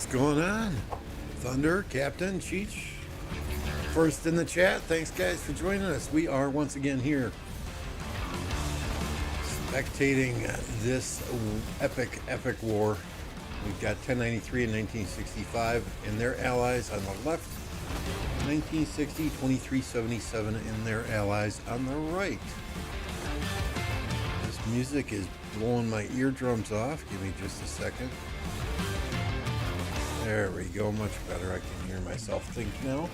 What's going on? Thunder, Captain, Cheech, first in the chat. Thanks, guys, for joining us. We are once again here spectating this epic war. We've got 1093 and 1965 and their allies on the left, 1960, 2377 and their allies on the right. This music is blowing my eardrums off. Give me just a second. There we go, much better. I can hear myself think now.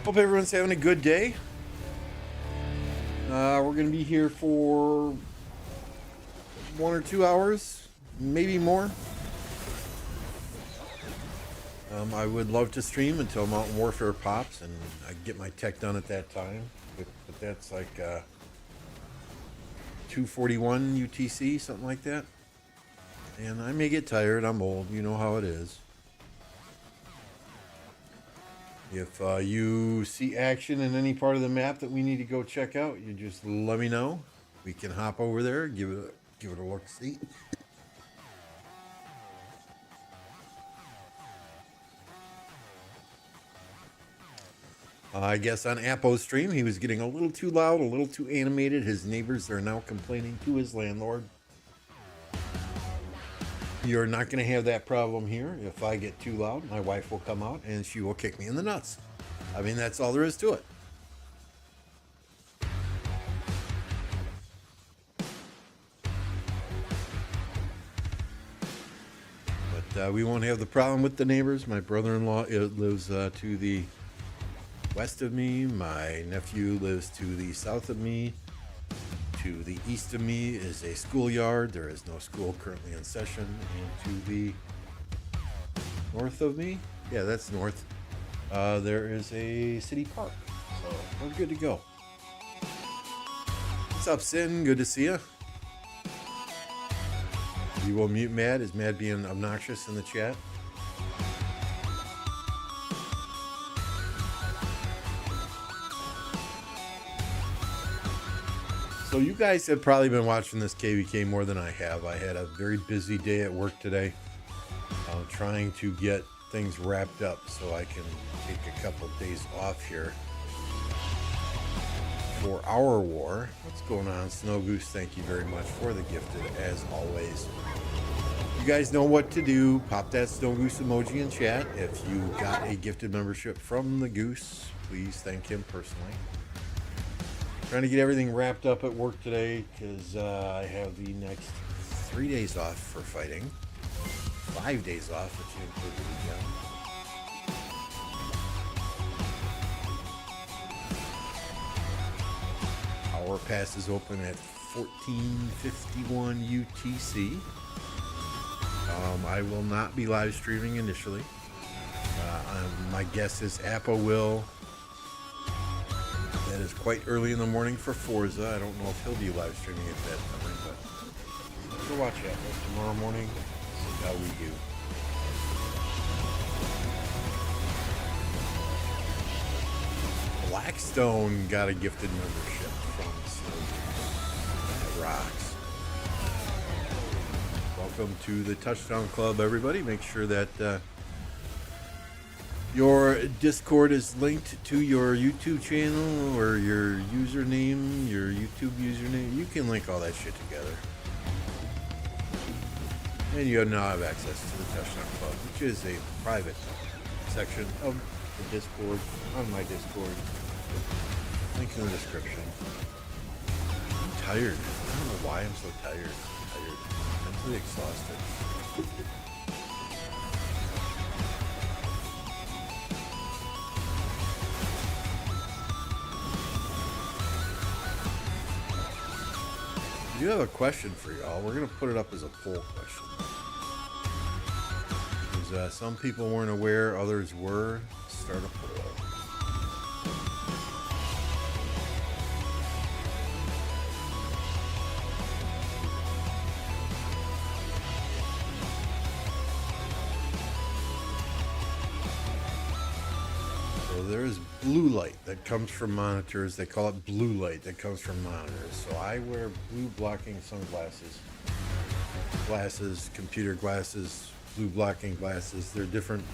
Hope everyone's having a good day. We're going to be here for 1 or 2 hours, maybe more. I would love to stream until Mountain Warfare pops, and I get my tech done at that time. But that's like 2:41 UTC, something like that. And I may get tired. I'm old. You know how it is. If you see action in any part of the map that we need to go check out, you just let me know. We can hop over there, give it a look. See. I guess on Appo's stream, he was getting a little too loud, a little too animated. His neighbors are now complaining to his landlord. You're not going to have that problem here. If I get too loud, my wife will come out and she will kick me in the nuts. I mean, that's all there is to it. But we won't have the problem with the neighbors. My brother-in-law lives to the west of me. My nephew lives to the south of me. To the east of me is a schoolyard. There is no school currently in session. And to the north of me, yeah, that's north, there is a city park. So we're good to go. What's up, Sin? Good to see you. We will mute Mad. Is Mad being obnoxious in the chat? So you guys have probably been watching this KVK more than I have. I had a very busy day at work today, trying to get things wrapped up so I can take a couple days off here for our war. What's going on, Snow Goose? Thank you very much for the gifted, as always. You guys know what to do. Pop that Snow Goose emoji in chat. If you got a gifted membership from the Goose, please thank him personally. Trying to get everything wrapped up at work today because I have the next 3 days off for fighting. 5 days off, if you include the weekend. Our pass is open at 14:51 UTC. I will not be live streaming initially. My guess is Appo will. That is quite early in the morning for Forza. I don't know if he'll be live streaming at that time, but we'll watch Appo tomorrow morning. See how we do. Blackstone got a gifted membership from Snow. That rocks. Welcome to the Touchdown Club, everybody. Make sure that your Discord is linked to your YouTube channel or your username, your YouTube username. You can link all that shit together. And you now have access to the Touchdown Club, which is a private section of the Discord, on my Discord. Link in the description. I'm tired. I don't know why I'm so tired. I'm mentally exhausted. I do have a question for y'all. We're going to put it up as a poll question. Because some people weren't aware, others were. Start a poll. There's blue light that comes from monitors. They call it blue light that comes from monitors. So I wear blue blocking sunglasses, computer glasses, blue blocking glasses. They're different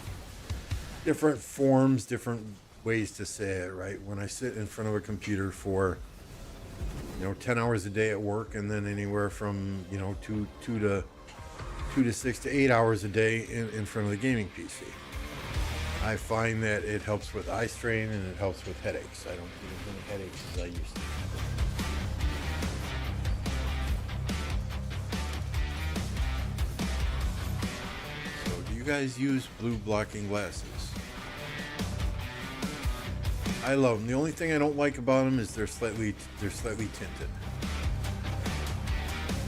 forms, different ways to say it, right? When I sit in front of a computer for 10 hours a day at work, and then anywhere from two to 6 to 8 hours a day in front of the gaming PC, I find that it helps with eye strain and it helps with headaches. I don't get as many headaches as I used to. So do you guys use blue blocking glasses? I love them. The only thing I don't like about them is they're slightly tinted.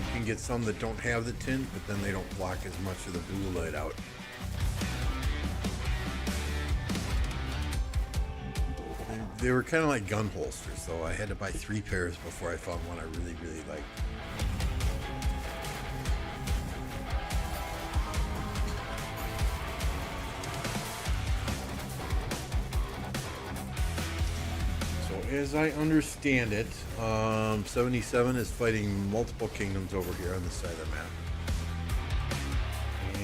You can get some that don't have the tint, but then they don't block as much of the blue light out. They were kind of like gun holsters, so I had to buy 3 pairs before I found one I really, really liked. As I understand it, 77 is fighting multiple kingdoms over here on this side of the map.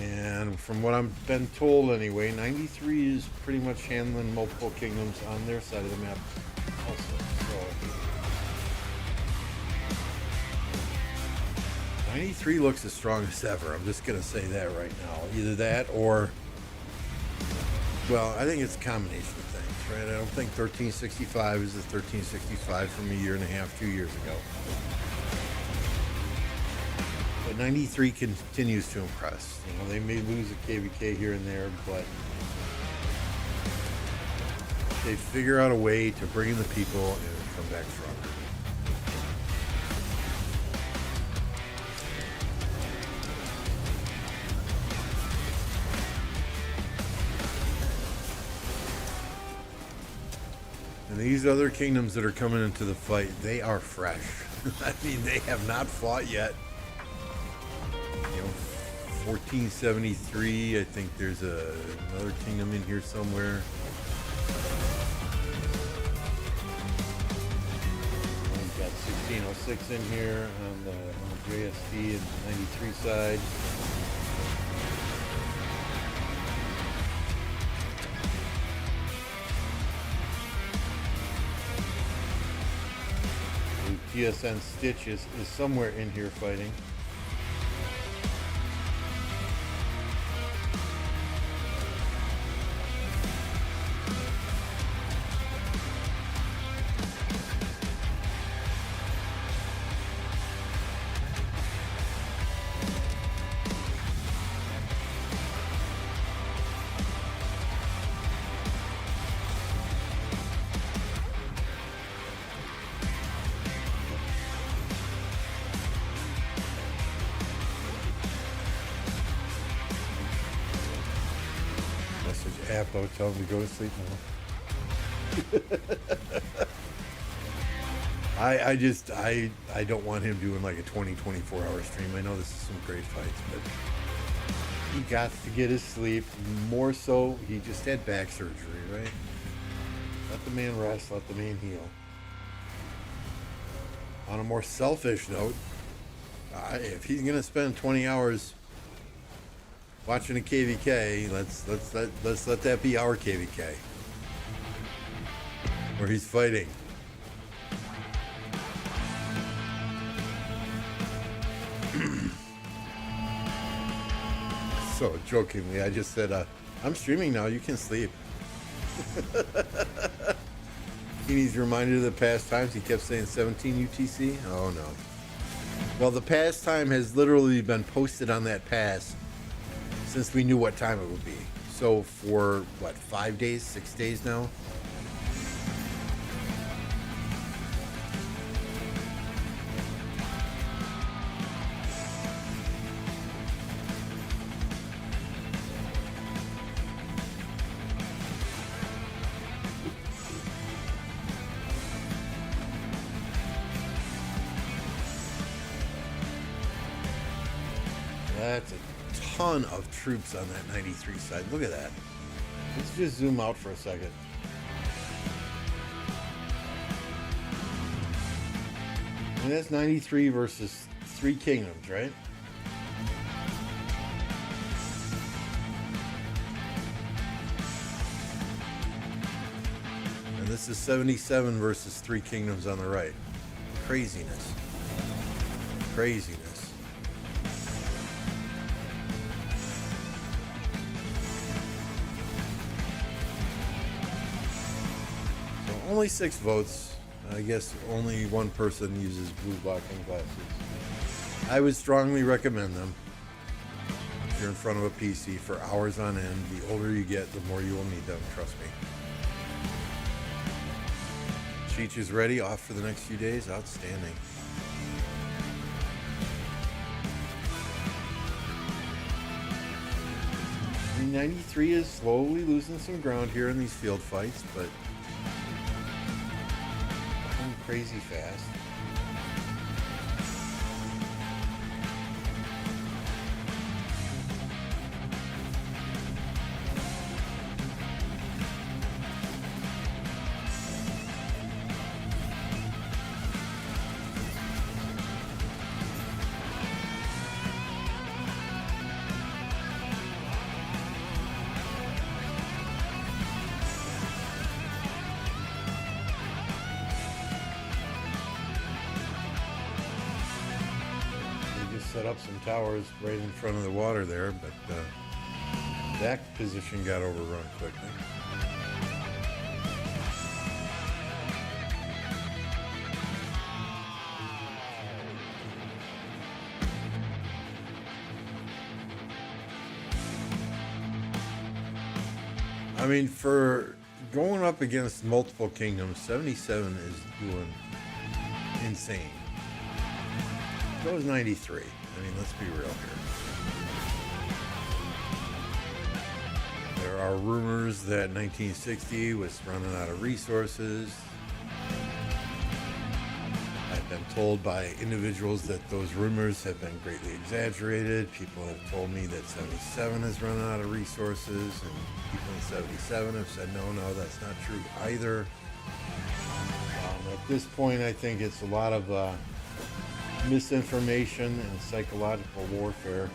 And from what I've been told anyway, 93 is pretty much handling multiple kingdoms on their side of the map also. So 93 looks as strong as ever. I'm just going to say that right now. Either that or, well, I think it's a combination of things. Right? I don't think 1365 is the 1365 from a year and a half, 2 years ago. But 93 continues to impress. They may lose a KVK here and there, but they figure out a way to bring in the people and come back stronger. These other kingdoms that are coming into the fight, they are fresh. I mean, they have not fought yet. 1473, I think there's another kingdom in here somewhere. We've got 1606 in here on the JSD and 93 side. GSN Stitch is somewhere in here fighting. Appo, tell him to go to sleep now. I don't want him doing like a 24 hour stream. I know this is some great fights, but he got to get his sleep. More so, he just had back surgery, right? Let the man rest, let the man heal. On a more selfish note, if he's gonna spend 20 hours watching a KVK, let's let that be our KVK, where he's fighting. So jokingly, I just said, I'm streaming now, you can sleep. He needs reminded of the past times. He kept saying 17 UTC. Oh no. Well, the past time has literally been posted on that pass since we knew what time it would be. So for what, 5 days, 6 days now? That's a ton of troops on that 93 side. Look at that. Let's just zoom out for a second. And that's 93 versus 3 kingdoms, right? This is 77 versus 3 kingdoms on the right. Craziness. Craziness. So only 6 votes. I guess only one person uses blue, black, and glasses. I would strongly recommend them. If you're in front of a PC for hours on end, the older you get, the more you will need them, trust me. Cheech is ready, off for the next few days. Outstanding. I mean, 93 is slowly losing some ground here in these field fights, but going crazy fast. Set up some towers right in front of the water there, but that position got overrun quickly. I mean, for going up against multiple kingdoms, 77 is doing insane. So is 93. I mean, let's be real here. There are rumors that 1960 was running out of resources. I've been told by individuals that those rumors have been greatly exaggerated. People have told me that 77 is running out of resources, and people in 77 have said, no, that's not true either. At this point, I think it's a lot of misinformation and psychological warfare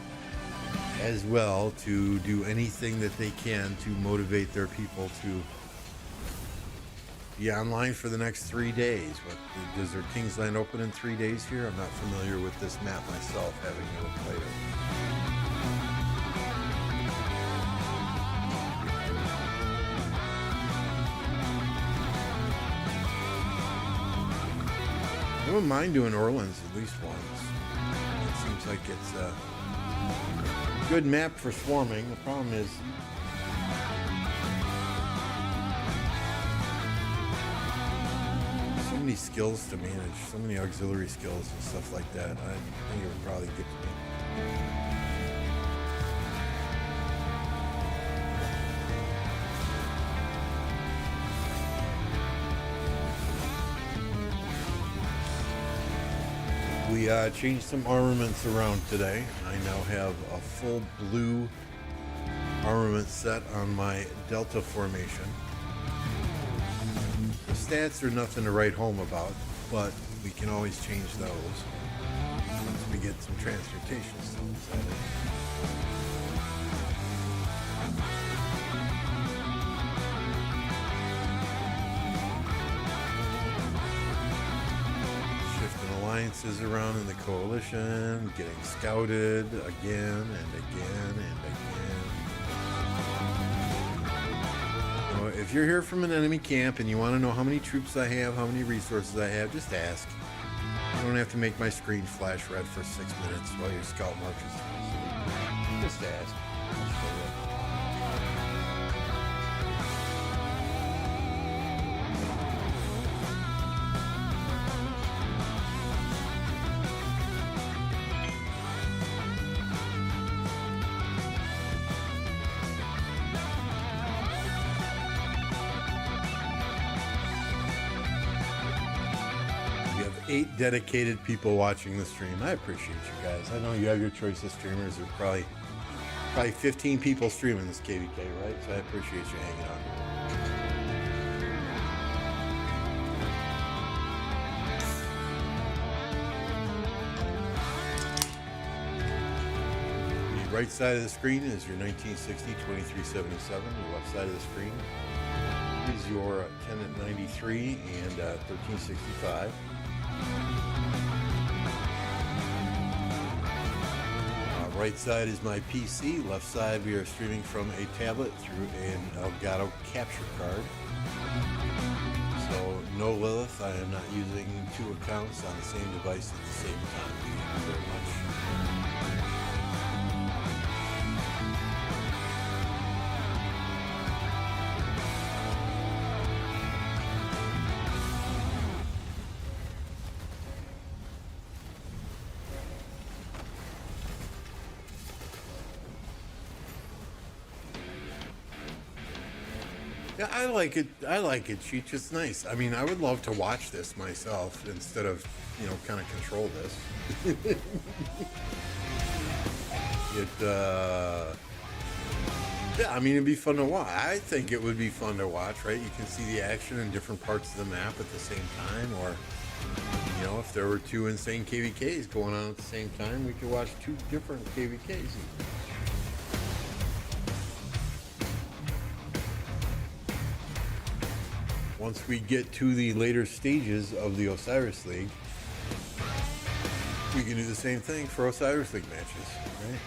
as well, to do anything that they can to motivate their people to be online for the next 3 days. Does their Kingsland open in 3 days here? I'm not familiar with this map myself, having never played it. I wouldn't mind doing Orleans at least once. It seems like it's a good map for swarming. The problem is so many skills to manage, so many auxiliary skills and stuff like that. I think it would probably get to me. We changed some armaments around today. I now have a full blue armament set on my Delta formation. The stats are nothing to write home about, but we can always change those once we get some transportation stones added. Alliances around in the coalition, getting scouted again and again and again. You know, if you're here from an enemy camp and you want to know how many troops I have, how many resources I have, just ask. You don't have to make my screen flash red for 6 minutes while your scout marches. Just ask. I'll show you. We have 8 dedicated people watching the stream. I appreciate you guys. I know you have your choice of streamers. There's probably 15 people streaming this KVK, right? So I appreciate you hanging on. The right side of the screen is your 1960 2377. The left side of the screen is your Tenet 93 and 1365. Right side is my PC. Left side we are streaming from a tablet through an Elgato capture card. So no Lilith. I am not using two accounts on the same device at the same time. Thank you very much. Yeah, I like it. I like it, Cheech. It's nice. I mean, I would love to watch this myself instead of, you know, kind of control this. Yeah, I mean, it'd be fun to watch. I think it would be fun to watch, right? You can see the action in different parts of the map at the same time, or, you know, if there were two insane KVKs going on at the same time, we could watch two different KVKs. Once we get to the later stages of the Osiris League, we can do the same thing for Osiris League matches, right?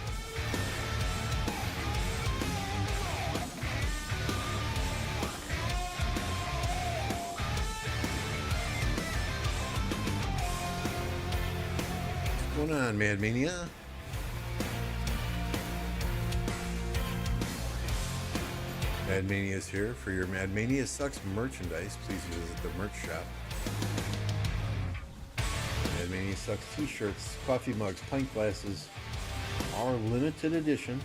What's going on, Mad Mania? Mad Mania is here for your Mad Mania Sucks merchandise. Please visit the merch shop. Mad Mania Sucks t-shirts, coffee mugs, pint glasses are limited edition.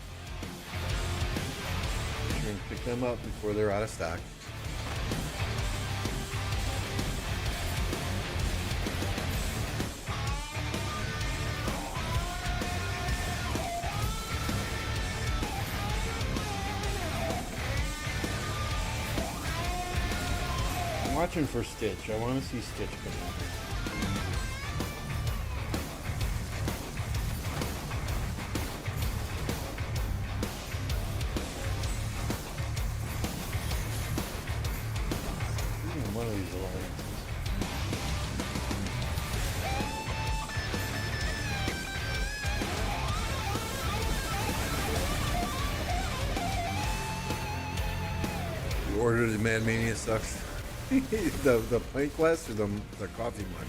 Be sure and pick them up before they're out of stock. Watching for Stitch. I want to see Stitch come in. One of these alliances. You ordered the Mad Mania Sucks. the pint glass or the coffee mug?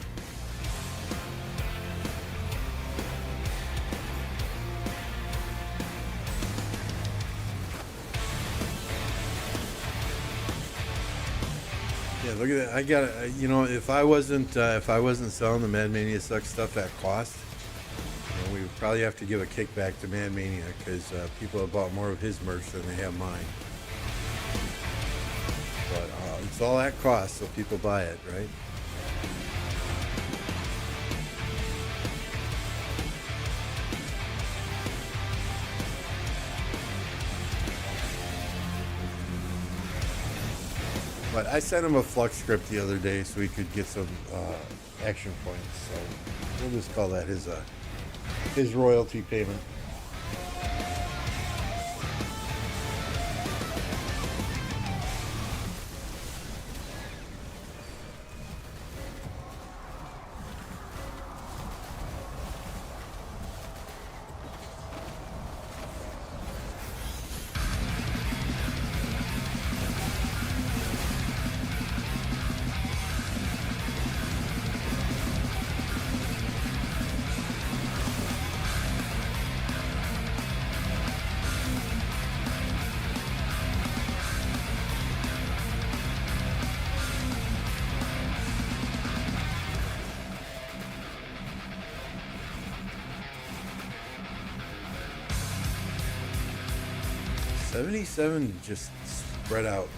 Yeah, look at that. I got, you know, if I wasn't selling the Mad Mania Sucks stuff at cost, you know, we would probably have to give a kickback to Mad Mania because people have bought more of his merch than they have mine. But it's all at cost, so people buy it, right? But I sent him a flux script the other day so he could get some action points. So we'll just call that his royalty payment. $77 just spread out.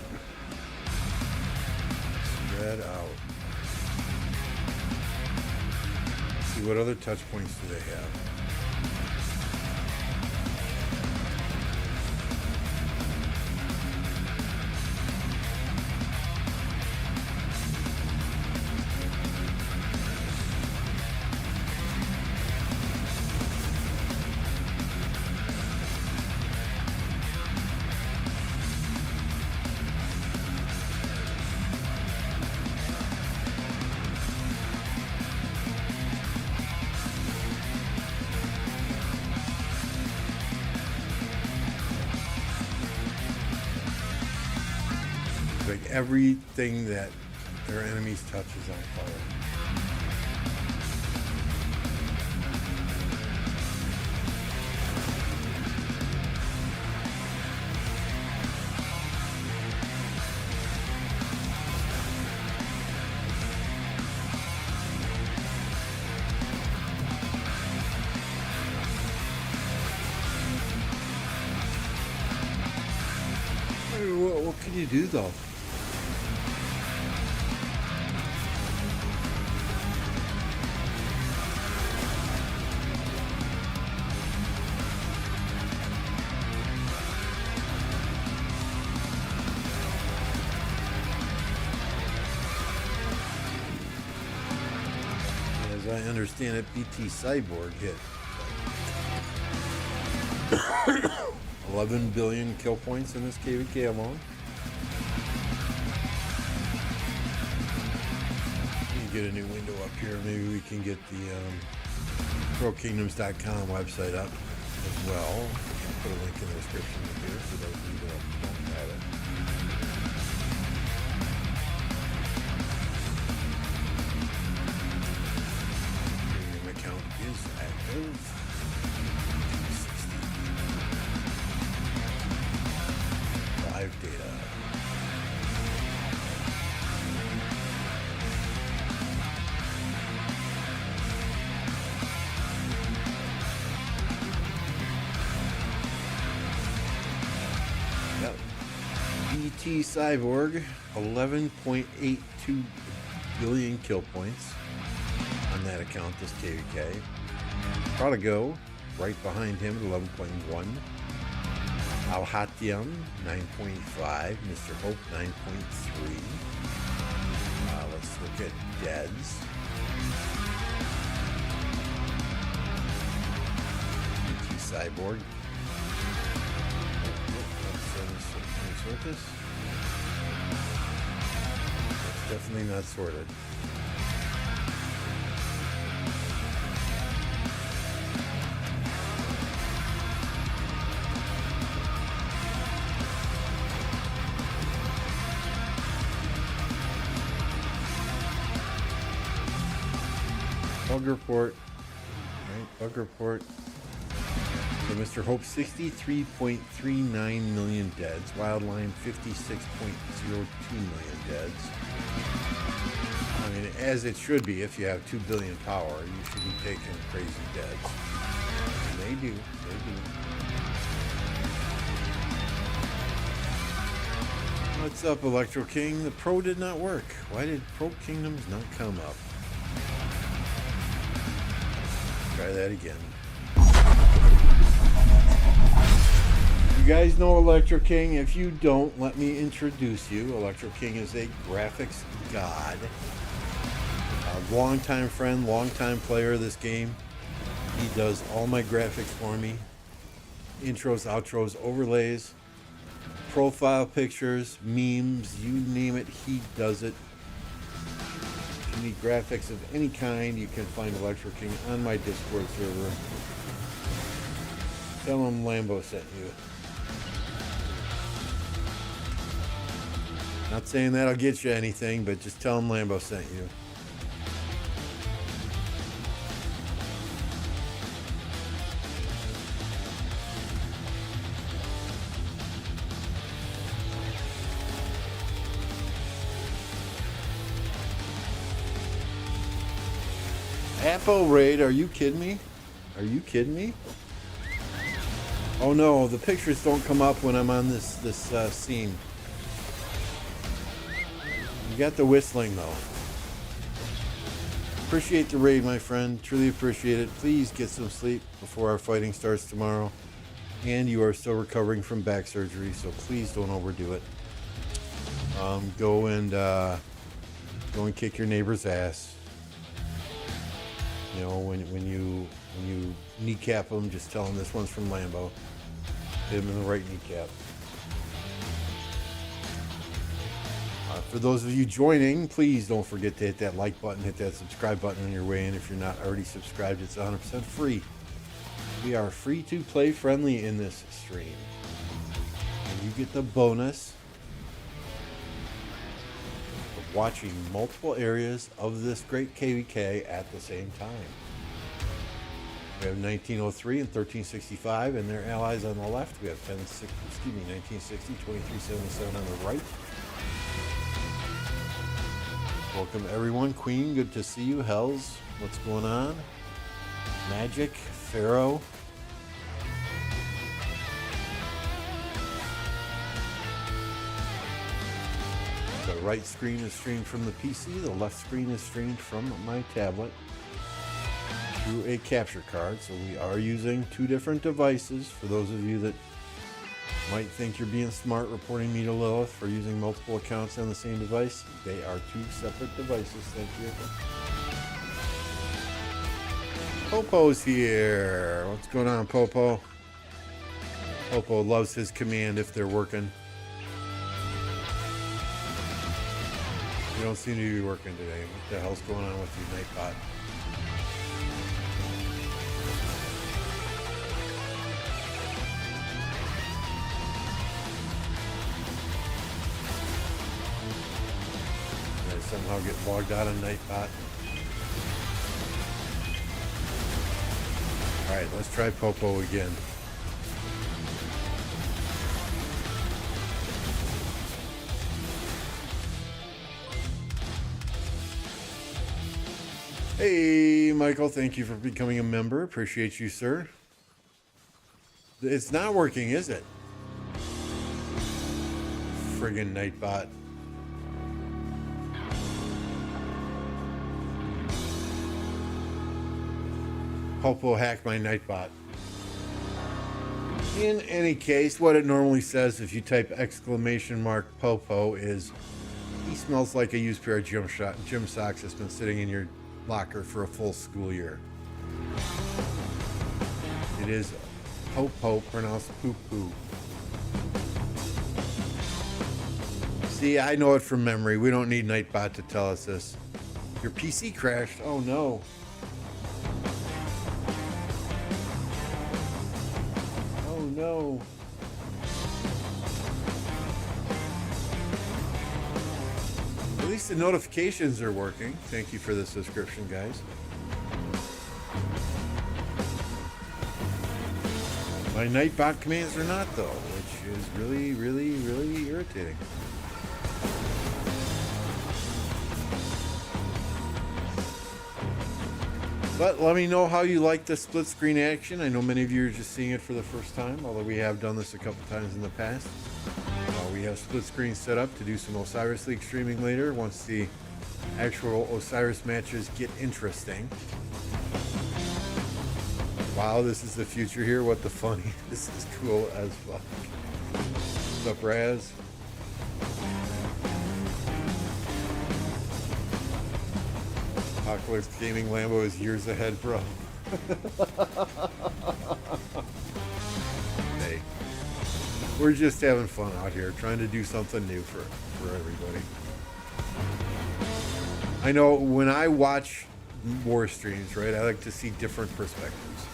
Spread out. Let's see, what other touch points do they have? like everything that their enemies touch is on fire. What can you do though? As I understand it, BT Cyborg hit 11 billion kill points in this KVK alone. Get a new window up here. Maybe we can get the Prokingdoms.com website up as well. I'll put a link in the description here for those of you that don't have it. Premium account is active. 260. Live data. BT Cyborg, 11.82 billion kill points on that account, this KVK. Prodigo, right behind him at 11.1. Alhatium, 9.5. Mr. Hope, 9.3. Let's look at Deads. BT Cyborg. Sort this? It's definitely not sorted. Bug report. Right, bug report. So Mr. Hope, 63.39 million deads. Wildline, 56.02 million deads. I mean, as it should be, if you have 2 billion power, you should be taking crazy deads. And they do. They do. What's up, Electro King? The Pro did not work. Why did Prokingdoms not come up? Try that again. You guys know Electro King. If you don't, let me introduce you. Electro King is a graphics god. A longtime friend, longtime player of this game. He does all my graphics for me. Intros, outros, overlays, profile pictures, memes, you name it, he does it. If you need graphics of any kind, you can find Electro King on my Discord server. Tell him Lambo sent you. Not saying that'll get you anything, but just tell him Lambo sent you. Appo raid, are you kidding me? Are you kidding me? Oh no, the pictures don't come up when I'm on this scene. You got the whistling though. Appreciate the raid, my friend. Truly appreciate it. Please get some sleep before our fighting starts tomorrow. And you are still recovering from back surgery, so please don't overdo it. Go and kick your neighbor's ass. You know, when you kneecap them, just tell them this one's from Lambo. Hit him in the right kneecap. For those of you joining, please don't forget to hit that like button, hit that subscribe button on your way in. If you're not already subscribed, it's 100% free. We are free to play friendly in this stream. And you get the bonus watching multiple areas of this great KVK at the same time. We have 1903 and 1365 and their allies on the left. We have 1960, 2377 on the right. Welcome everyone. Queen, good to see you. Hells, what's going on? Magic, Pharaoh. The right screen is streamed from the PC. The left screen is streamed from my tablet through a capture card. So we are using two different devices. For those of you that might think you're being smart reporting me to Lilith for using multiple accounts on the same device, they are two separate devices. Thank you. Popo's here. What's going on, Popo? Popo loves his command if they're working. You don't seem to be working today. What the hell's going on with you, Nightbot? Did I somehow get logged out of Nightbot? Alright, let's try Popo again. Hey, Michael, thank you for becoming a member. Appreciate you, sir. It's not working, is it? Friggin' Nightbot. Popo hacked my Nightbot. In any case, what it normally says if you type exclamation mark Popo is, he smells like a used pair of gym socks that's been sitting in your locker for a full school year. It is Popo, pronounced poo-poo. See, I know it from memory. We don't need Nightbot to tell us this. Your PC crashed. Oh no. Oh no. At least the notifications are working. Thank you for the subscription, guys. My Nightbot commands are not, though, which is really, really, really irritating. But let me know how you like the split screen action. I know many of you are just seeing it for the first time, although we have done this a couple times in the past. We have split screen set up to do some Osiris League streaming later once the actual Osiris matches get interesting. Wow, this is the future here. What the funny. This is cool as fuck. What's up, Raz? Apocalypse Gaming Lambo is years ahead, bro. Hey. We're just having fun out here, trying to do something new for everybody. I know when I watch war streams, right, I like to see different perspectives.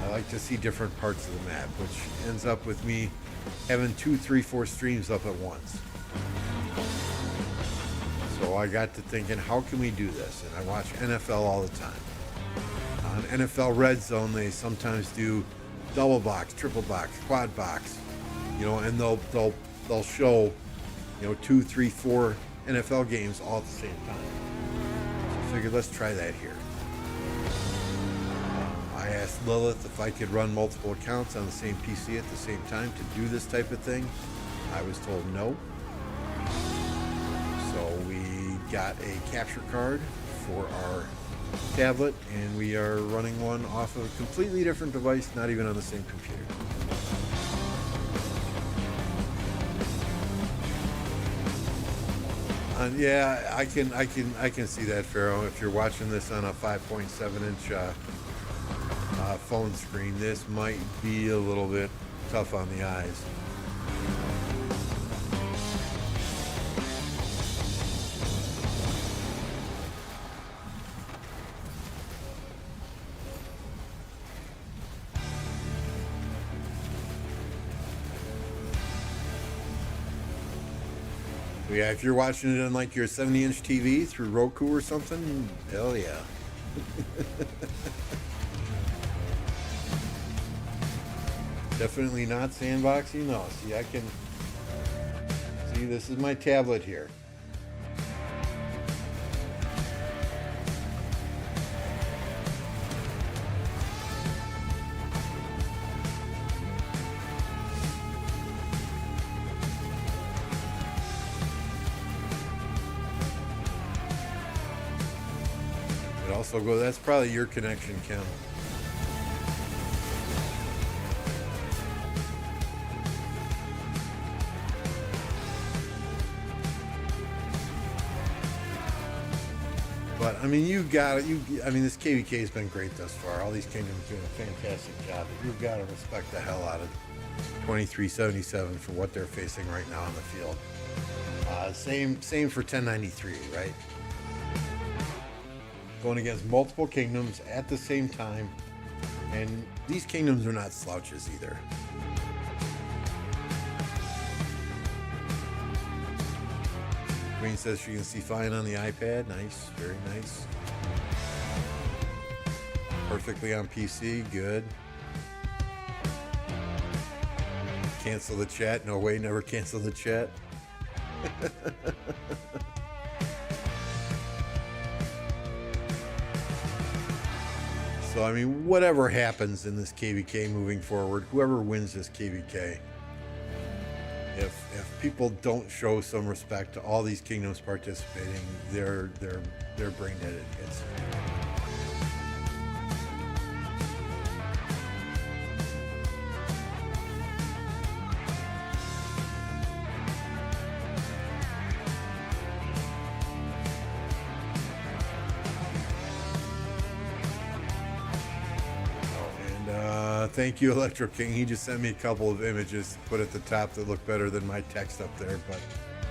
I like to see different parts of the map, which ends up with me having 2, 3, 4 streams up at once. So I got to thinking, how can we do this? And I watch NFL all the time. On NFL Red Zone, they sometimes do double box, triple box, quad box. You know, and they'll show, 2, 3, 4 NFL games all at the same time. So I figured, let's try that here. I asked Lilith if I could run multiple accounts on the same PC at the same time to do this type of thing. I was told no. So we got a capture card for our tablet, and we are running one off of a completely different device, not even on the same computer. Yeah, I can see that, Pharaoh. If you're watching this on a 5.7-inch phone screen, this might be a little bit tough on the eyes. Yeah, if you're watching it on like your 70-inch TV through Roku or something, hell yeah. Definitely not sandboxing. No, see, I can see this is my tablet here. It also goes, that's probably your connection, Kim. But I mean, you got it. I mean, this KVK has been great thus far. All these kingdoms doing a fantastic job. You've got to respect the hell out of 2377 for what they're facing right now in the field. Same for 1093, right? Going against multiple kingdoms at the same time, and these kingdoms are not slouches either. Queen says she can see fine on the iPad. Nice, very nice. Perfectly on PC, good. Cancel the chat. No way, never cancel the chat. So, I mean, whatever happens in this KVK moving forward, whoever wins this KVK, if people don't show some respect to all these kingdoms participating, they're brain dead idiots. Thank you, Electro King. He just sent me a couple of images to put at the top that look better than my text up there, but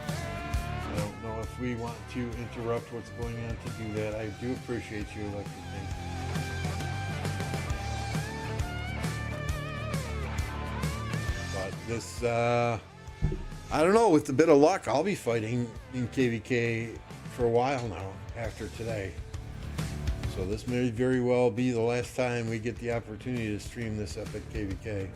I don't know if we want to interrupt what's going on to do that. I do appreciate you, Electro King. But this, I don't know, with a bit of luck, I'll be fighting in KVK for a while now after today. So this may very well be the last time we get the opportunity to stream this epic KVK.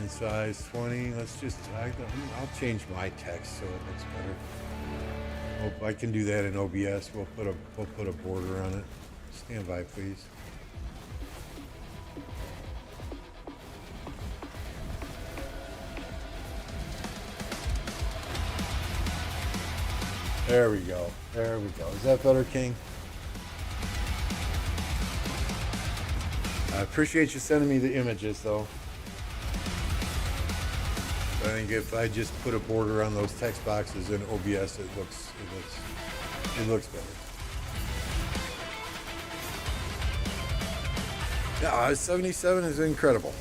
Size 20. Let's just, I'll change my text so it looks better. Oh, I can do that in OBS. We'll put a border on it. Stand by, please. There we go. There we go. Is that better, King? I appreciate you sending me the images, though. I think if I just put a border on those text boxes in OBS, it looks better. Yeah, 77 is incredible.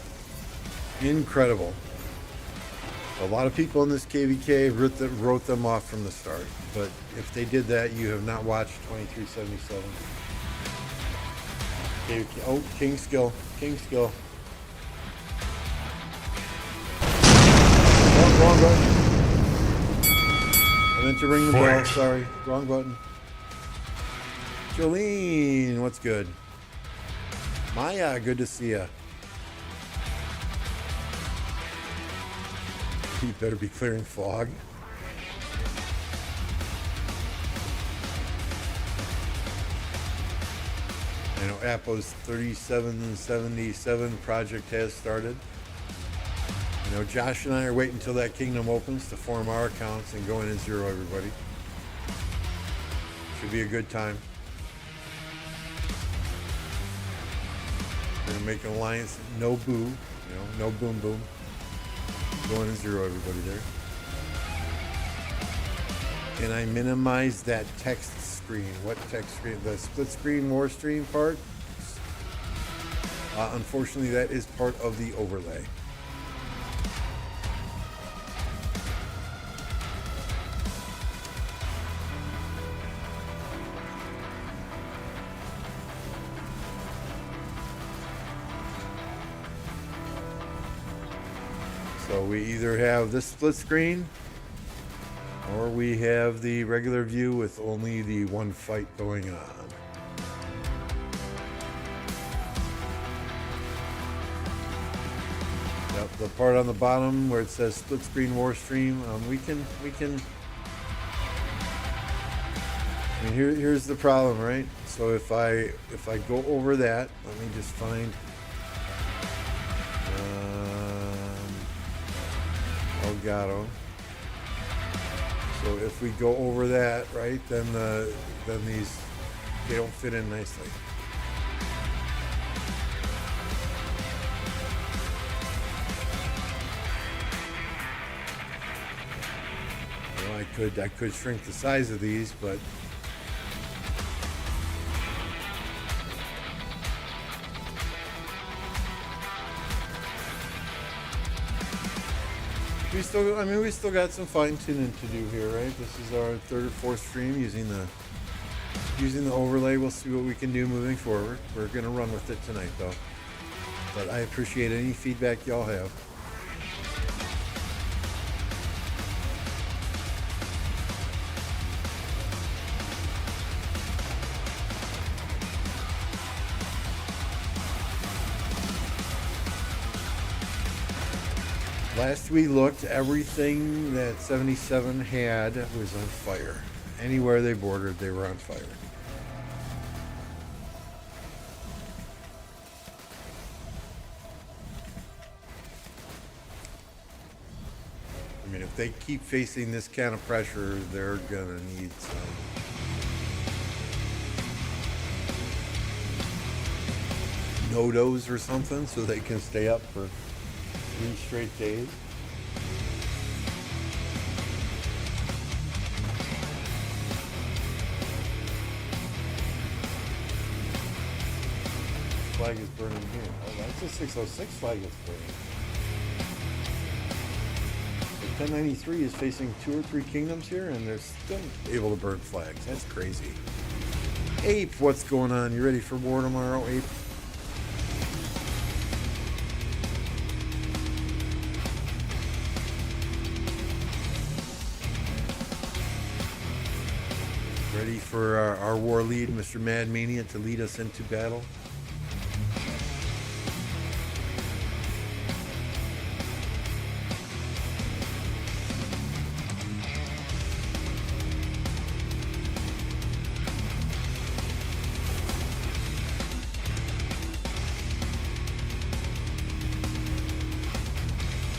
Incredible. A lot of people in this KVK wrote them off from the start, but if they did that, you have not watched 2377. KVK. Oh, King skill. King skill. Wrong button. I meant to ring the bell. Sorry. Wrong button. Jolene, what's good? Maya, good to see ya. You better be clearing fog. I know Appo's 3777 project has started. You know, Josh and I are waiting until that kingdom opens to form our accounts and go in and zero everybody. Should be a good time. We're gonna make an alliance, no boo, you know, no boom boom. Go in and zero everybody there. Can I minimize that text screen? What text screen? The split screen more stream part? Unfortunately, that is part of the overlay. So we either have this split screen or we have the regular view with only the one fight going on. Yep, the part on the bottom where it says split screen war stream, we can. I mean, here's the problem, right? So if I go over that, let me just find Elgato. So if we go over that, right, then these, they don't fit in nicely. Well, I could shrink the size of these, but we still got some fine tuning to do here, right? This is our third or fourth stream using the overlay. We'll see what we can do moving forward. We're gonna run with it tonight, though. But I appreciate any feedback y'all have. Last we looked, everything that 77 had was on fire. Anywhere they bordered, they were on fire. I mean, if they keep facing this kind of pressure, they're gonna need some no-dos or something so they can stay up for 3 straight days. Flag is burning here. Oh, that's a 606 flag that's burning. So 1093 is facing 2 or 3 kingdoms here, and they're still able to burn flags. That's crazy. Ape, what's going on? You ready for war tomorrow, Ape? Ready for our war lead, Mr. Mad Mania, to lead us into battle?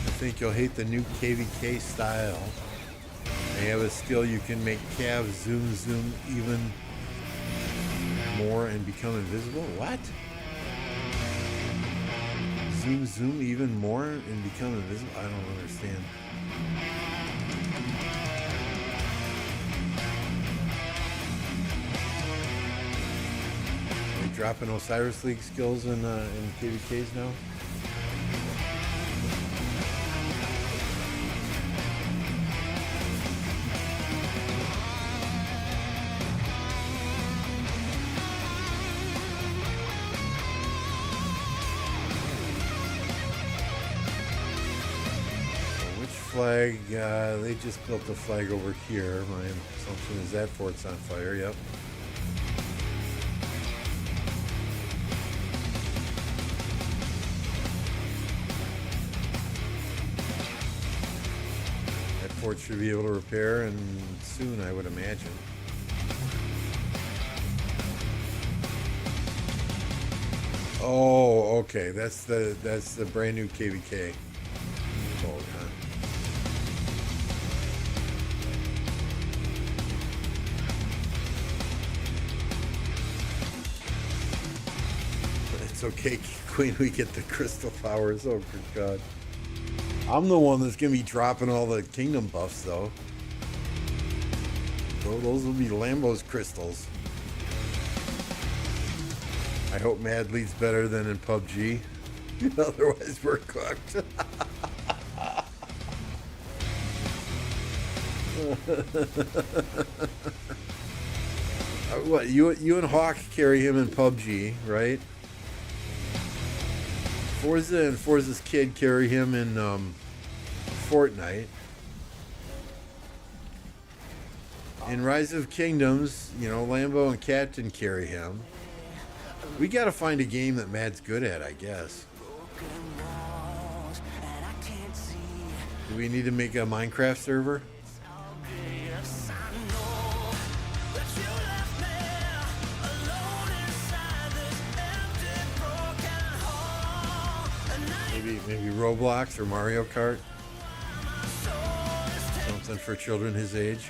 I think you'll hate the new KVK style. They have a skill you can make Cav zoom even more and become invisible. What? Zoom even more and become invisible? I don't understand. Are they dropping Osiris League skills in KVKs now? Flag, they just built the flag over here. My assumption is that fort's on fire. Yep. That fort should be able to repair, and soon, I would imagine. Oh, okay. That's the brand new KVK. So It's okay, Queen. We get the crystal powers. Oh, good God. I'm the one that's going to be dropping all the kingdom buffs, though. So those will be Lambo's crystals. I hope Mad Lead's better than in PUBG. Otherwise, we're cooked. What, you and Hawk carry him in PUBG, right? Forza and Forza's kid carry him in Fortnite. In Rise of Kingdoms, you know, Lambo and Captain carry him. We gotta find a game that Mad's good at, I guess. Do we need to make a Minecraft server? Maybe Roblox or Mario Kart. Something for children his age.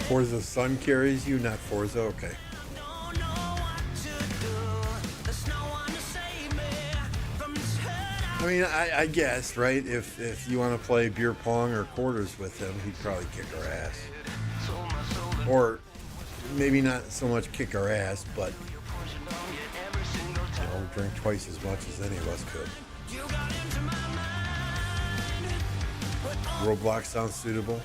Forza's son carries you, not Forza? Okay. I mean, I guess, right? If you want to play beer pong or quarters with him, he'd probably kick our ass. Or maybe not so much kick our ass, but you know, drink twice as much as any of us could. Roblox sounds suitable.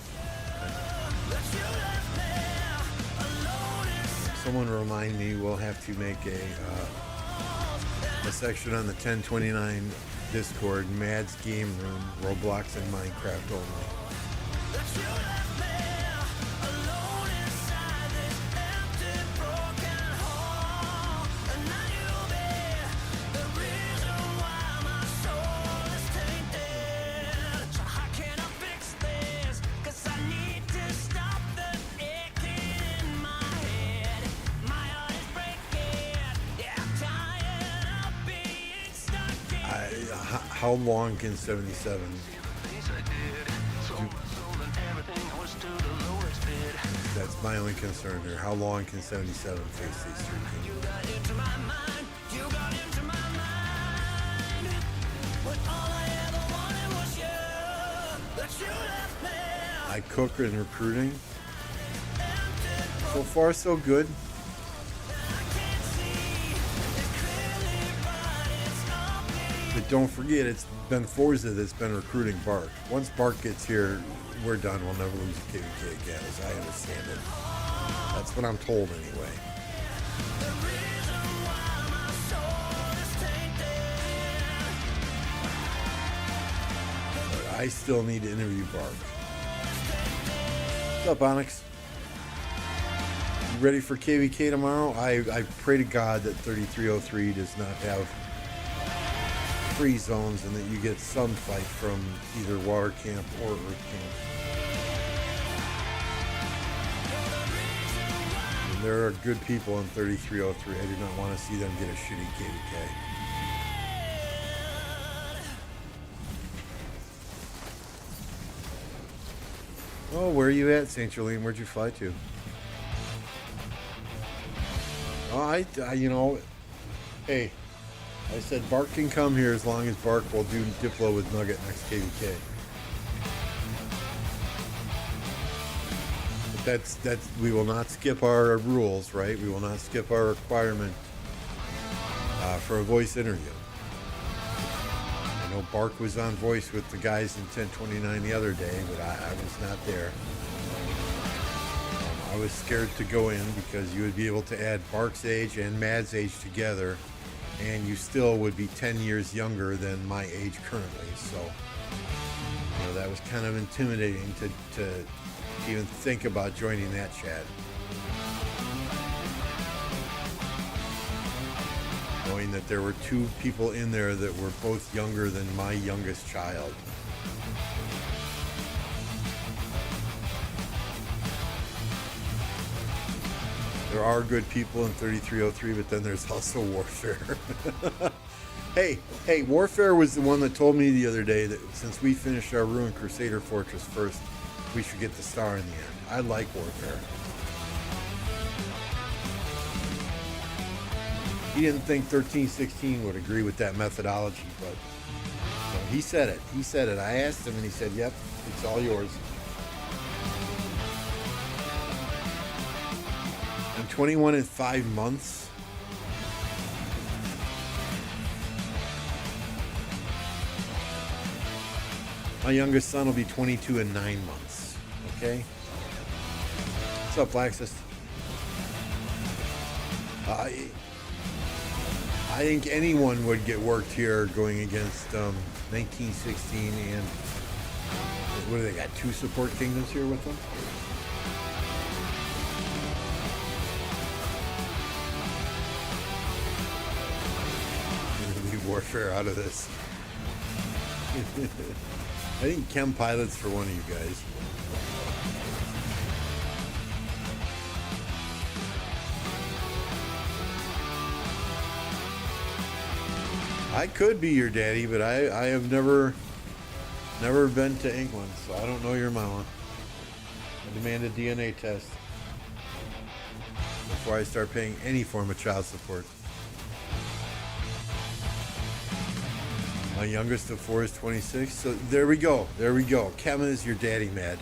Someone remind me, we'll have to make a section on the 1029 Discord, Mad's Game Room, Roblox and Minecraft only. How long can 77 That's my only concern here. How long can 77 face these three people? I cook in recruiting. So far, so good. But don't forget, it's been Forza that's been recruiting Bark. Once Bark gets here, we're done. We'll never lose a KVK again, as I understand it. That's what I'm told anyway. But I still need to interview Bark. What's up, Onyx? You ready for KVK tomorrow? I pray to God that 3303 does not have free zones and that you get some fight from either water camp or earth camp. And there are good people in 3303. I do not want to see them get a shitty KVK. Oh, where are you at, St. Jolene? Where'd you fly to? Oh, I you know, hey, I said Bark can come here as long as Bark will do Diplo with Nugget next KVK. But that's we will not skip our rules, right? We will not skip our requirement for a voice interview. I know Bark was on voice with the guys in 1029 the other day, but I was not there. I was scared to go in because you would be able to add Bark's age and Mad's age together, and you still would be 10 years younger than my age currently. So, you know, that was kind of intimidating to even think about joining that chat. Knowing that there were two people in there that were both younger than my youngest child. There are good people in 3303, but then there's also warfare. Hey, Warfare was the one that told me the other day that since we finished our Ruined Crusader Fortress first, we should get the star in the end. I like Warfare. He didn't think 1316 would agree with that methodology, but you know, he said it. He said it. I asked him and he said, yep, it's all yours. I'm 21 in 5 months. My youngest son will be 22 in 9 months. Okay? What's up, Laxus? I think anyone would get worked here going against 1916 and what do they got? 2 support kingdoms here with them? I'm gonna leave Warfare out of this. I think chem pilots for one of you guys. I could be your daddy, but I have never been to England, so I don't know your mama. I demand a DNA test before I start paying any form of child support. My youngest of 4 is 26, so there we go. There we go. Kevin is your daddy, Mad.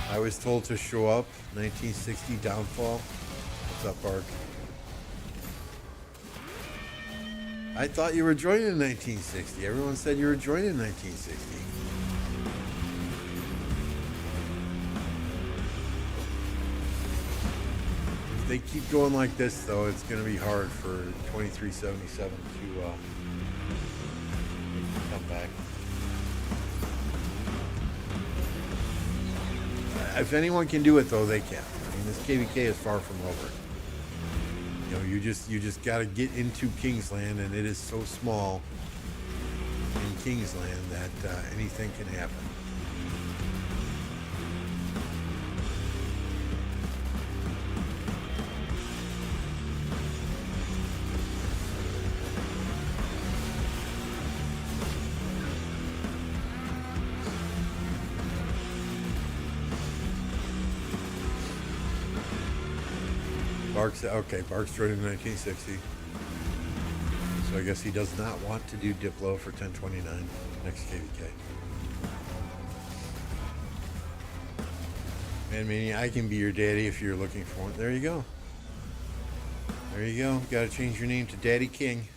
I was told to show up. 1960 downfall. What's up, Bark? I thought you were joining in 1960. Everyone said you were joining in 1960. If they keep going like this, though, it's going to be hard for 2377 to come back. If anyone can do it, though, they can. I mean, this KVK is far from over. You know, you just got to get into Kingsland, and it is so small in Kingsland that anything can happen. Bark's joining in 1960. So I guess he does not want to do Diplo for 1029 next KVK. Man, Manny, I can be your daddy if you're looking for one. There you go. There you go. Got to change your name to Daddy King.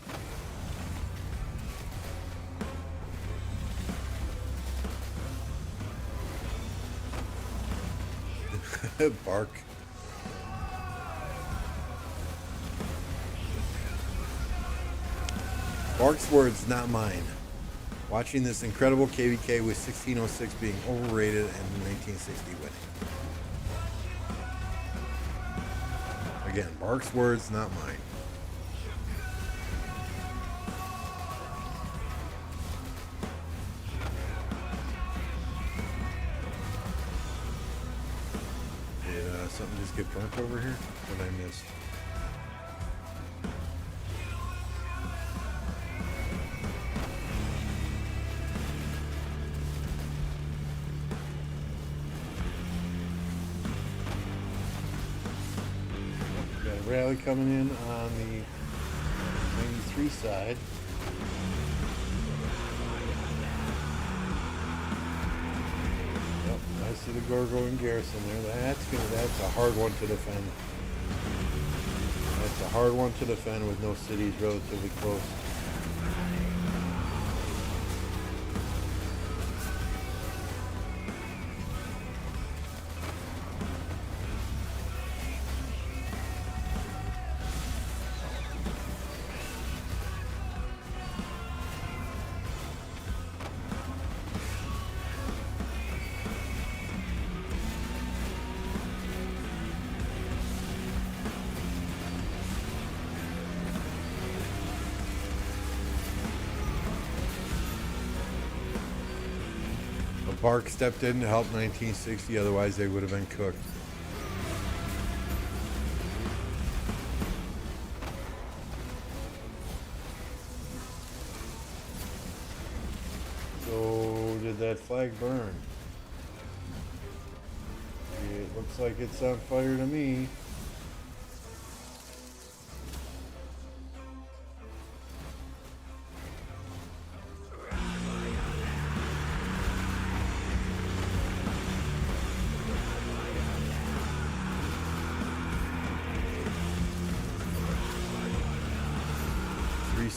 Bark. Bark's words, not mine. Watching this incredible KVK with 1606 being overrated and 1960 winning. Again, Bark's words, not mine. Did something just get burnt over here? What did I miss? Rally coming in on the 93 side. Yep, I see the Gorgo and Garrison there. That's a hard one to defend. That's a hard one to defend with no cities relatively close. Bark stepped in to help 1960, otherwise they would have been cooked. did that flag burn? It looks like it's on fire to me.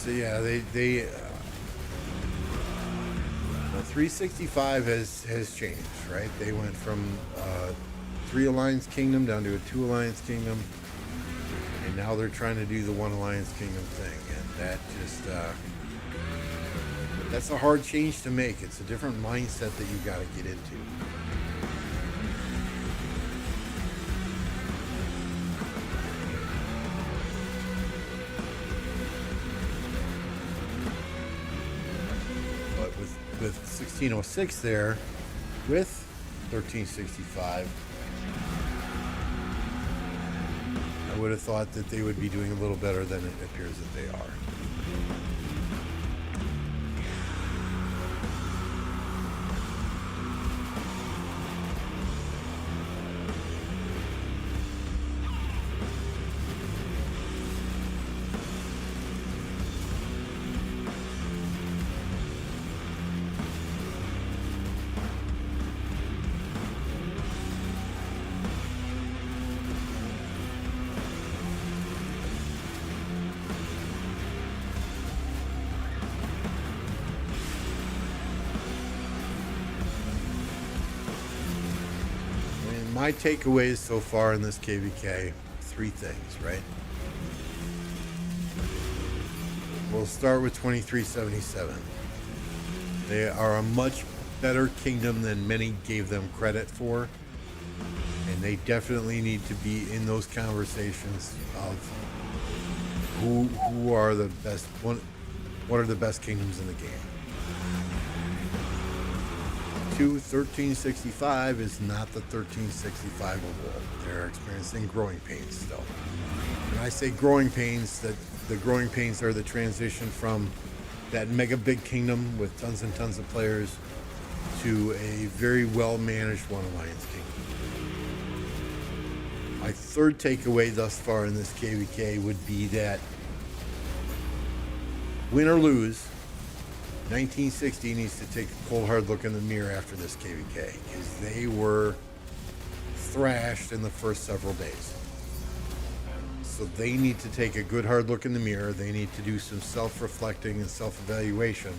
Yeah, they 365 has changed, right? They went from 3 Alliance Kingdom down to a 2 Alliance Kingdom, and now they're trying to do the 1 Alliance Kingdom thing, and that just that's a hard change to make. It's a different mindset that you got to get into. With 1606 there, with 1365, I would have thought that they would be doing a little better than it appears that they are. My takeaways so far in this KVK, 3 things, right? We'll start with 2377. They are a much better kingdom than many gave them credit for, and they definitely need to be in those conversations of who are the best, what are the best kingdoms in the game. 1365 is not the 1365 of old. They're experiencing growing pains still. When I say growing pains, that the growing pains are the transition from that mega big kingdom with tons and tons of players to a very well managed 1 Alliance kingdom. My third takeaway thus far in this KVK would be that win or lose, 1960 needs to take a cold hard look in the mirror after this KVK, because they were thrashed in the first several days. So they need to take a good hard look in the mirror. They need to do some self-reflecting and self-evaluation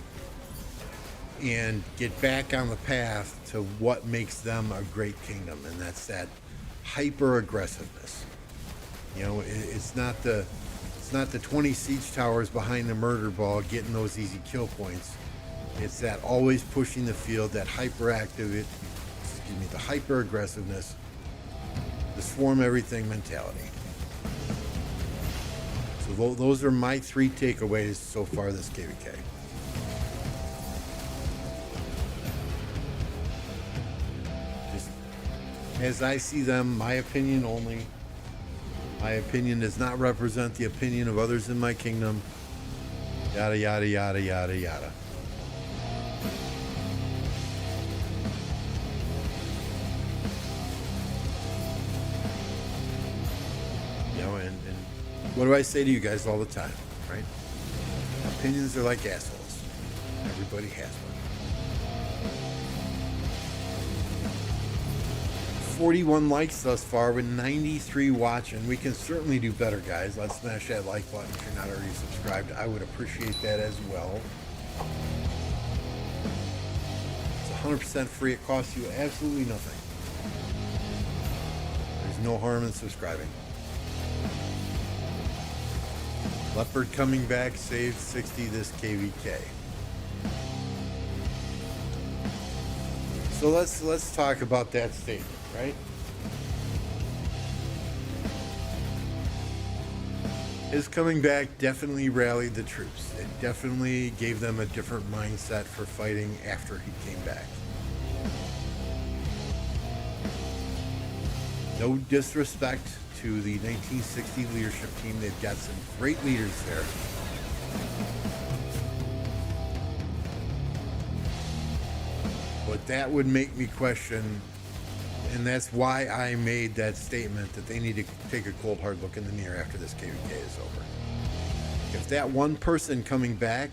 and get back on the path to what makes them a great kingdom, and that's that hyper aggressiveness. You know, it's not the 20 siege towers behind the murder ball getting those easy kill points. It's that always pushing the field, that the hyper aggressiveness, the swarm everything mentality. So those are my 3 takeaways so far this KVK. Just as I see them, my opinion only. My opinion does not represent the opinion of others in my kingdom. Yada, yada, yada, yada, yada. You know, and what do I say to you guys all the time, right? Opinions are like assholes. Everybody has one. 41 likes thus far with 93 watching. We can certainly do better, guys. Let's smash that like button if you're not already subscribed. I would appreciate that as well. It's 100% free. It costs you absolutely nothing. There's no harm in subscribing. Leopard coming back, saved 60 this KVK. So let's talk about that statement, right? His coming back definitely rallied the troops. It definitely gave them a different mindset for fighting after he came back. No disrespect to the 1960 leadership team. They've got some great leaders there. But that would make me question, and that's why I made that statement that they need to take a cold hard look in the mirror after this KVK is over. If that one person coming back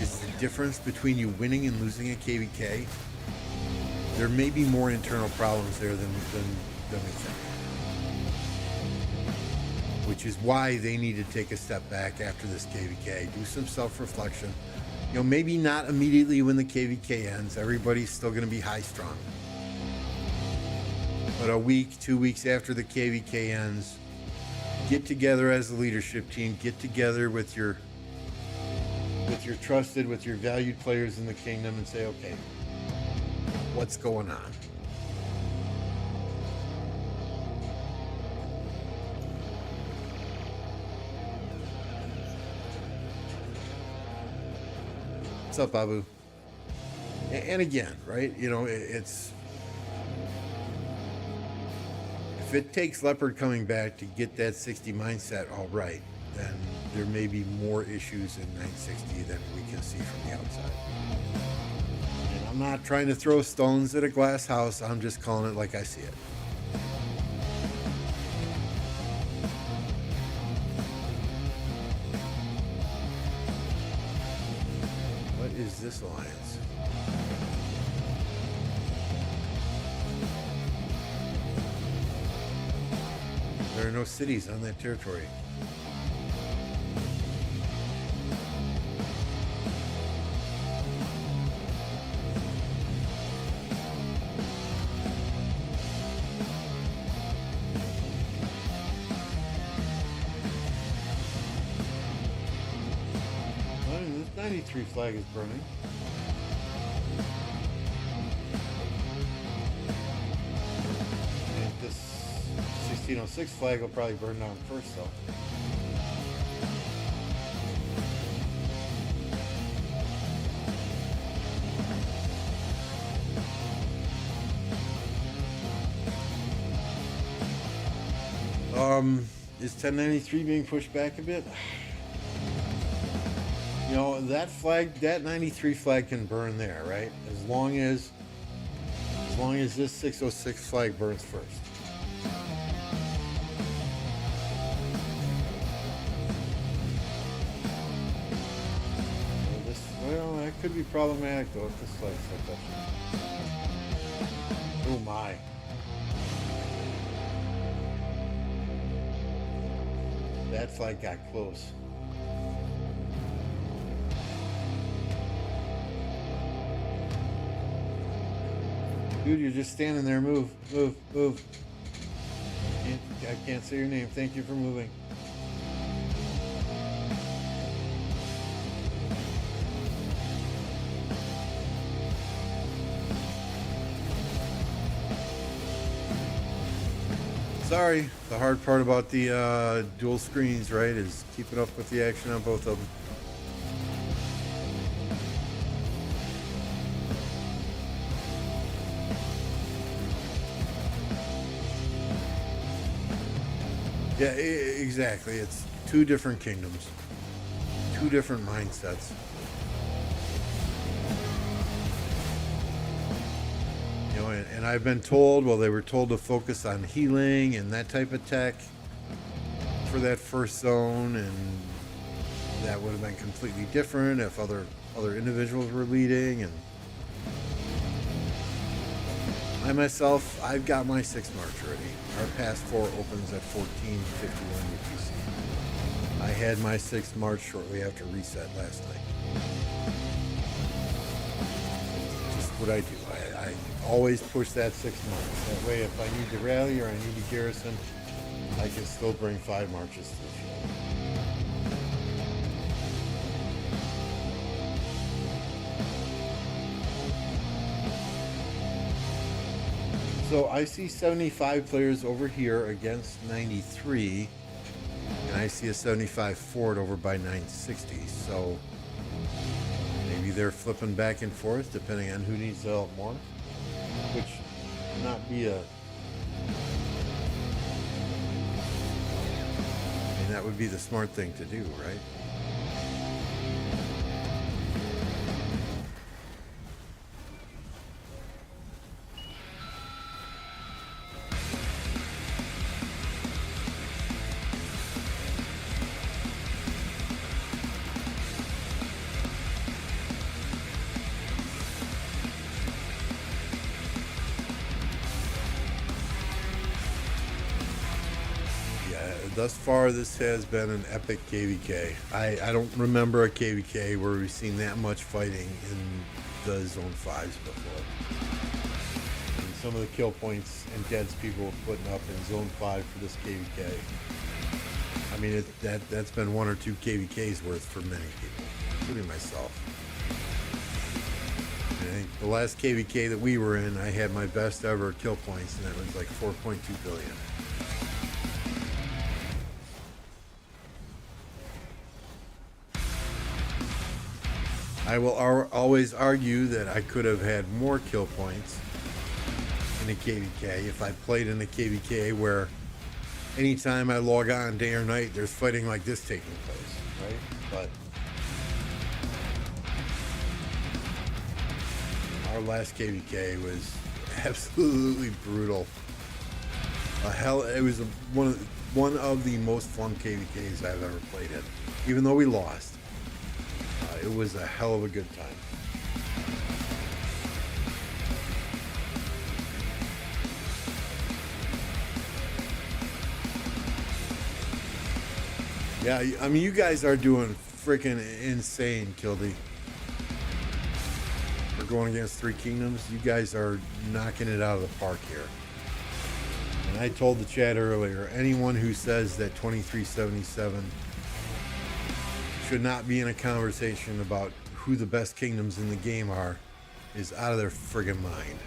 is the difference between you winning and losing a KVK, there may be more internal problems there than we think. Which is why they need to take a step back after this KVK, do some self-reflection. You know, maybe not immediately when the KVK ends. Everybody's still going to be high strung. But a week, 2 weeks after the KVK ends, get together as a leadership team, get together with your trusted, with your valued players in the kingdom and say, okay, what's going on? What's up, Abu? And again, right? You know, it's if it takes Leopard coming back to get that 60 mindset all right, then there may be more issues in 960 than we can see from the outside. And I'm not trying to throw stones at a glass house. I'm just calling it like I see it. What is this alliance? There are no cities on that territory. This 93 flag is burning. And this 1606 flag will probably burn down first, though. Is 1093 being pushed back a bit? You know, that flag, that 93 flag can burn there, right? As long as this 606 flag burns first. Well, that could be problematic though if this flag's like that. Oh my. That flag got close. Dude, you're just standing there. Move, move, move. I can't say your name. Thank you for moving. Sorry, the hard part about the dual screens, right, is keeping up with the action on both of them. Yeah, exactly. It's two different kingdoms, two different mindsets. You know, and I've been told, well, they were told to focus on healing and that type of tech for that first zone, and that would have been completely different if other individuals were leading. And I myself, I've got my 6 March already. Our past 4 opens at 14:51 UTC. I had my 6th March shortly after reset last night. Just what I do. I always push that 6 March. That way, if I need to rally or I need to garrison, I can still bring 5 marches to the field. So I see 75 players over here against 93, and I see a 75 forward over by 960. So maybe they're flipping back and forth depending on who needs the help more, which would not be a... I mean, that would be the smart thing to do, right? thus far, this has been an epic KVK. I don't remember a KVK where we've seen that much fighting in the Zone 5s before. And some of the kill points and deads people were putting up in Zone 5 for this KVK. I mean, that's been 1 or 2 KVKs worth for many people, including myself. And I think the last KVK that we were in, I had my best ever kill points, and that was like 4.2 billion. I will always argue that I could have had more kill points in a KVK if I played in a KVK where anytime I log on day or night, there's fighting like this taking place, right? But our last KVK was absolutely brutal. It was one of the most fun KVKs I've ever played in, even though we lost. It was a hell of a good time. Yeah, I mean, you guys are doing freaking insane, Kildy. We're going against 3 Kingdoms. You guys are knocking it out of the park here. And I told the chat earlier, anyone who says that 2377 should not be in a conversation about who the best kingdoms in the game are is out of their friggin' mind.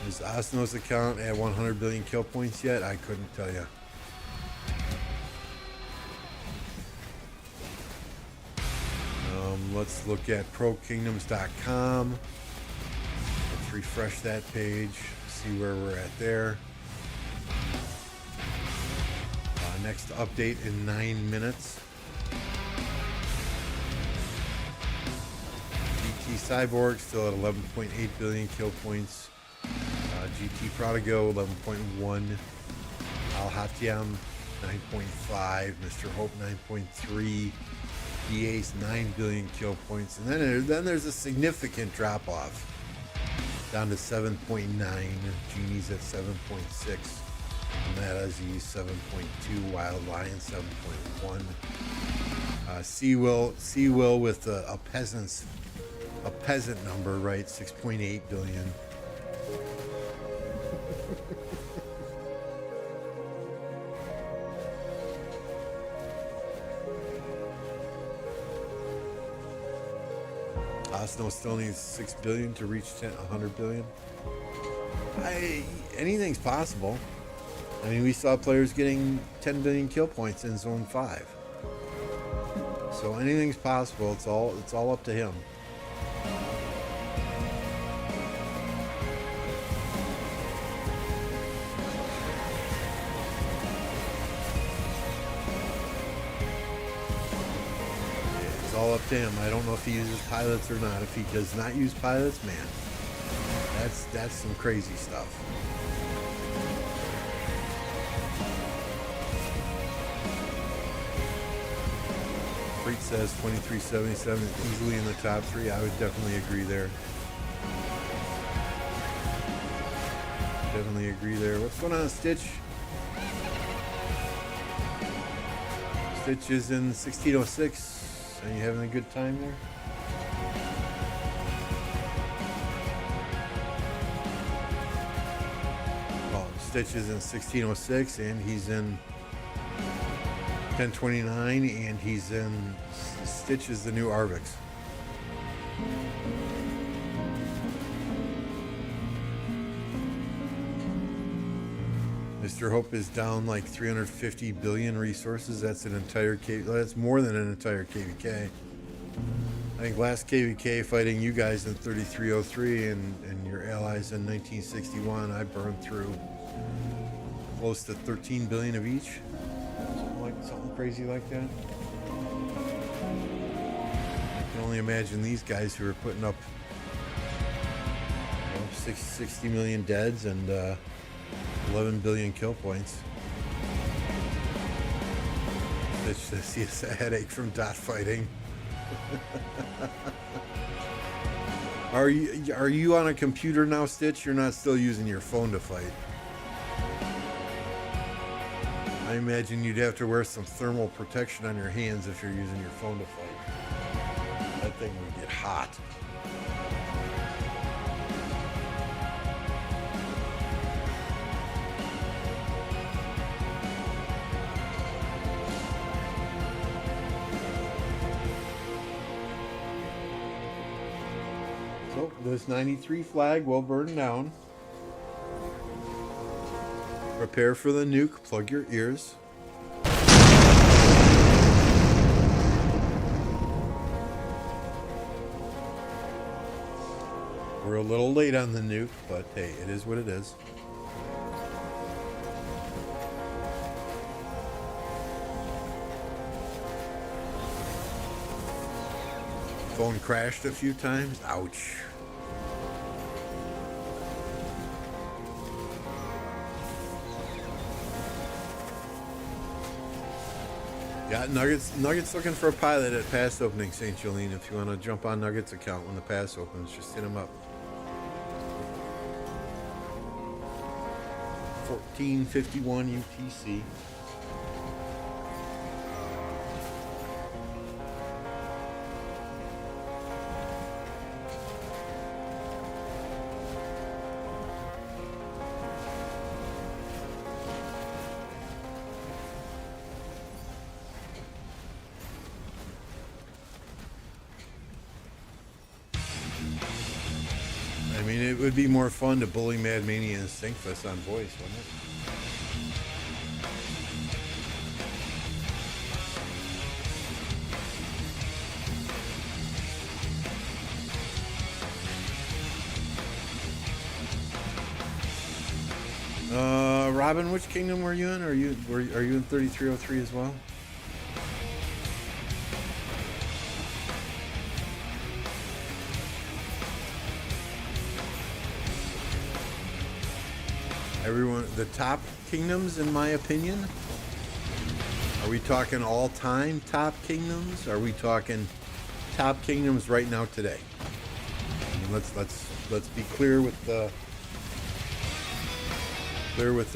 Is Osno's account at 100 billion kill points yet? I couldn't tell you. Let's look at Prokingdoms.com. Let's refresh that page, see where we're at there. Next update in 9 minutes. GT Cyborg still at 11.8 billion kill points. GT Prodigo 11.1. Al Hatiam 9.5. Mr. Hope 9.3. D-Ace 9 billion kill points. And then there's a significant drop off down to 7.9. Genie's at 7.6. Matt Azzy 7.2. Wild Lion 7.1. Seawill with a peasant number, right? 6.8 billion. Osno still needs 6 billion to reach 100 billion. Anything's possible. I mean, we saw players getting 10 billion kill points in Zone 5. So anything's possible. It's all up to him. It's all up to him. I don't know if he uses pilots or not. If he does not use pilots, man, that's some crazy stuff. Freak says 2377 easily in the top 3. I would definitely agree there. Definitely agree there. What's going on, Stitch? Stitch is in 1606. Are you having a good time there? Oh, Stitch is in 1606 and he's in 1029 and he's in Stitch is the new Arvix. Mr. Hope is down like 350 billion resources. That's an entire that's more than an entire KVK. I think last KVK fighting you guys in 3303 and your allies in 1961, I burned through close to 13 billion of each. Something crazy like that. I can only imagine these guys who are putting up 60 million deads and 11 billion kill points. Stitch says he has a headache from dot fighting. Are you on a computer now, Stitch? You're not still using your phone to fight? I I imagine you'd have to wear some thermal protection on your hands if you're using your phone to fight. That thing would get hot. So this 93 flag will burn down. Prepare for the nuke. Plug your ears. We're a little late on the nuke, but hey, it is what it is. Phone crashed a few times. Ouch. Got Nuggets looking for a pilot at pass opening, St. Jolene. If you want to jump on Nuggets account when the pass opens, just hit him up. 1451 UTC. I mean, it would be more fun to bully Mad Mania and Stinkfist on voice, wouldn't it? Robin, which kingdom were you in? Are you in 3303 as well? Everyone, the top kingdoms, in my opinion. Are we talking all-time top kingdoms? Are we talking top kingdoms right now today? I mean, let's be clear with the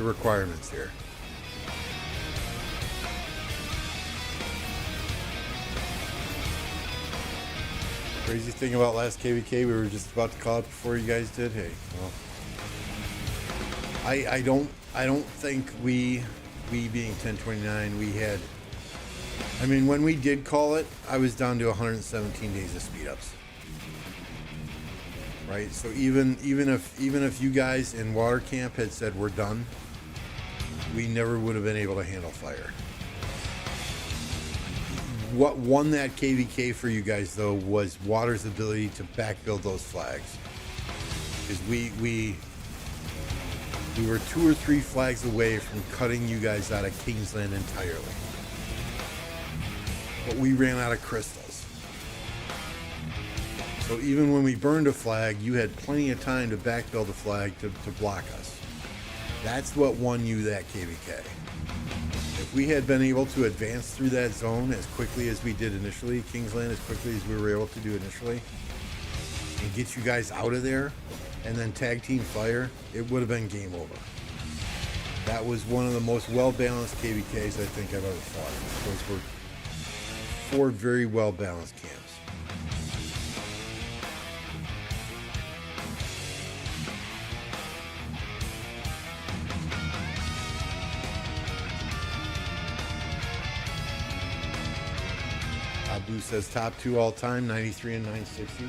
requirements here. Crazy thing about last KVK, we were just about to call it before you guys did. Hey, well. I don't think we being 1029, we had, I mean, when we did call it, I was down to 117 days of speed ups. Right? So even if you guys in water camp had said we're done, we never would have been able to handle fire. What won that KVK for you guys though was water's ability to backbuild those flags. Because we were 2 or 3 flags away from cutting you guys out of Kingsland entirely. But we ran out of crystals. So even when we burned a flag, you had plenty of time to backbuild the flag to block us. That's what won you that KVK. If we had been able to advance through that zone as quickly as we did initially, Kingsland as quickly as we were able to do initially, and get you guys out of there, and then tag team fire, it would have been game over. That was one of the most well-balanced KVKs I think I've ever fought. Those were 4 very well-balanced camps. Abu says top 2 all-time, 93 and 960.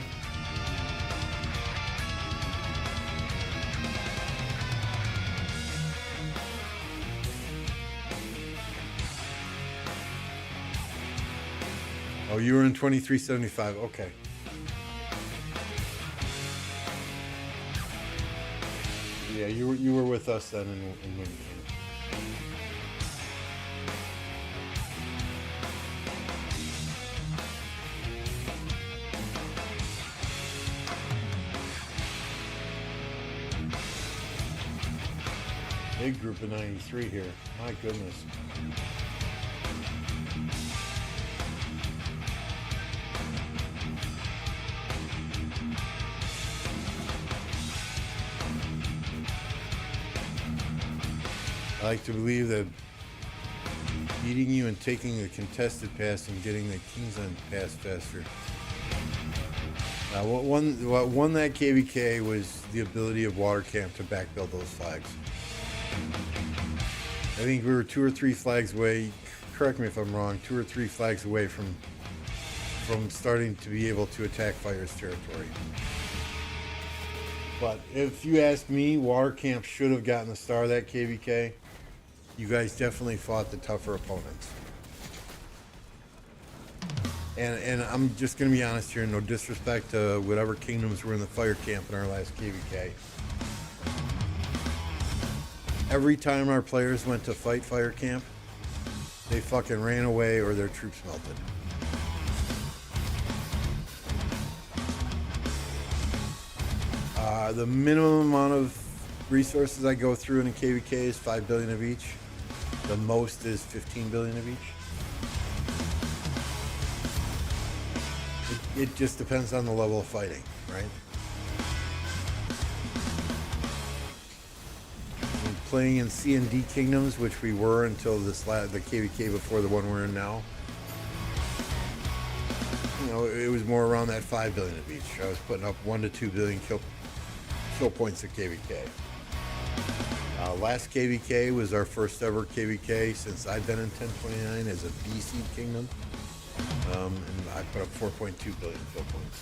Oh, you were in 2375. Okay. Yeah, you were with us then in Winning Camp. Big group of 93 here. My goodness. I like to believe that beating you and taking the contested pass and getting the kings on pass faster. What won that KVK was the ability of Water Camp to backbuild those flags. I think we were 2 or 3 flags away, correct me if I'm wrong, 2 or 3 flags away from starting to be able to attack Fire's territory. But if you ask me, Water Camp should have gotten the star of that KVK. You guys definitely fought the tougher opponents. And I'm just going to be honest here, no disrespect to whatever kingdoms were in the Fire Camp in our last KVK. Every time our players went to fight Fire Camp, they fucking ran away or their troops melted. The minimum amount of resources I go through in a KVK is 5 billion of each. The most is 15 billion of each. It just depends on the level of fighting, right? And playing in C and D kingdoms, which we were until the KVK before the one we're in now, you know, it was more around that 5 billion of each. I was putting up 1 to 2 billion kill points at KVK. Last KVK was our first ever KVK since I've been in 1029 as a BC kingdom. And I put up 4.2 billion kill points.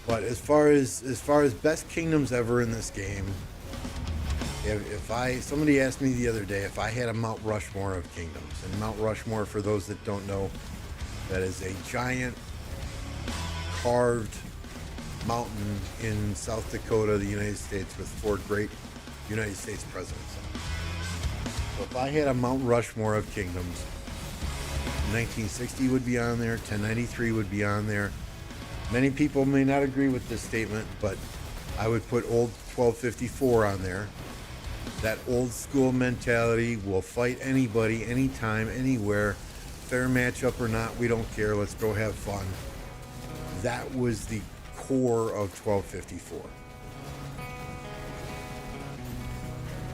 But as far as best kingdoms ever in this game, somebody asked me the other day if I had a Mount Rushmore of kingdoms, and Mount Rushmore, for those that don't know, that is a giant carved mountain in South Dakota, the United States, with 4 great United States presidents. So if I had a Mount Rushmore of kingdoms, 1960 would be on there, 1093 would be on there. Many people may not agree with this statement, but I would put old 1254 on there. That old school mentality, will fight anybody, anytime, anywhere, fair matchup or not, we don't care, let's go have fun. That was the core of 1254.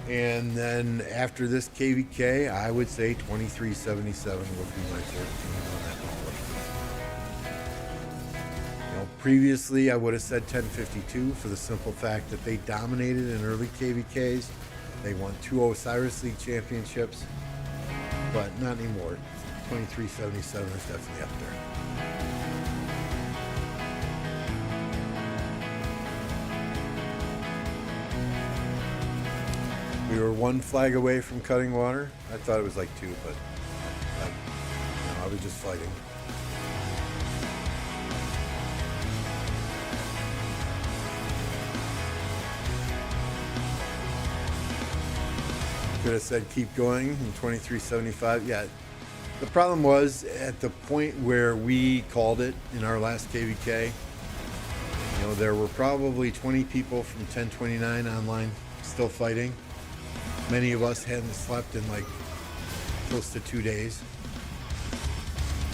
And then after this KVK, I would say 2377 would be my favorite kingdom on that Mount. You know, previously I would have said 1052 for the simple fact that they dominated in early KVKs. They won 2 Osiris League championships, but not anymore. 2377 is definitely up there. We were 1 flag away from cutting water. I thought it was like 2, but I was just fighting. Could have said keep going in 2375. Yeah, the problem was at the point where we called it in our last KVK, you know, there were probably 20 people from 1029 online still fighting. Many of us hadn't slept in like close to 2 days.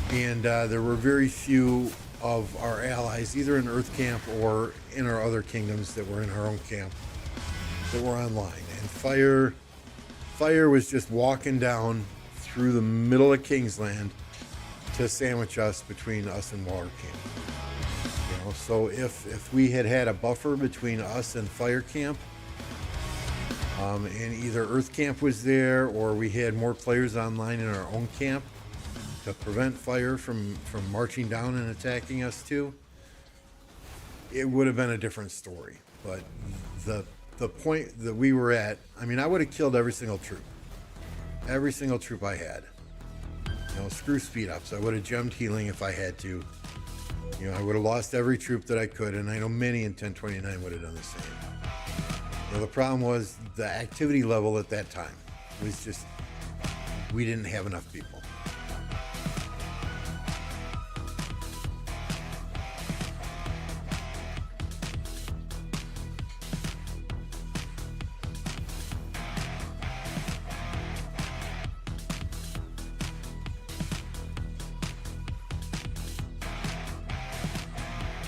And there were very few of our allies, either in Earth Camp or in our other kingdoms that were in our own camp, that were online. And Fire was just walking down through the middle of Kingsland to sandwich us between us and Water Camp. You know, so if we had had a buffer between us and Fire Camp, and either Earth Camp was there or we had more players online in our own camp to prevent Fire from marching down and attacking us too, it would have been a different story. But the point that we were at, I mean, I would have killed every single troop I had. You know, screw speed ups. I would have gemmed healing if I had to. You know, I would have lost every troop that I could, and I know many in 1029 would have done the same. You know, the problem was the activity level at that time was just, we didn't have enough people.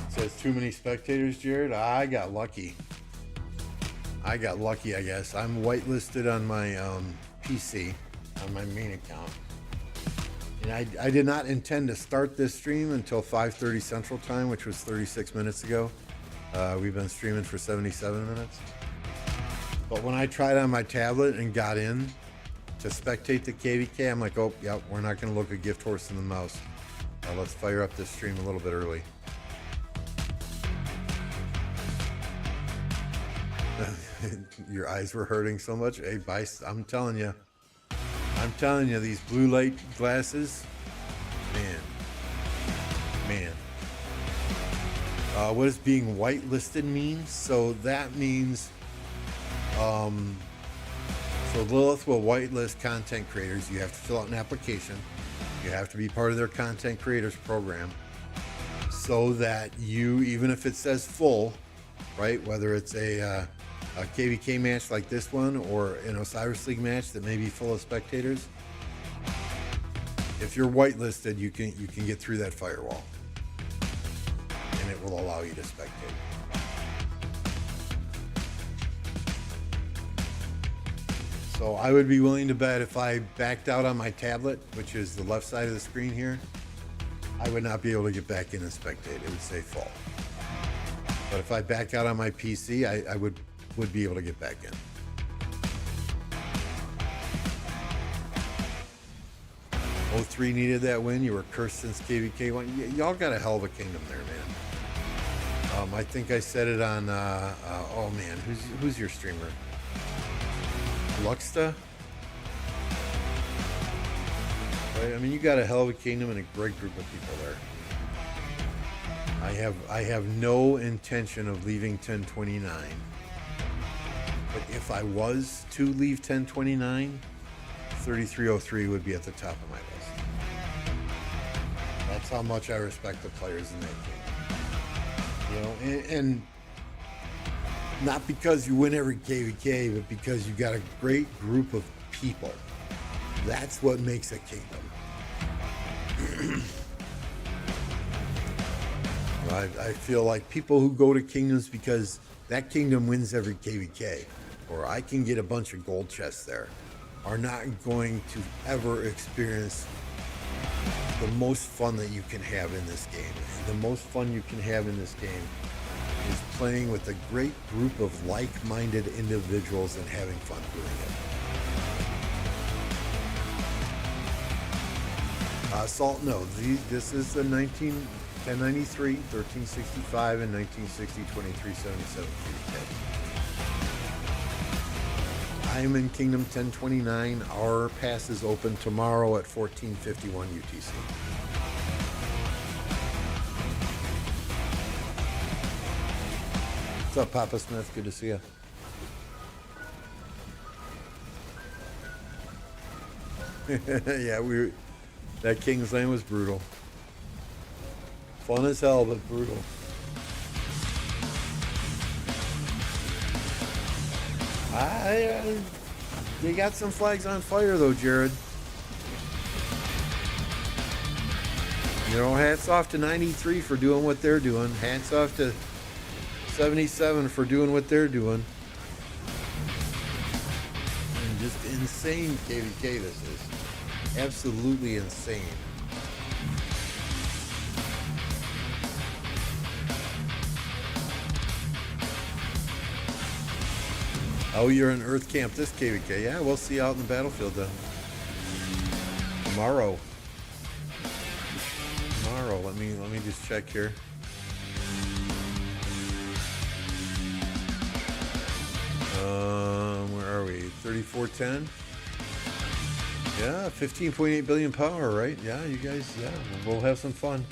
It says too many spectators, Jared. I got lucky. I got lucky, I guess. I'm whitelisted on my PC, on my main account. And I did not intend to start this stream until 5:30 Central Time, which was 36 minutes ago. We've been streaming for 77 minutes. But when I tried on my tablet and got in to spectate the KVK, I'm like, oh, yeah, we're not going to look a gift horse in the mouse. Let's fire up this stream a little bit early. Your eyes were hurting so much. Hey, Bice, I'm telling you, these blue light glasses, man. What does being whitelisted mean? So that means, so Lilith will whitelist content creators. You have to fill out an application. You have to be part of their content creators program, so that you, even if it says full, right? Whether it's a KVK match like this one or an Osiris League match that may be full of spectators, if you're whitelisted, you can get through that firewall, and it will allow you to spectate. So I would be willing to bet if I backed out on my tablet, which is the left side of the screen here, I would not be able to get back in and spectate. It would say full. But if I back out on my PC, I would be able to get back in. O3 needed that win. You were cursed since KVK won. Y'all got a hell of a kingdom there, man. I think I said it on, oh man, who's your streamer? Luxta? Right? I mean, you got a hell of a kingdom and a great group of people there. I have no intention of leaving 1029. But if I was to leave 1029, 3303 would be at the top of my list. That's how much I respect the players in that game. You know, and not because you win every KVK, but because you got a great group of people. That's what makes a kingdom. I feel like people who go to kingdoms because that kingdom wins every KVK, or I can get a bunch of gold chests there, are not going to ever experience the most fun that you can have in this game. And the most fun you can have in this game is playing with a great group of like-minded individuals and having fun doing it. Salt, no, this is the 1093, 1365, and 1960, 2377 KVK. I am in Kingdom 1029. Our pass is open tomorrow at 1451 UTC. What's up, Papa Smith? Good to see you. Yeah, that King's Lane was brutal. Fun as hell, but brutal. They got some flags on fire though, Jared. You know, hats off to 93 for doing what they're doing. Hats off to 77 for doing what they're doing. And just insane KVK this is. Absolutely insane. Oh, you're in Earth Camp this KVK. Yeah, we'll see you out in the battlefield then. Tomorrow. Let me just check here. Where are we? 3410? Yeah, 15.8 billion power, right? Yeah, you guys, yeah, we'll have some fun.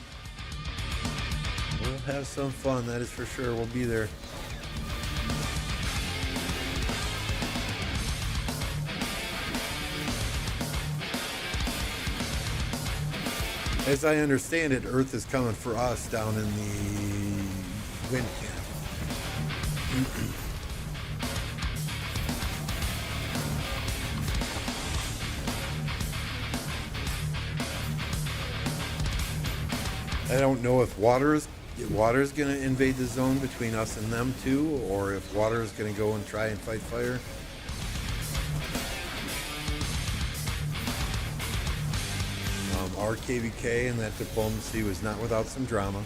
We'll have some fun, that is for sure. We'll be there. As I understand it, Earth is coming for us down in the wind camp. I don't know if water is water's going to invade the zone between us and them too, or if water is going to go and try and fight fire. Our KVK and that diplomacy was not without some drama.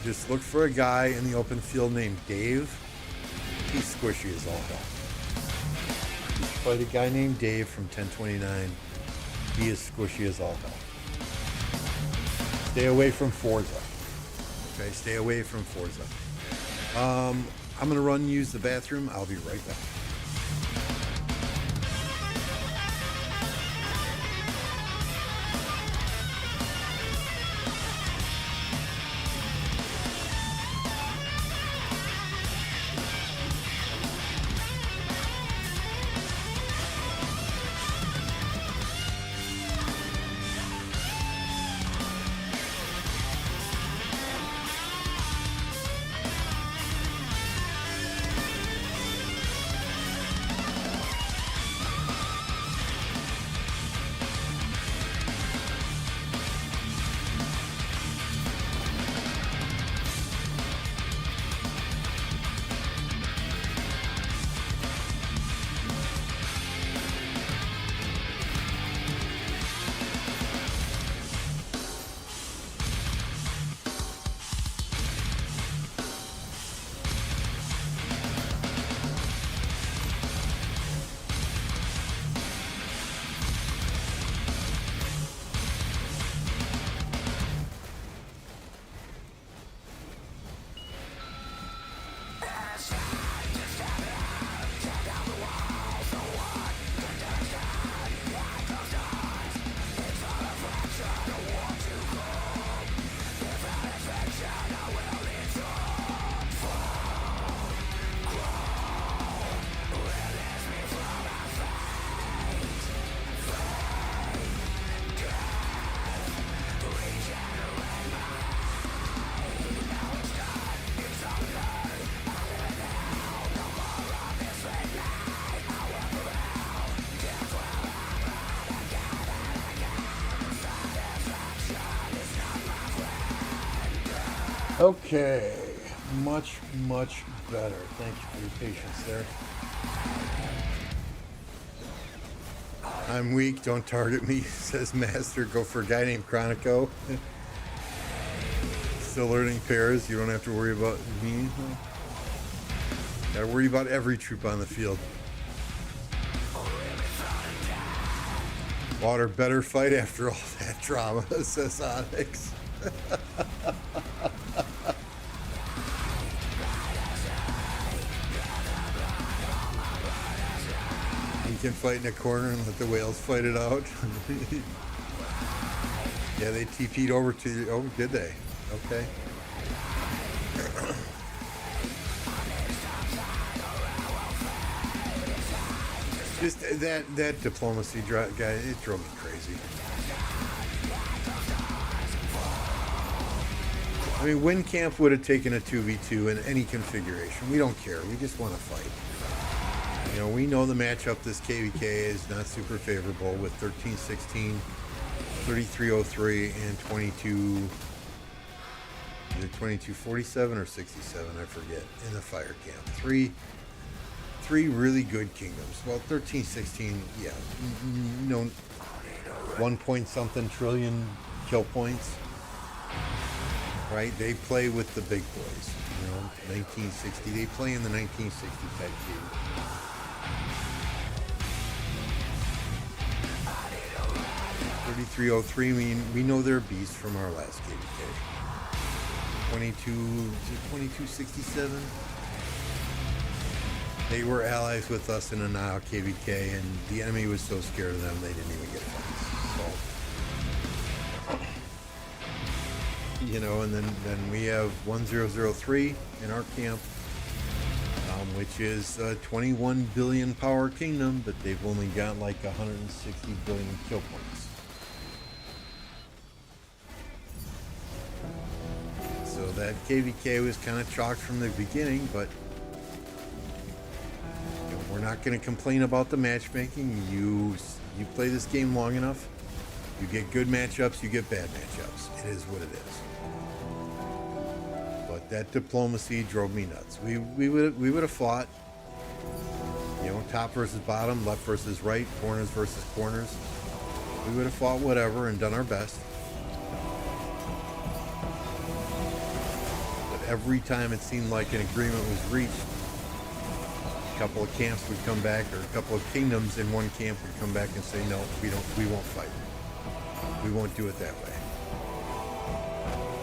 Just look for a guy in the open field named Dave. He's squishy as all hell. Just fight a guy named Dave from 1029. He is squishy as all hell. Stay away from Forza. Okay, stay away from Forza. I'm gonna run and use the bathroom. I'll be right back. Okay, much better. Thank you for your patience there. I'm weak, don't target me, says Master. Go for a guy named Chronico. Still learning pairs, you don't have to worry about me. Gotta worry about every troop on the field. Water better fight after all that drama, says Onyx. Can fight in a corner and let the whales fight it out. Yeah, they TP'd over to you. Oh, did they? Okay. Just that diplomacy guy, it drove me crazy. I mean, Wind Camp would have taken a 2v2 in any configuration. We don't care. We just want to fight. You know, we know the matchup this KVK is not super favorable with 1316, 3303, and 2247 or 67, I forget, in the fire camp. Three really good kingdoms. Well, 1316, yeah, no, 1 point something trillion kill points, right? They play with the big boys, you know, 1960. They play in the 1960 type game. 3303, we know they're beasts from our last KVK. 2267. They were allies with us in a Nile KVK, and the enemy was so scared of them they didn't even get fights. So, you know, and then we have 1003 in our camp, which is a 21 billion power kingdom, but they've only got like 160 billion kill points. So that KVK was kind of chalked from the beginning, but We're not going to complain about the matchmaking. You play this game long enough, you get good matchups, you get bad matchups. It is what it is. But that diplomacy drove me nuts. We would have fought, you know, top versus bottom, left versus right, corners versus corners. We would have fought whatever and done our best. But every time it seemed like an agreement was reached, a couple of camps would come back, or a couple of kingdoms in one camp would come back and say, no, we won't fight. We won't do it that way.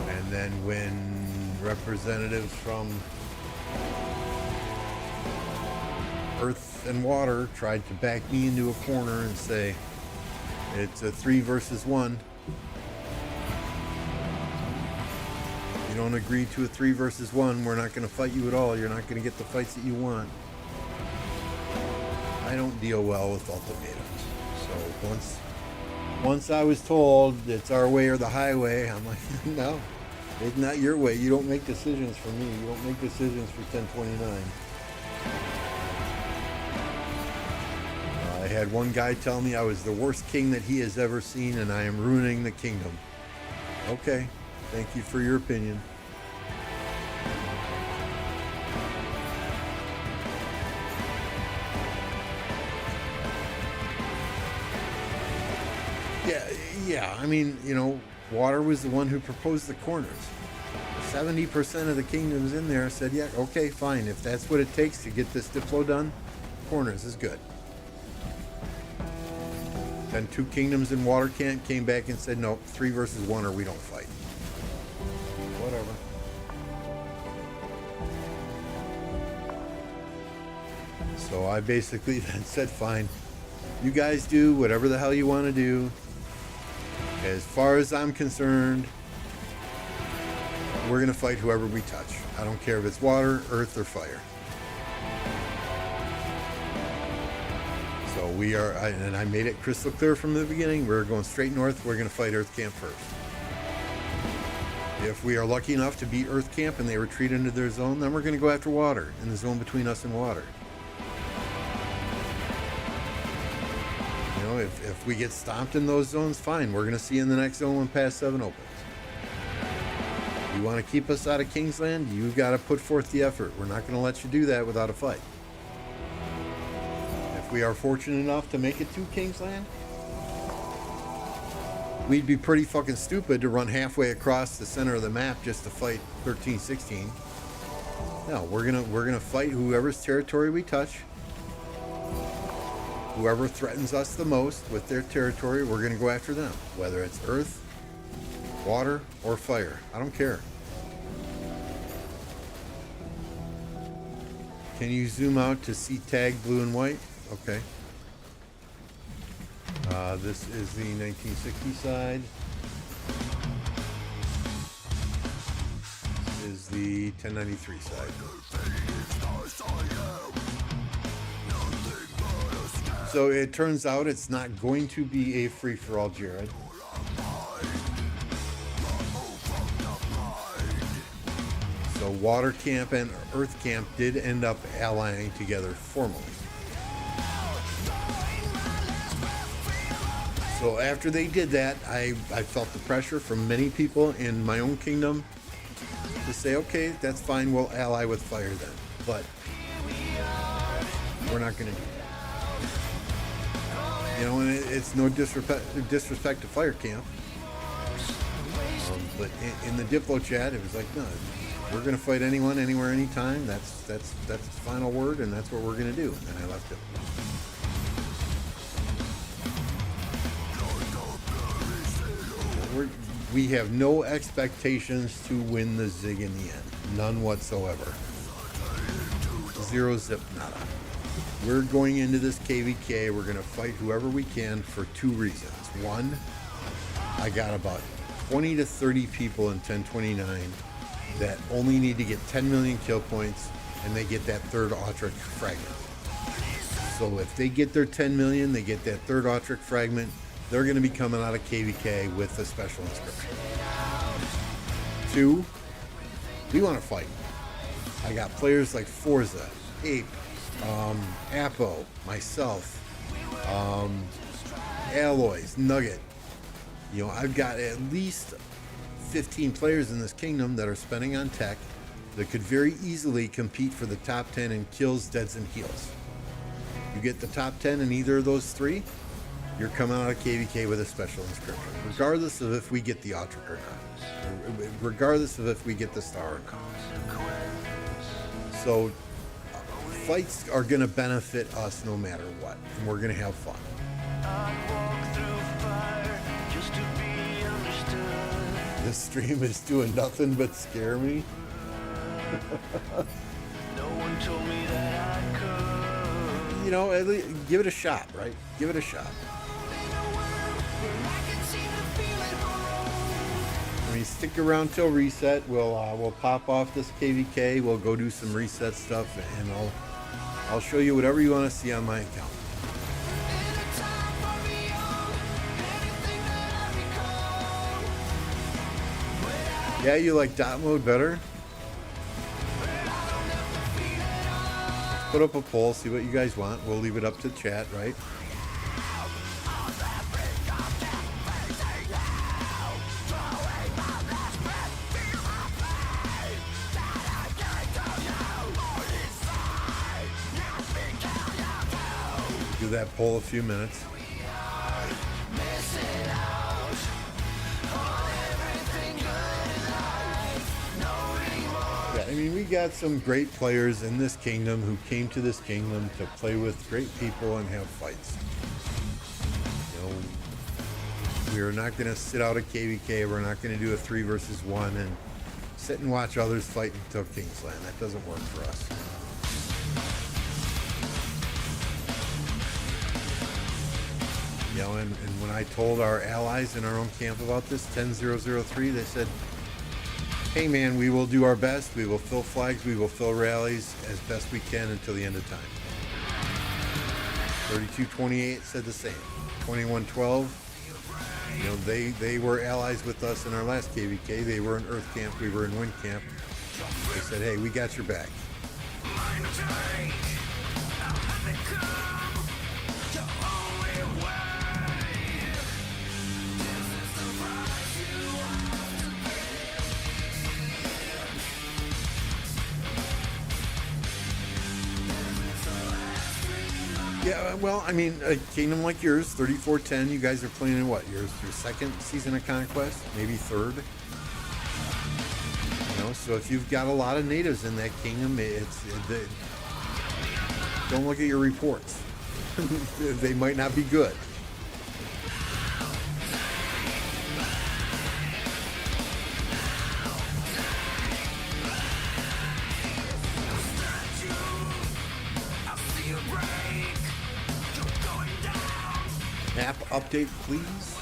And then when representatives from Earth and Water tried to back me into a corner and say, it's a 3 versus 1. You don't agree to a 3 versus 1, we're not going to fight you at all. You're not going to get the fights that you want. I don't deal well with ultimatums. So once I was told it's our way or the highway, I'm like, no, it's not your way. You don't make decisions for me. You don't make decisions for 1029. I had one guy tell me I was the worst king that he has ever seen and I am ruining the kingdom. Okay, thank you for your opinion. Yeah, I mean, you know, Water was the one who proposed the corners. 70% of the kingdoms in there said, yeah, okay, fine. If that's what it takes to get this Diplo done, corners is good. Then 2 kingdoms in Water came back and said, no, 3 versus 1 or we don't fight. Whatever. So I basically then said, fine, you guys do whatever the hell you want to do. As far as I'm concerned, we're going to fight whoever we touch. I don't care if it's water, earth, or fire. So we are, and I made it crystal clear from the beginning, we're going straight north, we're going to fight Earth Camp first. If we are lucky enough to beat Earth Camp and they retreat into their zone, then we're going to go after water, in the zone between us and water. You know, if we get stomped in those zones, fine, we're going to see in the next zone when Pass 7 opens. You want to keep us out of Kingsland, you got to put forth the effort. We're not going to let you do that without a fight. If we are fortunate enough to make it to Kingsland, we'd be pretty fucking stupid to run halfway across the center of the map just to fight 13-16. No, we're gonna fight whoever's territory we touch. Whoever threatens us the most with their territory, we're gonna go after them. Whether it's earth, water, or fire. I don't care. Can you zoom out to see tag blue and white? Okay. This is the 1960 side. This is the 1093 side. So it turns out it's not going to be a free-for-all, Jared. So Water Camp and Earth Camp did end up allying together formally. So after they did that, I felt the pressure from many people in my own kingdom to say, okay, that's fine, we'll ally with fire then. But we're not going to do that. You know, and it's no disrespect to Fire Camp. But in the Diplo chat, it was like, no, we're going to fight anyone, anywhere, anytime. That's the final word, and that's what we're going to do. And I left it. We have no expectations to win the Zig in the end. None whatsoever. Zero zip nada. We're going into this KVK. We're going to fight whoever we can for 2 reasons. One, I got about 20 to 30 people in 1029 that only need to get 10 million kill points, and they get that 3rd Autric fragment. So if they get their 10 million, they get that 3rd Autric fragment, they're going to be coming out of KVK with a special inscription. 2, we want to fight. I got players like Forza, Ape, Appo, myself, Alloys, Nugget. You know, I've got at least 15 players in this kingdom that are spending on tech that could very easily compete for the top 10 in kills, deads, and heals. You get the top 10 in either of those three, you're coming out of KVK with a special inscription, regardless of if we get the Ultra or not, regardless of if we get the star or not. So fights are going to benefit us no matter what, and we're going to have fun. This stream is doing nothing but scare me. No one told me that I could. You know, at least give it a shot, right? Give it a shot. I mean, stick around till reset. We'll pop off this KVK. We'll go do some reset stuff, and I'll show you whatever you want to see on my account. Yeah, you like dot mode better? Let's put up a poll, see what you guys want. We'll leave it up to chat, right? Do that poll a few minutes. I mean, we got some great players in this kingdom who came to this kingdom to play with great people and have fights. You know, we're not going to sit out a KVK. We're not going to do a 3 versus 1 and sit and watch others fight until Kingsland. That doesn't work for us. You know, and when I told our allies in our own camp about this, 10003, they said, hey man, we will do our best. We will fill flags. We will fill rallies as best we can until the end of time. 3228 said the same. 2112, you know, they were allies with us in our last KVK. They were in Earth Camp. We were in Wind Camp. They said, hey, we got your back. Yeah, well, I mean, a kingdom like yours, 3410, you guys are playing in what? Your second season of Conquest? Maybe third? You know, so if you've got a lot of natives in that kingdom, don't look at your reports. They might not be good. Map update, please.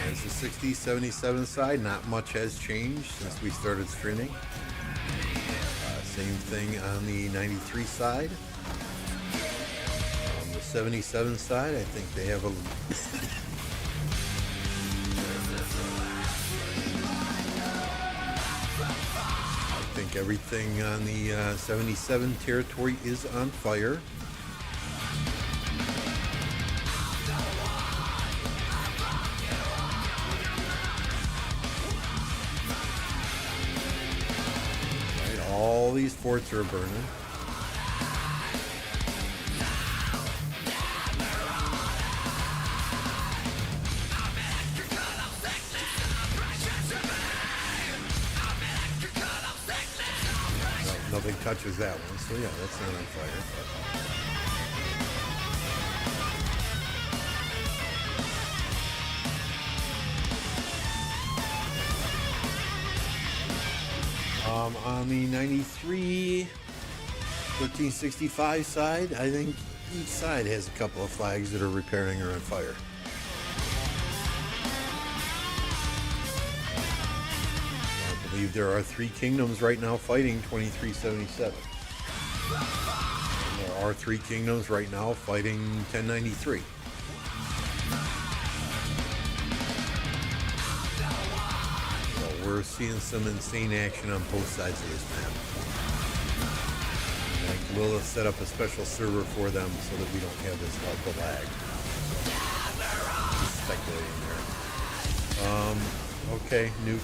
There's the 60, 77 side. Not much has changed since we started streaming. Same thing on the 93 side. On the 77 side, I think they have a... I think everything on the 77 territory is on fire. All these forts are burning. No, nothing touches that one, so yeah, that's not on fire. On the 93, 1365 side, I think each side has a couple of flags that are repairing or on fire. I believe there are 3 kingdoms right now fighting 2377. And there are 3 kingdoms right now fighting 1093. we're seeing some insane action on both sides of this map. Like, we'll set up a special server for them so that we don't have this the lag. Just speculating there. Okay, nuke.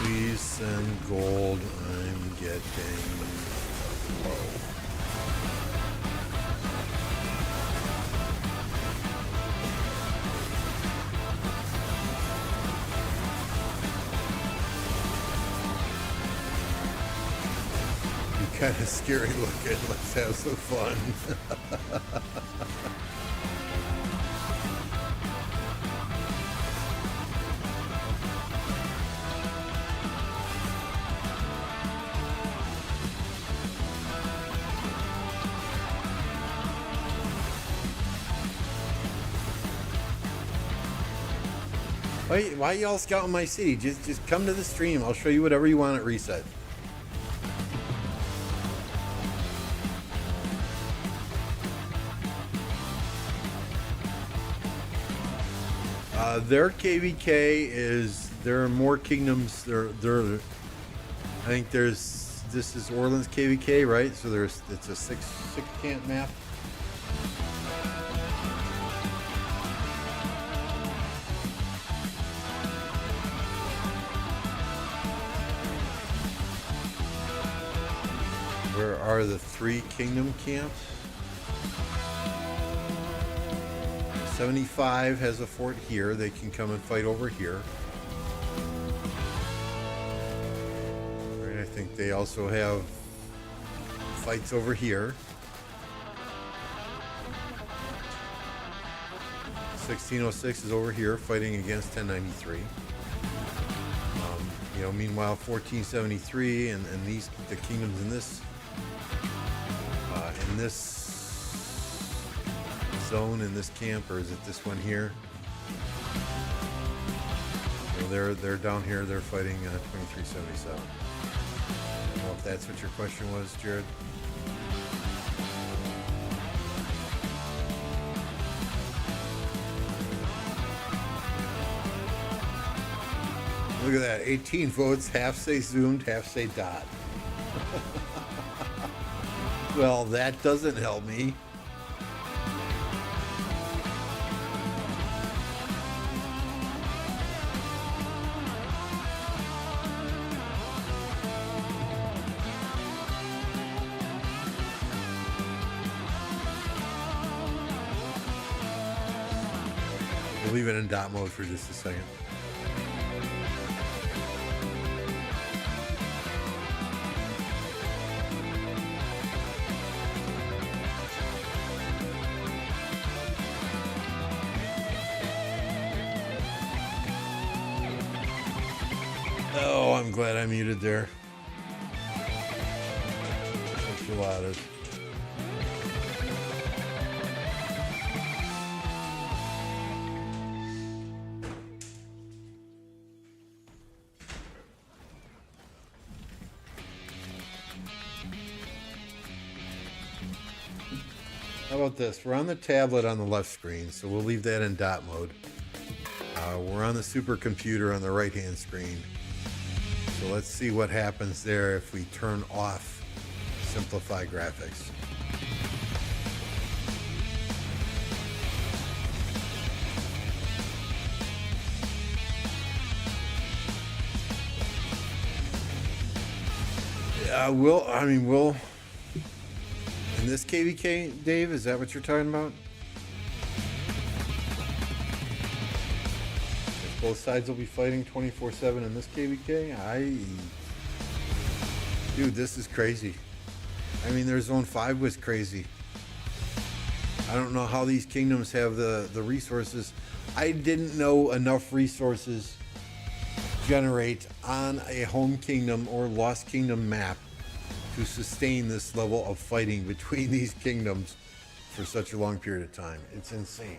Please send gold. I'm getting low. You're kind of scary looking. Let's have some fun. Why y'all scouting my city? Just come to the stream. I'll show you whatever you want at reset. Their KVK is, there are more kingdoms. I think this is Orland's KVK, right? So it's a six camp map. Where are the 3 kingdom camps? 75 has a fort here. They can come and fight over here. Right, I think they also have fights over here. 1606 is over here fighting against 1093. You know, meanwhile 1473 and these, the kingdoms in this zone, in this camp, or is it this one here? Well, they're down here. They're fighting 2377. I don't know if that's what your question was, Jared. Look at that, 18 votes, half say zoomed, half say dot. Well, that doesn't help me. We'll leave it in dot mode for just a second. Oh, I'm glad I muted there. Enchiladas. How about this? We're on the tablet on the left screen, so we'll leave that in dot mode. We're on the supercomputer on the right-hand screen. So let's see what happens there if we turn off simplify graphics. Yeah, we'll in this KVK, Dave, is that what you're talking about? Both sides will be fighting 24/7 in this KVK. Dude, this is crazy. I mean, their Zone 5 was crazy. I don't know how these kingdoms have the resources. I didn't know enough resources generate on a home kingdom or lost kingdom map to sustain this level of fighting between these kingdoms for such a long period of time. It's insane.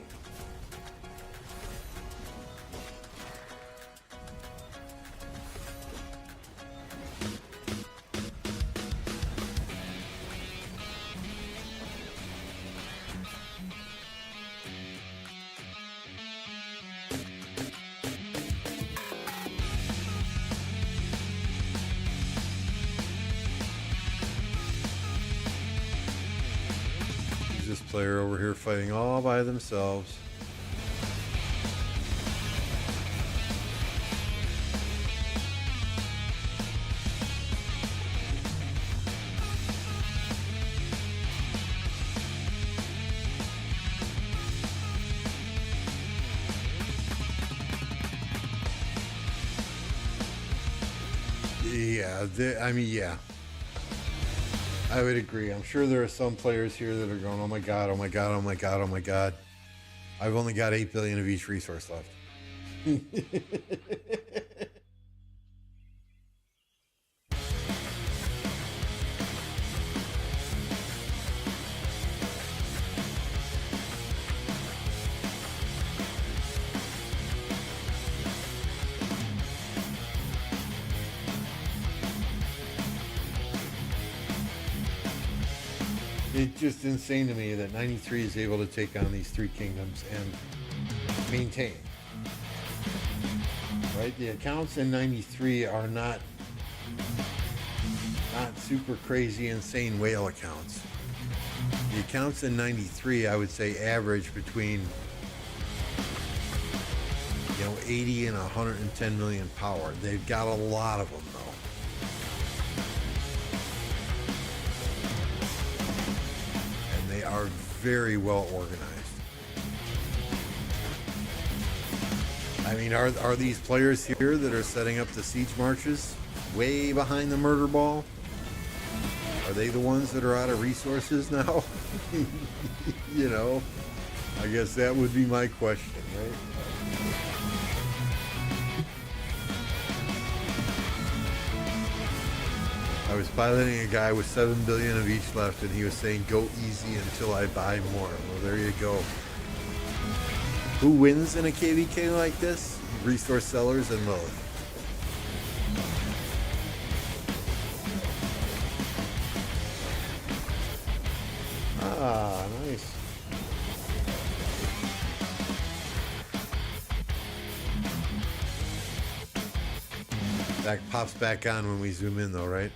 There's this player over here fighting all by themselves. Yeah, I mean, yeah. I would agree. I'm sure there are some players here that are going, oh my god, oh my god, oh my god, oh my god. I've only got 8 billion of each resource left. It's just insane to me that 93 is able to take on these 3 kingdoms and maintain. Right? The accounts in 93 are not super crazy, insane whale accounts. The accounts in 93, I would say, average between 80 and 110 million power. They've got a lot of them, though. Are very well organized. I mean, are these players here that are setting up the siege marches way behind the murder ball? Are they the ones that are out of resources now? I guess that would be my question, right? I was piloting a guy with 7 billion of each left, and he was saying, go easy until I buy more. Well, there you go. Who wins in a KVK like this? Resource sellers and Lilith. Ah, nice. That pops back on when we zoom in, though, right?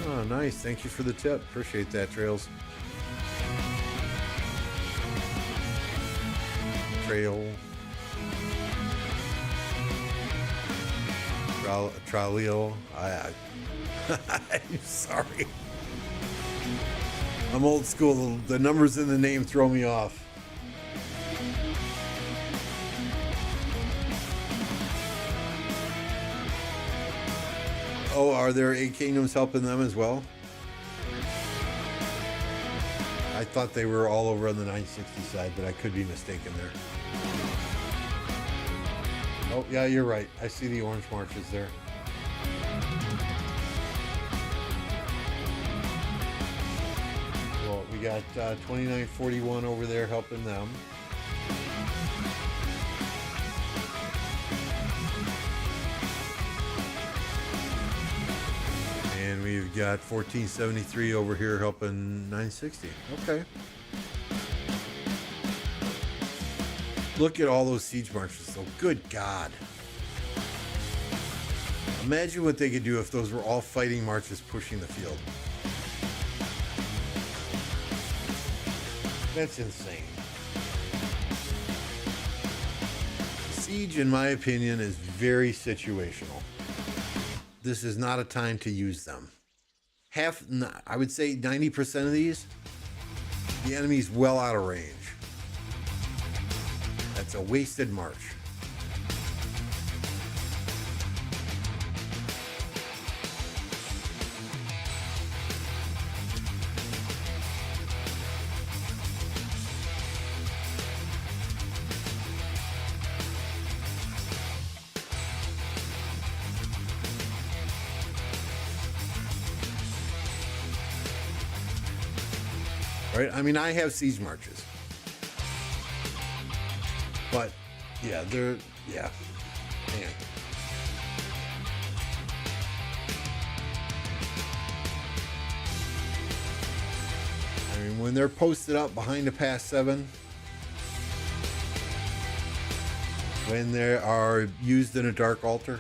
Oh, nice. Thank you for the tip. Appreciate that, Trails. Trail. Traleo. I'm sorry. I'm old school. The numbers in the name throw me off. Oh, are there 8 kingdoms helping them as well? I thought they were all over on the 960 side, but I could be mistaken there. Oh, yeah, you're right. I see the orange marches there. Well, we got 2941 over there helping them. And we've got 1473 over here helping 960. Okay. Look at all those siege marches, though. Good God. Imagine what they could do if those were all fighting marches pushing the field. That's insane. Siege, in my opinion, is very situational. This is not a time to use them. I would say 90% of these, the enemy's well out of range. That's a wasted march. Right? I mean, I have siege marches. But, yeah, man. I mean, when they're posted up behind a pass 7, when they are used in a dark altar,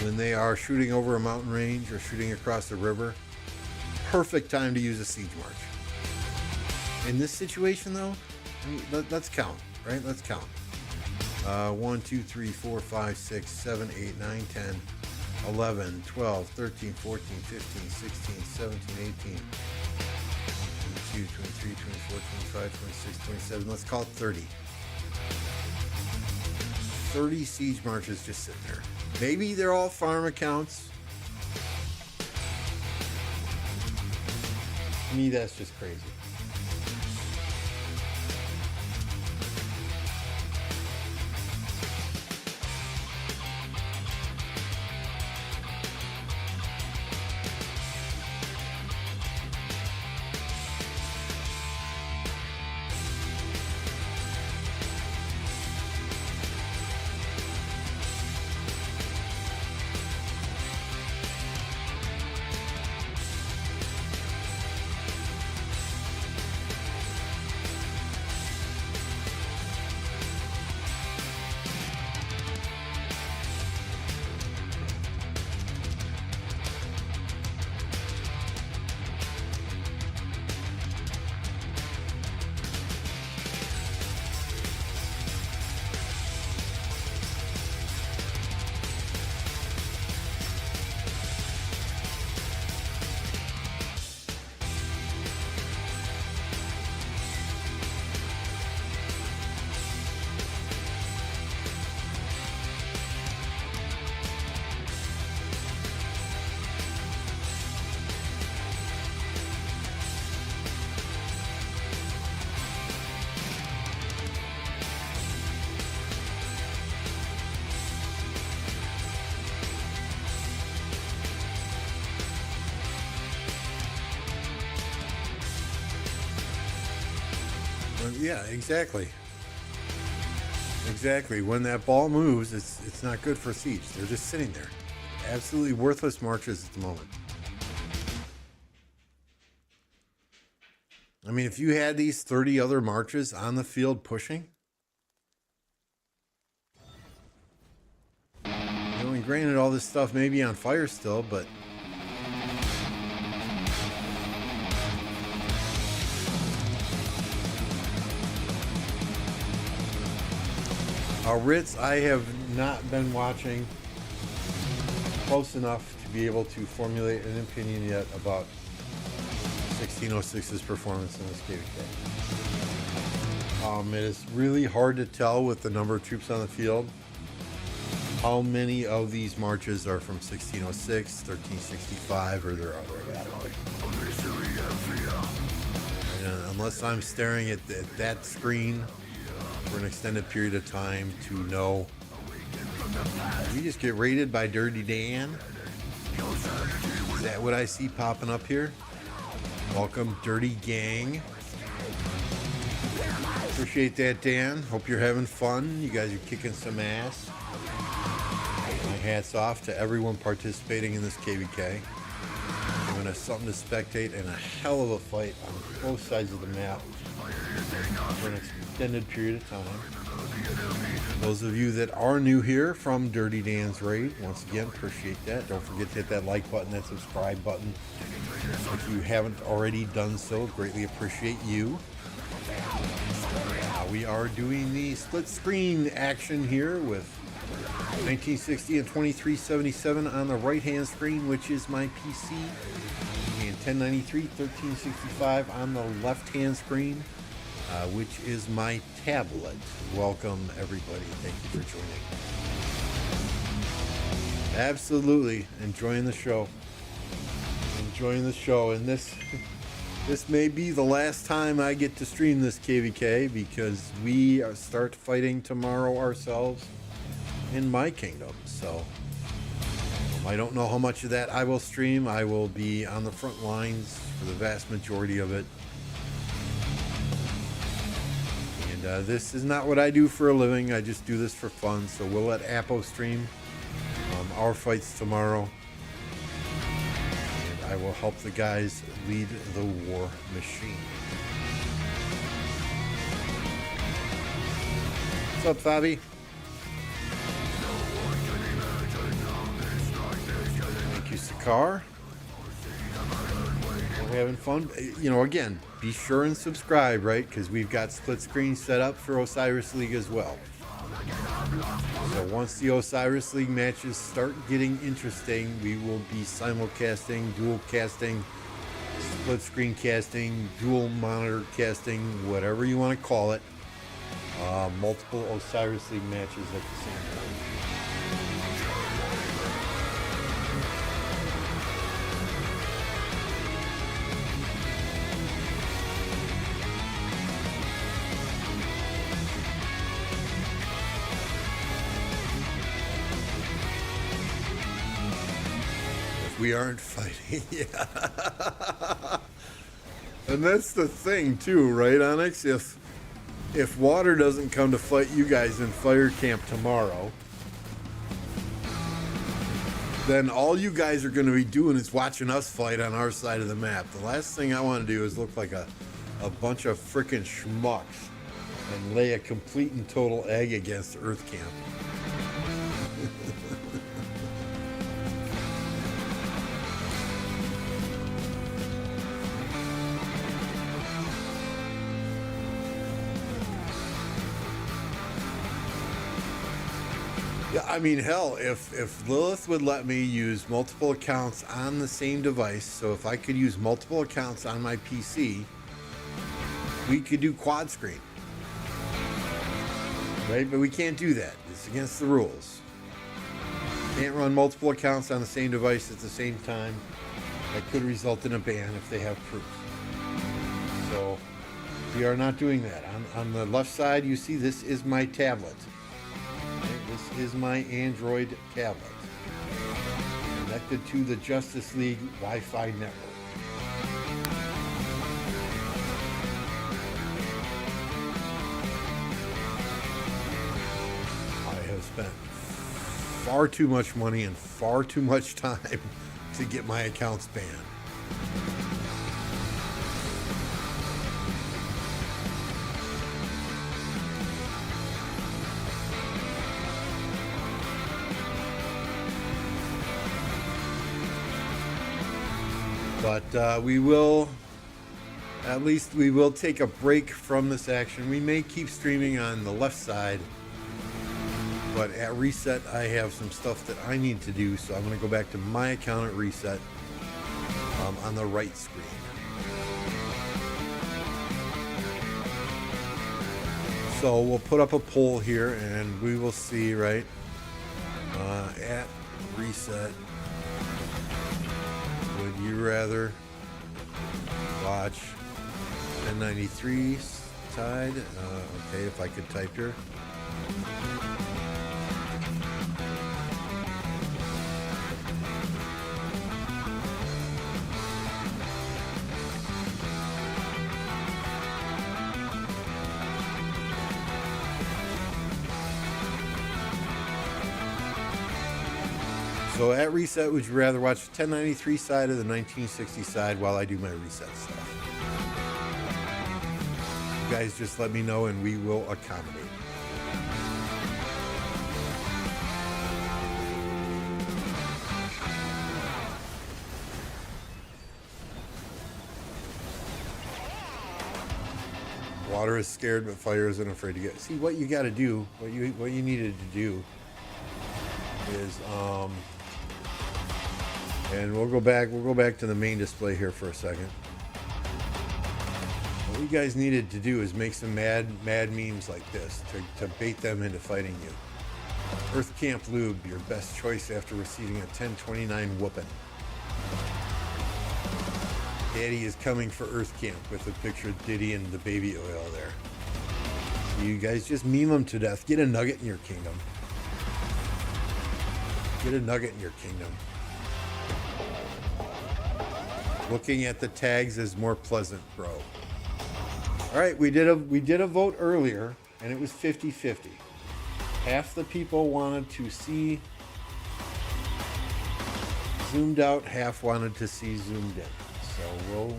when they are shooting over a mountain range or shooting across a river, perfect time to use a siege march. In this situation, though, let's count, right? Let's count. 1, 2, 3, 4, 5, 6, 7, 8, 9, 10, 11, 12, 13, 14, 15, 16, 17, 18, 22, 23, 24, 25, 26, 27. Let's call it 30. 30 siege marches just sitting there. Maybe they're all farm accounts. To me, that's just crazy. Yeah, exactly. Exactly. When that ball moves, it's not good for siege. They're just sitting there. Absolutely worthless marches at the moment. I mean, if you had these 30 other marches on the field pushing, you know, and granted, all this stuff may be on fire still, but Ritz, I have not been watching close enough to be able to formulate an opinion yet about 1606's performance in this KVK. It is really hard to tell with the number of troops on the field how many of these marches are from 1606, 1365, or their other alloy. And unless I'm staring at that screen for an extended period of time to know. We just get raided by Dirty Dan. Is that what I see popping up here? Welcome, Dirty Gang. Appreciate that, Dan. Hope you're having fun. You guys are kicking some ass. My hat's off to everyone participating in this KVK. Giving us something to spectate and a hell of a fight on both sides of the map for an extended period of time. Those of you that are new here from Dirty Dan's Raid, once again, appreciate that. Don't forget to hit that like button, that subscribe button. If you haven't already done so, greatly appreciate you. We are doing the split screen action here with 1960 and 2377 on the right hand screen, which is my PC, and 1093 1365 on the left hand screen, which is my tablet. Welcome everybody, thank you for joining. Absolutely enjoying the show, and this may be the last time I get to stream this KVK, because we start fighting tomorrow ourselves in my kingdom. So I don't know how much of that I will stream. I will be on the front lines for the vast majority of it. And this is not what I do for a living. I just do this for fun. So we'll let Appo stream our fights tomorrow. And I will help the guys lead the war machine. What's up, Fabi? car. We're having fun. You know, again, be sure and subscribe, right? Because we've got split screen set up for Osiris League as well. So once the Osiris League matches start getting interesting, we will be simulcasting, dual casting, split screen casting, dual monitor casting, whatever you want to call it. Multiple Osiris League matches at the same time. We aren't fighting, yeah. And that's the thing too, right, Onyx? If water doesn't come to fight you guys in fire camp tomorrow, then all you guys are going to be doing is watching us fight on our side of the map. The last thing I want to do is look like a bunch of frickin' schmucks and lay a complete and total egg against Earth camp. Yeah, I mean, hell, if Lilith would let me use multiple accounts on the same device, so if I could use multiple accounts on my PC, we could do quad screen. Right? But we can't do that. It's against the rules. Can't run multiple accounts on the same device at the same time. That could result in a ban if they have proof. So we are not doing that. On the left side, you see this is my tablet. This is my Android tablet connected to the Justice League Wi-Fi network. I have spent far too much money and far too much time to get my accounts banned. But we will take a break from this action. We may keep streaming on the left side, but at reset I have some stuff that I need to do, so I'm going to go back to my account at reset on the right screen. So we'll put up a poll here and we will see, right, at reset. Would you rather watch 1093 side? Okay, if I could type here. So at reset, would you rather watch the 1093 side or the 1960 side while I do my reset stuff? You guys just let me know and we will accommodate. Water is scared, but fire isn't afraid to get. See, what you got to do, what you needed to do is and we'll go back to the main display here for a second. What you guys needed to do is make some mad memes like this to bait them into fighting you. Earth Camp Lube, your best choice after receiving a 1029 whooping. Daddy is coming for Earth Camp with a picture of Diddy and the baby oil there. You guys just meme them to death. Get a nugget in your kingdom. Get a nugget in your kingdom. Looking at the tags is more pleasant, bro. All right, we did a vote earlier, and it was 50-50. Half the people wanted to see zoomed out, half wanted to see zoomed in. So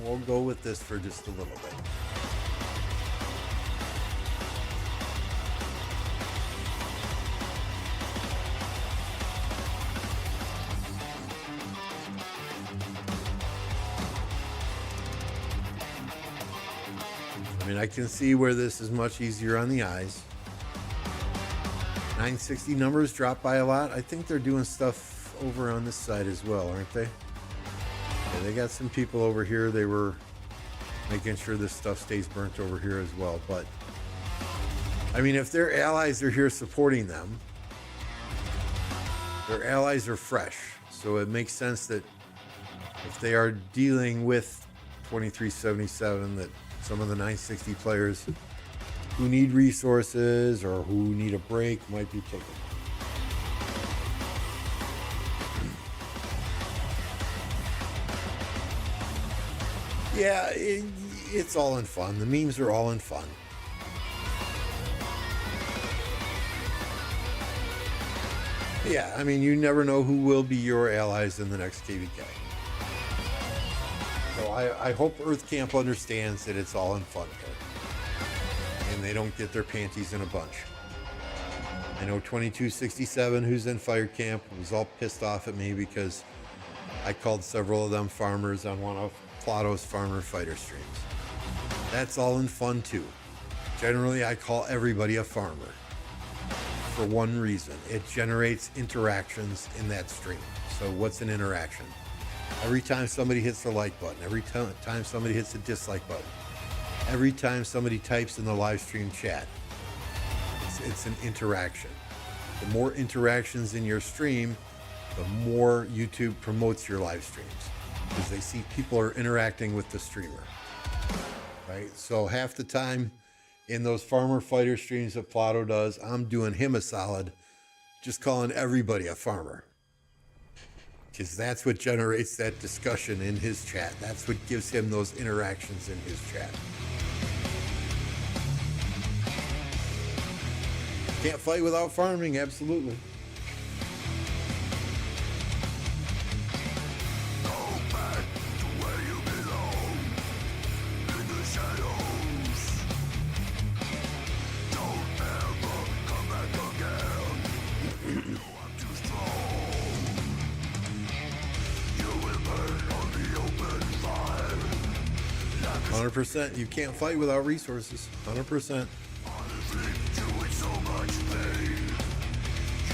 we'll go with this for just a little bit. I mean, I can see where this is much easier on the eyes. 960 numbers dropped by a lot. I think they're doing stuff over on this side as well, aren't they? Yeah, they got some people over here. They were making sure this stuff stays burnt over here as well. But, I mean, if their allies are here supporting them, their allies are fresh. So it makes sense that if they are dealing with 2377, that some of the 960 players who need resources or who need a break might be taken. Yeah, it's all in fun. The memes are all in fun. Yeah, I mean, you never know who will be your allies in the next KVK. So I hope Earth Camp understands that it's all in fun here. And they don't get their panties in a bunch. I know 2267, who's in Fire Camp, was all pissed off at me because I called several of them farmers on one of Plato's farmer fighter streams. That's all in fun too. Generally, I call everybody a farmer for one reason. It generates interactions in that stream. So what's an interaction? Every time somebody hits the like button, every time somebody hits the dislike button, every time somebody types in the live stream chat, it's an interaction. The more interactions in your stream, the more YouTube promotes your live streams because they see people are interacting with the streamer, right? So half the time in those farmer fighter streams that Plato does, I'm doing him a solid, just calling everybody a farmer. Because that's what generates that discussion in his chat. That's what gives him those interactions in his chat. Can't fight without farming, absolutely. %. You can't fight without resources. 100%.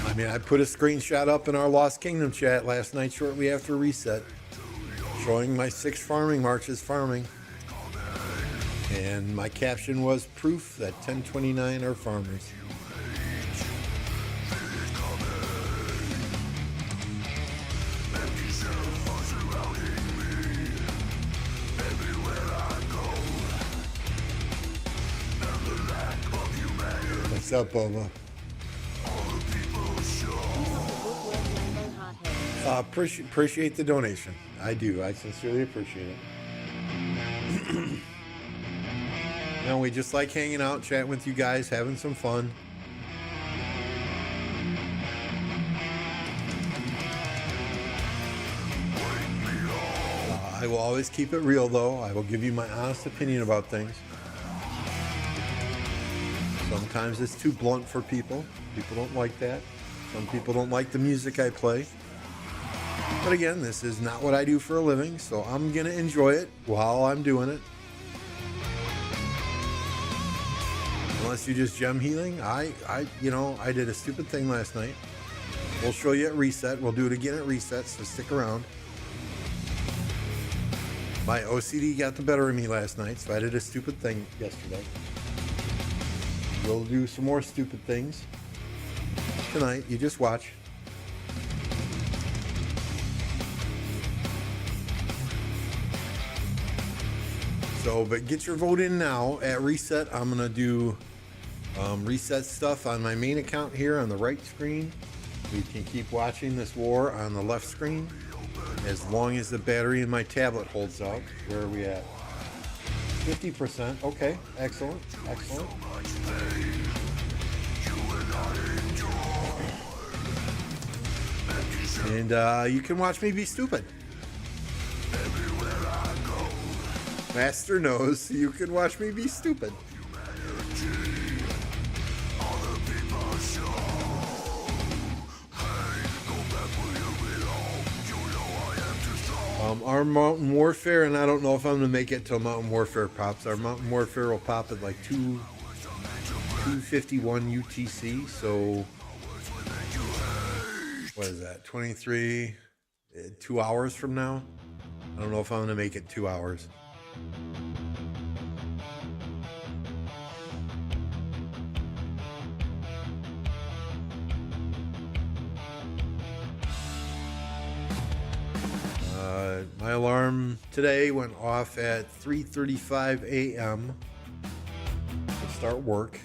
I mean, I put a screenshot up in our Lost Kingdom chat last night shortly after reset showing my 6 farming marches farming. And my caption was proof that 1029 are farmers. What's up, Boba? Appreciate the donation. I do. I sincerely appreciate it. You know, we just like hanging out, chatting with you guys, having some fun. I will always keep it real, though. I will give you my honest opinion about things. Sometimes it's too blunt for people. People don't like that. Some people don't like the music I play. But again, this is not what I do for a living, so I'm going to enjoy it while I'm doing it. Unless you just gem healing. I did a stupid thing last night. We'll show you at reset. We'll do it again at reset, so stick around. My OCD got the better of me last night, so I did a stupid thing yesterday. We'll do some more stupid things tonight. You just watch. So, but get your vote in now. At reset, I'm going to do reset stuff on my main account here on the right screen. We can keep watching this war on the left screen as long as the battery in my tablet holds out. Where are we at? 50%. Okay, excellent, excellent. And you can watch me be stupid. Master knows you can watch me be stupid. Our Mountain Warfare, and I don't know if I'm gonna make it till Mountain Warfare pops. Our Mountain Warfare will pop at like 251 UTC. So what is that? 23, 2 hours from now. I don't know if I'm gonna make it 2 hours. My alarm today went off at 3:35 a.m. to start work.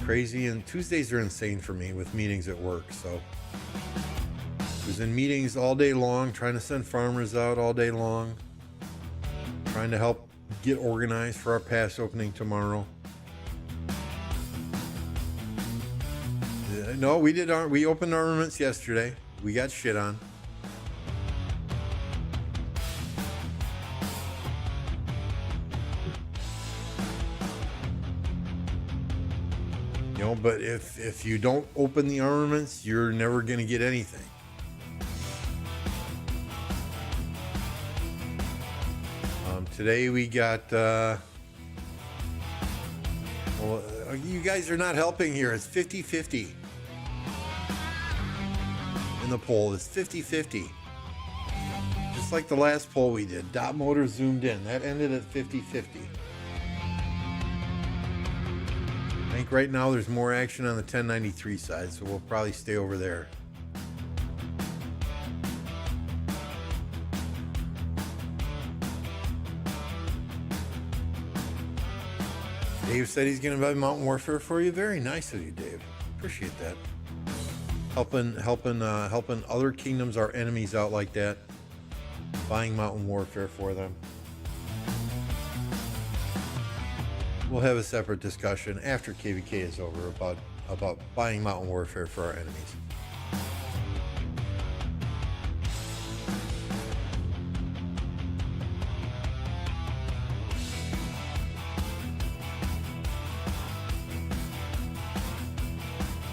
Crazy, and Tuesdays are insane for me with meetings at work. So I was in meetings all day long, trying to send farmers out all day long, trying to help get organized for our pass opening tomorrow. No, we opened armaments yesterday. We got shit on. You know, but if you don't open the armaments, you're never going to get anything. Today we got, well, you guys are not helping here. It's 50-50 in the poll. It's 50-50. Just like the last poll we did. Dot motor zoomed in. That ended at 50-50. I think right now there's more action on the 1093 side, so we'll probably stay over there. Dave said he's going to buy Mountain Warfare for you. Very nice of you, Dave. Appreciate that. Helping other kingdoms, our enemies, out like that. Buying Mountain Warfare for them. We'll have a separate discussion after KVK is over about buying Mountain Warfare for our enemies.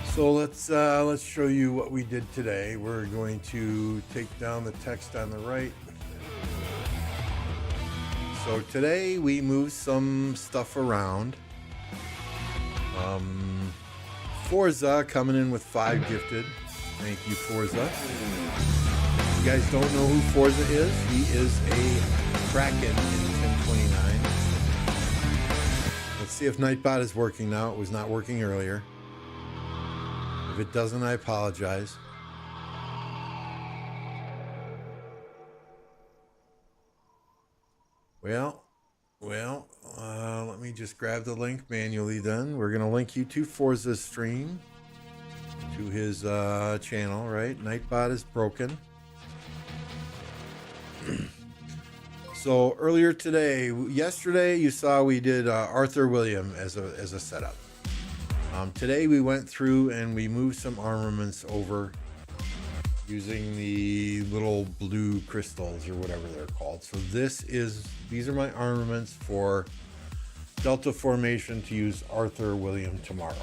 So let's show you what we did today. We're going to take down the text on the right. So today we moved some stuff around. Forza coming in with 5 gifted. Thank you, Forza. If you guys don't know who Forza is, he is a Kraken in 1029. Let's see if Nightbot is working now. It was not working earlier. If it doesn't, I apologize. Well, let me just grab the link manually then. We're going to link you to Forza's stream, to his channel, right? Nightbot is broken. So earlier yesterday, you saw we did Arthur William as a setup. Today we went through and we moved some armaments over using the little blue crystals or whatever they're called. So these are my armaments for Delta formation to use Arthur William tomorrow.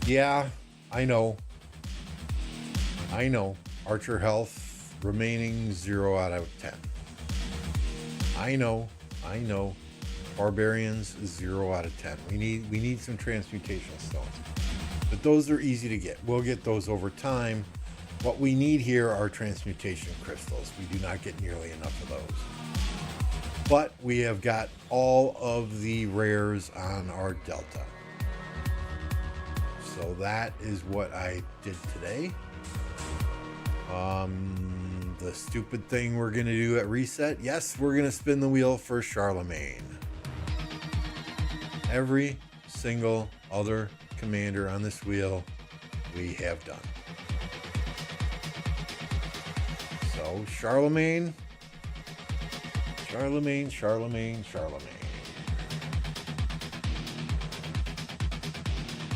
Yeah, I know. Archer health remaining 0 out of 10. I know. Barbarians 0 out of 10. We need some transmutational stones, but those are easy to get. We'll get those over time. What we need here are transmutation crystals. We do not get nearly enough of those, but we have got all of the rares on our Delta. So that is what I did today. The stupid thing we're gonna do at reset. Yes, we're gonna spin the wheel for Charlemagne. Every single other commander on this wheel we have done. So Charlemagne.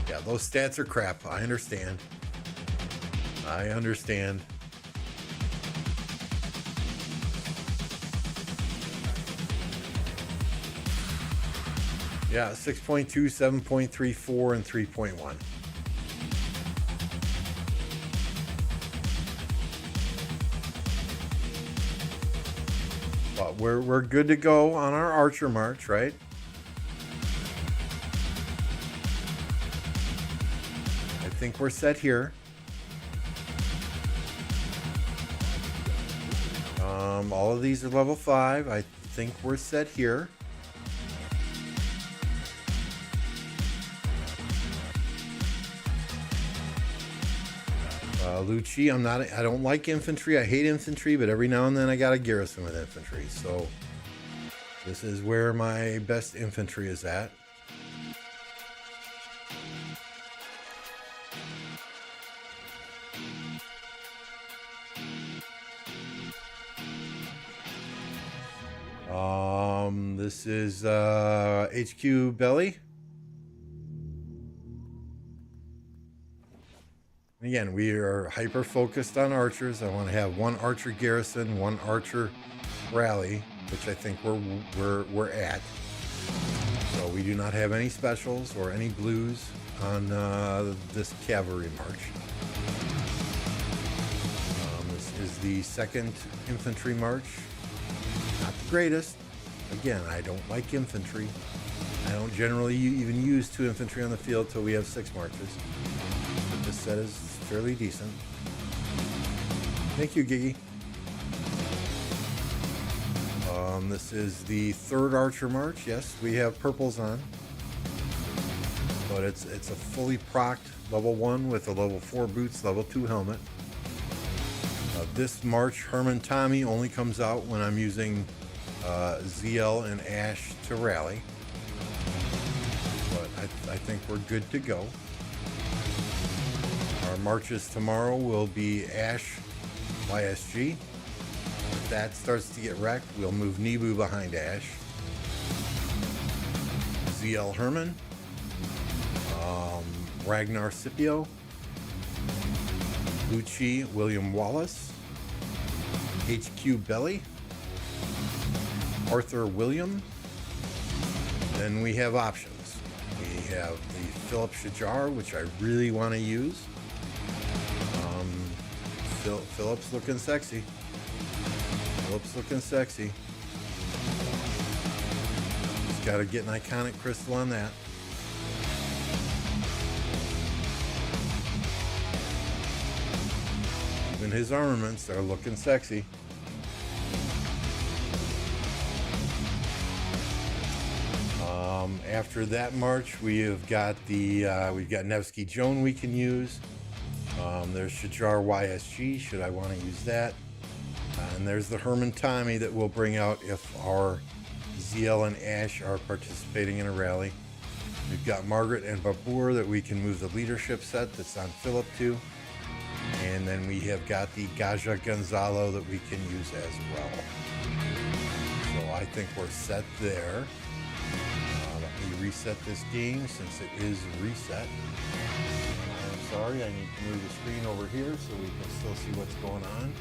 Yeah, those stats are crap. I understand. Yeah, 6.2, 7.34, and 3.1. But we're good to go on our archer march, right? I think we're set here. All of these are level 5. I think we're set here. Lucci, I don't like infantry. I hate infantry, but every now and then I got a garrison with infantry. So this is where my best infantry is at. This is HQ Belly. Again, we are hyper focused on archers. I want to have one archer garrison, one archer rally, which I think we're at. So we do not have any specials or any blues on this cavalry march. This is the 2nd Infantry March. Not the greatest. Again, I don't like infantry. I don't generally even use 2 infantry on the field till we have 6 marches. But this set is fairly decent. Thank you, Giggy. This is the 3rd Archer March. Yes, we have purples on. But it's a fully procced level 1 with a level 4 boots, level 2 helmet. This March, Herman Tommy only comes out when I'm using ZL and Ash to rally. But I think we're good to go. Our marches tomorrow will be Ash YSG. If that starts to get wrecked, we'll move Nebu behind Ash. ZL Herman. Ragnar Scipio. Lucci William Wallace. HQ Belly. Arthur William. Then we have options. We have the Philip Shajar, which I really want to use. Philip's looking sexy. Philip's looking sexy. Just got to get an iconic crystal on that. Even his armaments are looking sexy. After that march, we have got we've got Nevsky Joan we can use. There's Shajar YSG, should I want to use that. And there's the Herman Tommy that we'll bring out if our ZL and Ash are participating in a rally. We've got Margaret and Babur that we can move the leadership set that's on Philip to. And then we have got the Gaja Gonzalo that we can use as well. So I think we're set there. Let me reset this game since it is reset. I'm sorry, I need to move the screen over here so we can still see what's going on.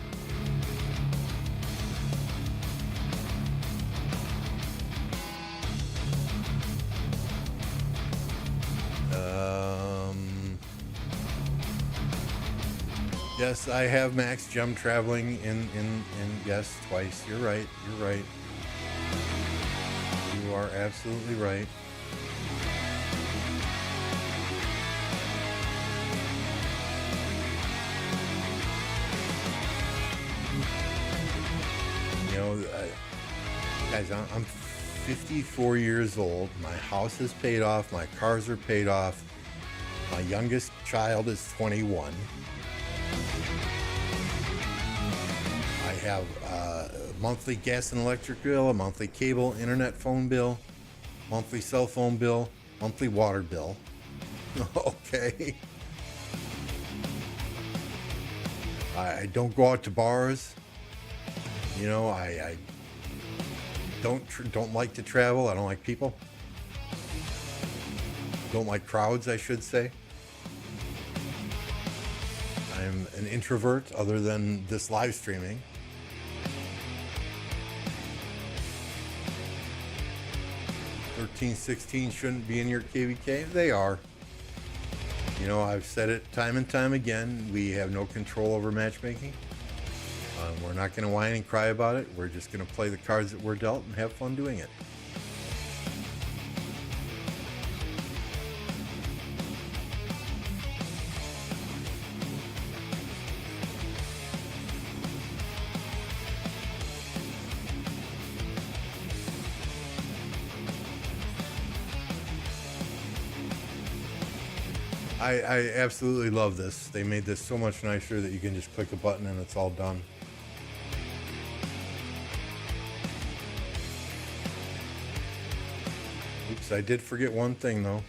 Yes, I have max gem traveling in yes, twice. You're right. You're right. You are absolutely right. You know, guys, I'm 54 years old. My house is paid off. My cars are paid off. My youngest child is 21. I have a monthly gas and electric bill, a monthly cable, internet phone bill, monthly cell phone bill, monthly water bill. Okay. I don't go out to bars. You know, I don't like to travel. I don't like people. Don't like crowds, I should say. I'm an introvert other than this live streaming. "13, 16 shouldn't be in your KVK." They are. You know, I've said it time and time again. We have no control over matchmaking. We're not going to whine and cry about it. We're just going to play the cards that we're dealt and have fun doing it. I absolutely love this. They made this so much nicer that you can just click a button and it's all done. Oops, I did forget one thing though.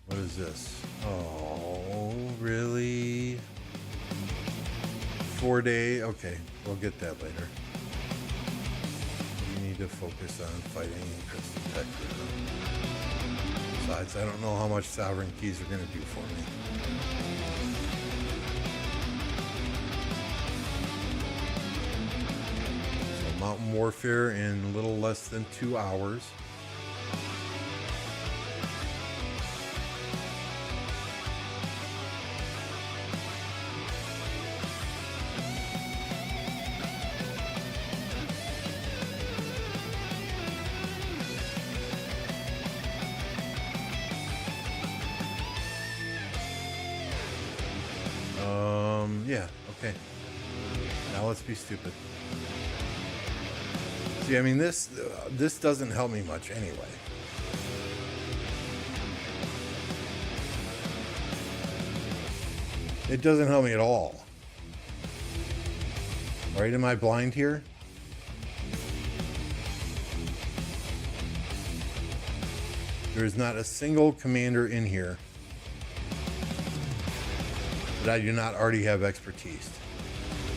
What is this? Oh, really? 4-day, okay, we'll get that later. We need to focus on fighting and crystal tech. Besides, I don't know how much sovereign keys are going to do for me. So Mountain Warfare in a little less than 2 hours. Yeah, okay. Now let's be stupid. See, I mean, this doesn't help me much anyway. It doesn't help me at all. Right, am I blind here? There's not a single commander in here that I do not already have expertise.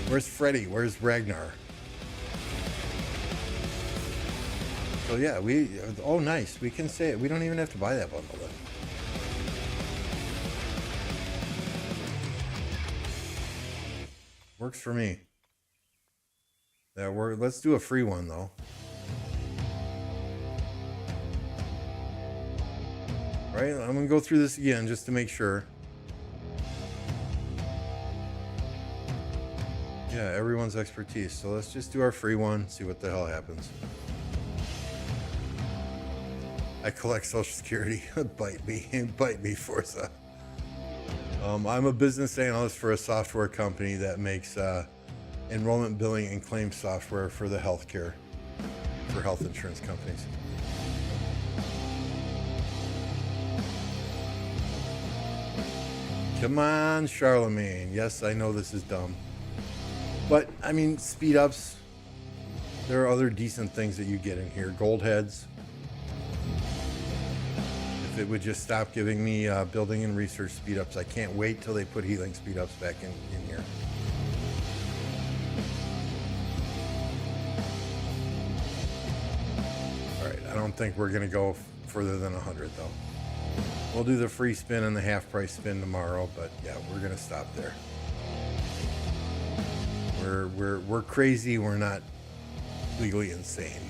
Where's Freddy? Where's Ragnar? So yeah, oh nice, we can say it. We don't even have to buy that bundle then. Works for me. Let's do a free one though. Right, I'm gonna go through this again just to make sure. Yeah, everyone's expertise. So let's just do our free one, see what the hell happens. I collect Social Security. Bite me, Forza. I'm a business analyst for a software company that makes enrollment billing and claim software for the healthcare, for health insurance companies. Come on, Charlemagne. Yes, I know this is dumb. But, I mean, speed ups. There are other decent things that you get in here. Gold heads. If it would just stop giving me building and research speed ups. I can't wait till they put healing speed ups back in here. Alright, I don't think we're going to go further than 100 though. We'll do the free spin and the half price spin tomorrow, but yeah, we're going to stop there. We're crazy. We're not legally insane.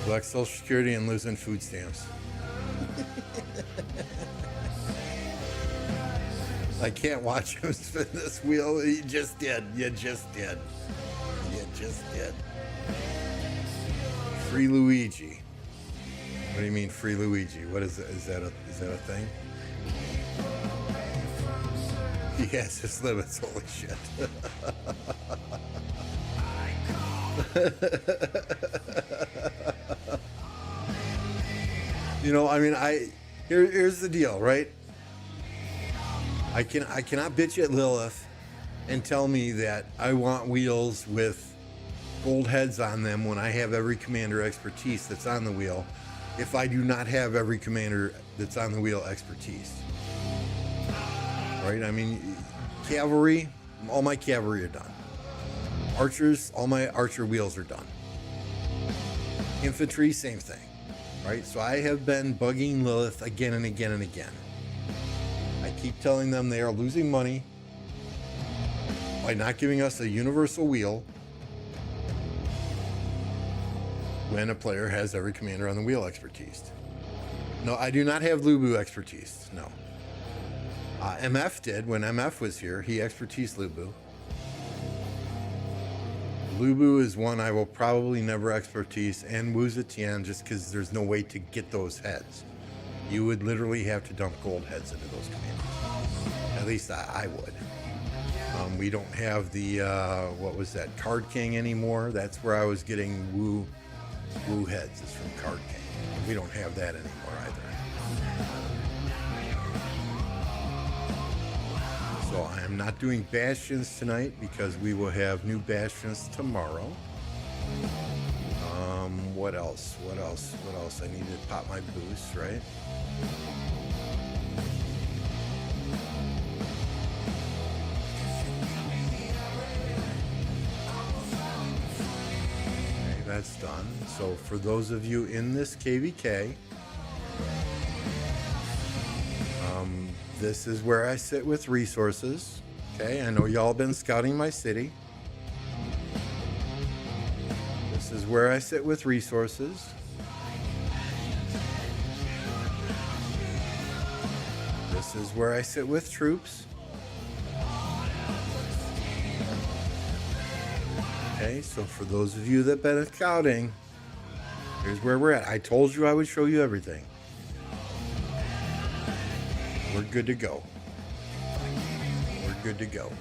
Collect Social Security and losing food stamps. I can't watch him spin this wheel. You just did. You just did. You just did. Free Luigi. What do you mean free Luigi? What is that? Is that a thing? He has his limits. Holy shit. You know, I mean, here's the deal, right? I cannot bitch at Lilith and tell me that I want wheels with gold heads on them when I have every commander expertise that's on the wheel, if I do not have every commander that's on the wheel expertise. Right? I mean, cavalry, all my cavalry are done. Archers, all my archer wheels are done. Infantry, same thing. right? So I have been bugging Lilith again and again and again. I keep telling them they are losing money by not giving us a universal wheel when a player has every commander on the wheel expertise. No, I do not have Lubu expertise, no. MF did. When MF was here, he expertise Lubu. Lubu is one I will probably never expertise, and Wu Zetian, just because there's no way to get those heads. You would literally have to dump gold heads into those commanders. At least I would. We don't have the, what was that, Card King anymore. That's where I was getting Wu heads, is from Card King. We don't have that anymore either. So I am not doing Bastions tonight because we will have new Bastions tomorrow. What else? I need to pop my boost, right? Okay, that's done. So for those of you in this KVK, this is where I sit with resources. Okay, I know y'all been scouting my city. This is where I sit with resources. This is where I sit with troops. Okay, so for those of you that been scouting, here's where we're at. I told you I would show you everything. We're good to go. We're good to go.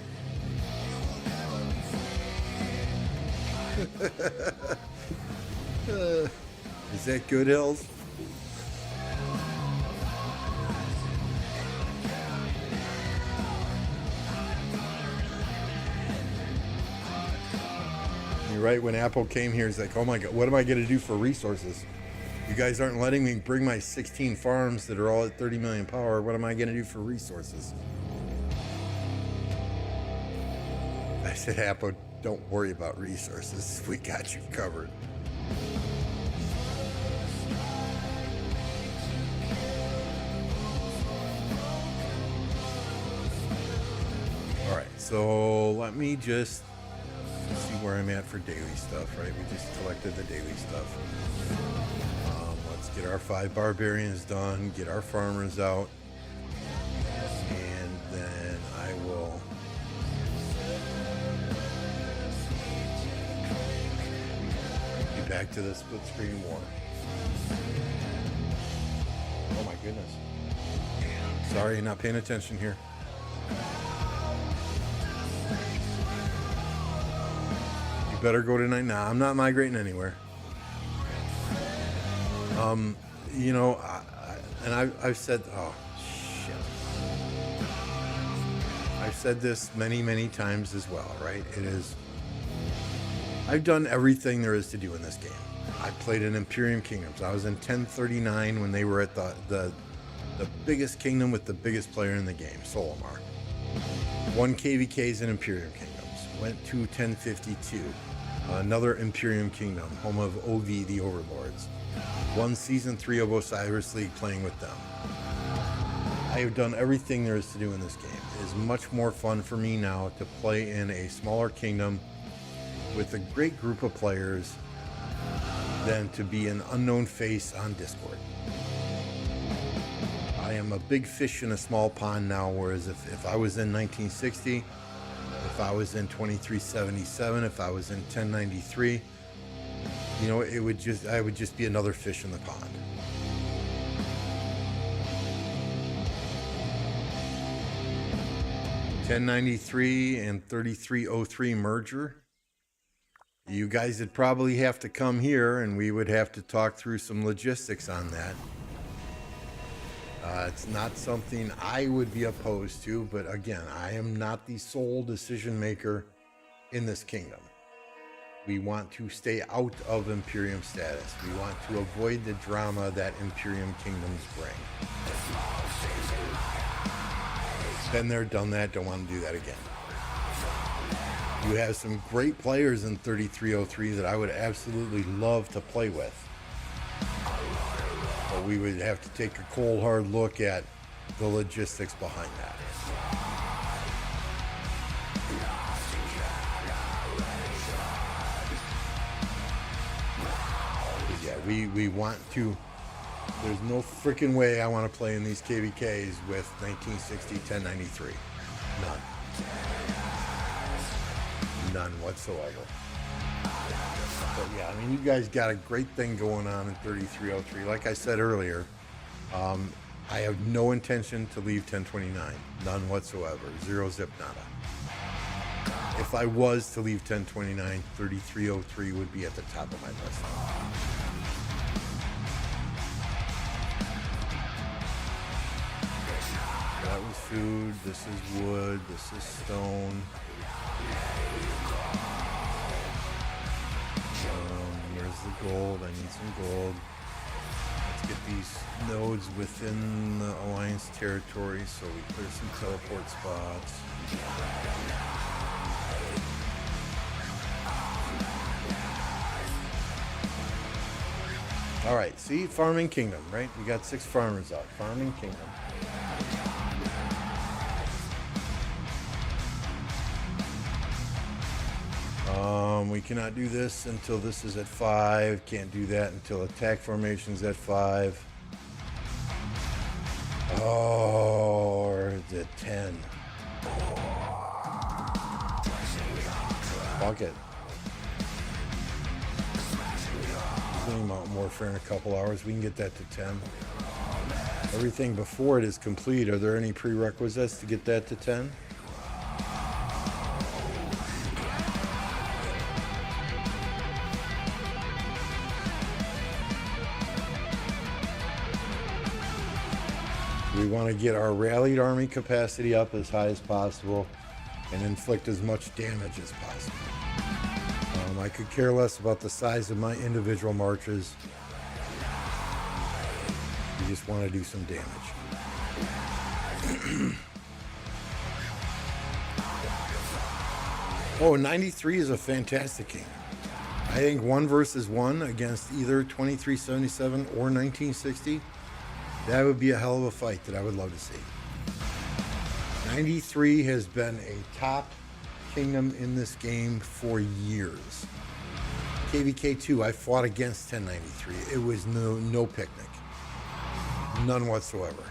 Is that good, Hills? You're right, when Appo came here, he's like, oh my God, what am I going to do for resources? You guys aren't letting me bring my 16 farms that are all at 30 million power. What am I going to do for resources? I said, Appo, don't worry about resources. We got you covered. All right, so let me just see where I'm at for daily stuff, right? We just collected the daily stuff. Let's get our 5 barbarians done, get our farmers out, and then I will be back to the split screen war. Oh my goodness. Sorry, not paying attention here. You better go tonight. Nah, I'm not migrating anywhere. You know, I've said, oh shit, I've said this many times as well, right? It is, I've done everything there is to do in this game. I played in Imperium Kingdoms. I was in 1039 when they were at the biggest kingdom with the biggest player in the game, Solomar. Won KVKs in Imperium Kingdoms. Went to 1052, another Imperium Kingdom, home of OV, the Overlords. Won Season 3 of Osiris League playing with them. I have done everything there is to do in this game. It is much more fun for me now to play in a smaller kingdom with a great group of players than to be an unknown face on Discord. I am a big fish in a small pond now, whereas if I was in 1960, if I was in 2377, if I was in 1093, you know, I would just be another fish in the pond. $10.93 and $33.03 merger. You guys would probably have to come here and we would have to talk through some logistics on that. It's not something I would be opposed to, but again, I am not the sole decision maker in this kingdom. We want to stay out of Imperium status. We want to avoid the drama that Imperium kingdoms bring. Been there, done that, don't want to do that again. You have some great players in 3303 that I would absolutely love to play with. So we would have to take a cold hard look at the logistics behind that. Yeah, we want to. There's no freaking way I want to play in these KVKs with 1960 1093. None. None whatsoever. But yeah, I mean, you guys got a great thing going on in 3303. Like I said earlier, I have no intention to leave 1029. None whatsoever. Zero zip nada. If I was to leave 1029, 3303 would be at the top of my list. That was food. This is wood. This is stone. Where's the gold? I need some gold. Let's get these nodes within the Alliance territory so we clear some teleport spots. All right, see, Farming Kingdom, right? We got 6 farmers out. Farming Kingdom. We cannot do this until this is at 5. Can't do that until attack formation's at 5. Oh, or is it 10? Fuck it. Mountain Warfare in a couple hours. We can get that to 10. Everything before it is complete. Are there any prerequisites to get that to 10? We want to get our rallied army capacity up as high as possible and inflict as much damage as possible. I could care less about the size of my individual marches. We just want to do some damage. Oh, 93 is a fantastic game. I think 1 versus 1 against either 2377 or 1960, that would be a hell of a fight that I would love to see. 93 has been a top kingdom in this game for years. KVK 2, I fought against 1093. It was no picnic. None whatsoever.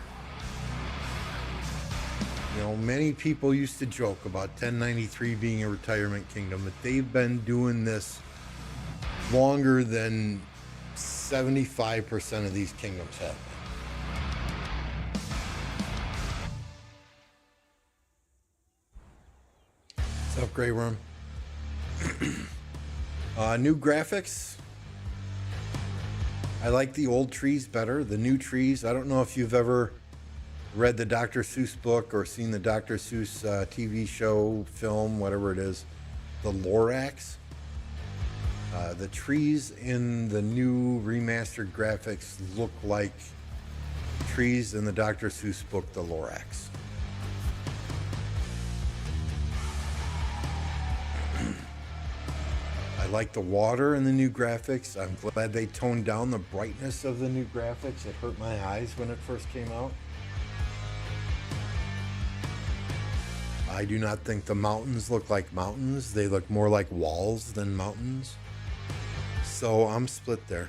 You know, many people used to joke about 1093 being a retirement kingdom, but they've been doing this longer than 75% of these kingdoms have been. What's up, Grey Worm? New graphics. I like the old trees better. The new trees, I don't know if you've ever read the Dr. Seuss book or seen the Dr. Seuss TV show, film, whatever it is, the Lorax. The trees in the new remastered graphics look like trees in the Dr. Seuss book, the Lorax. I like the water in the new graphics. I'm glad they toned down the brightness of the new graphics. It hurt my eyes when it first came out. I do not think the mountains look like mountains. They look more like walls than mountains. So I'm split there.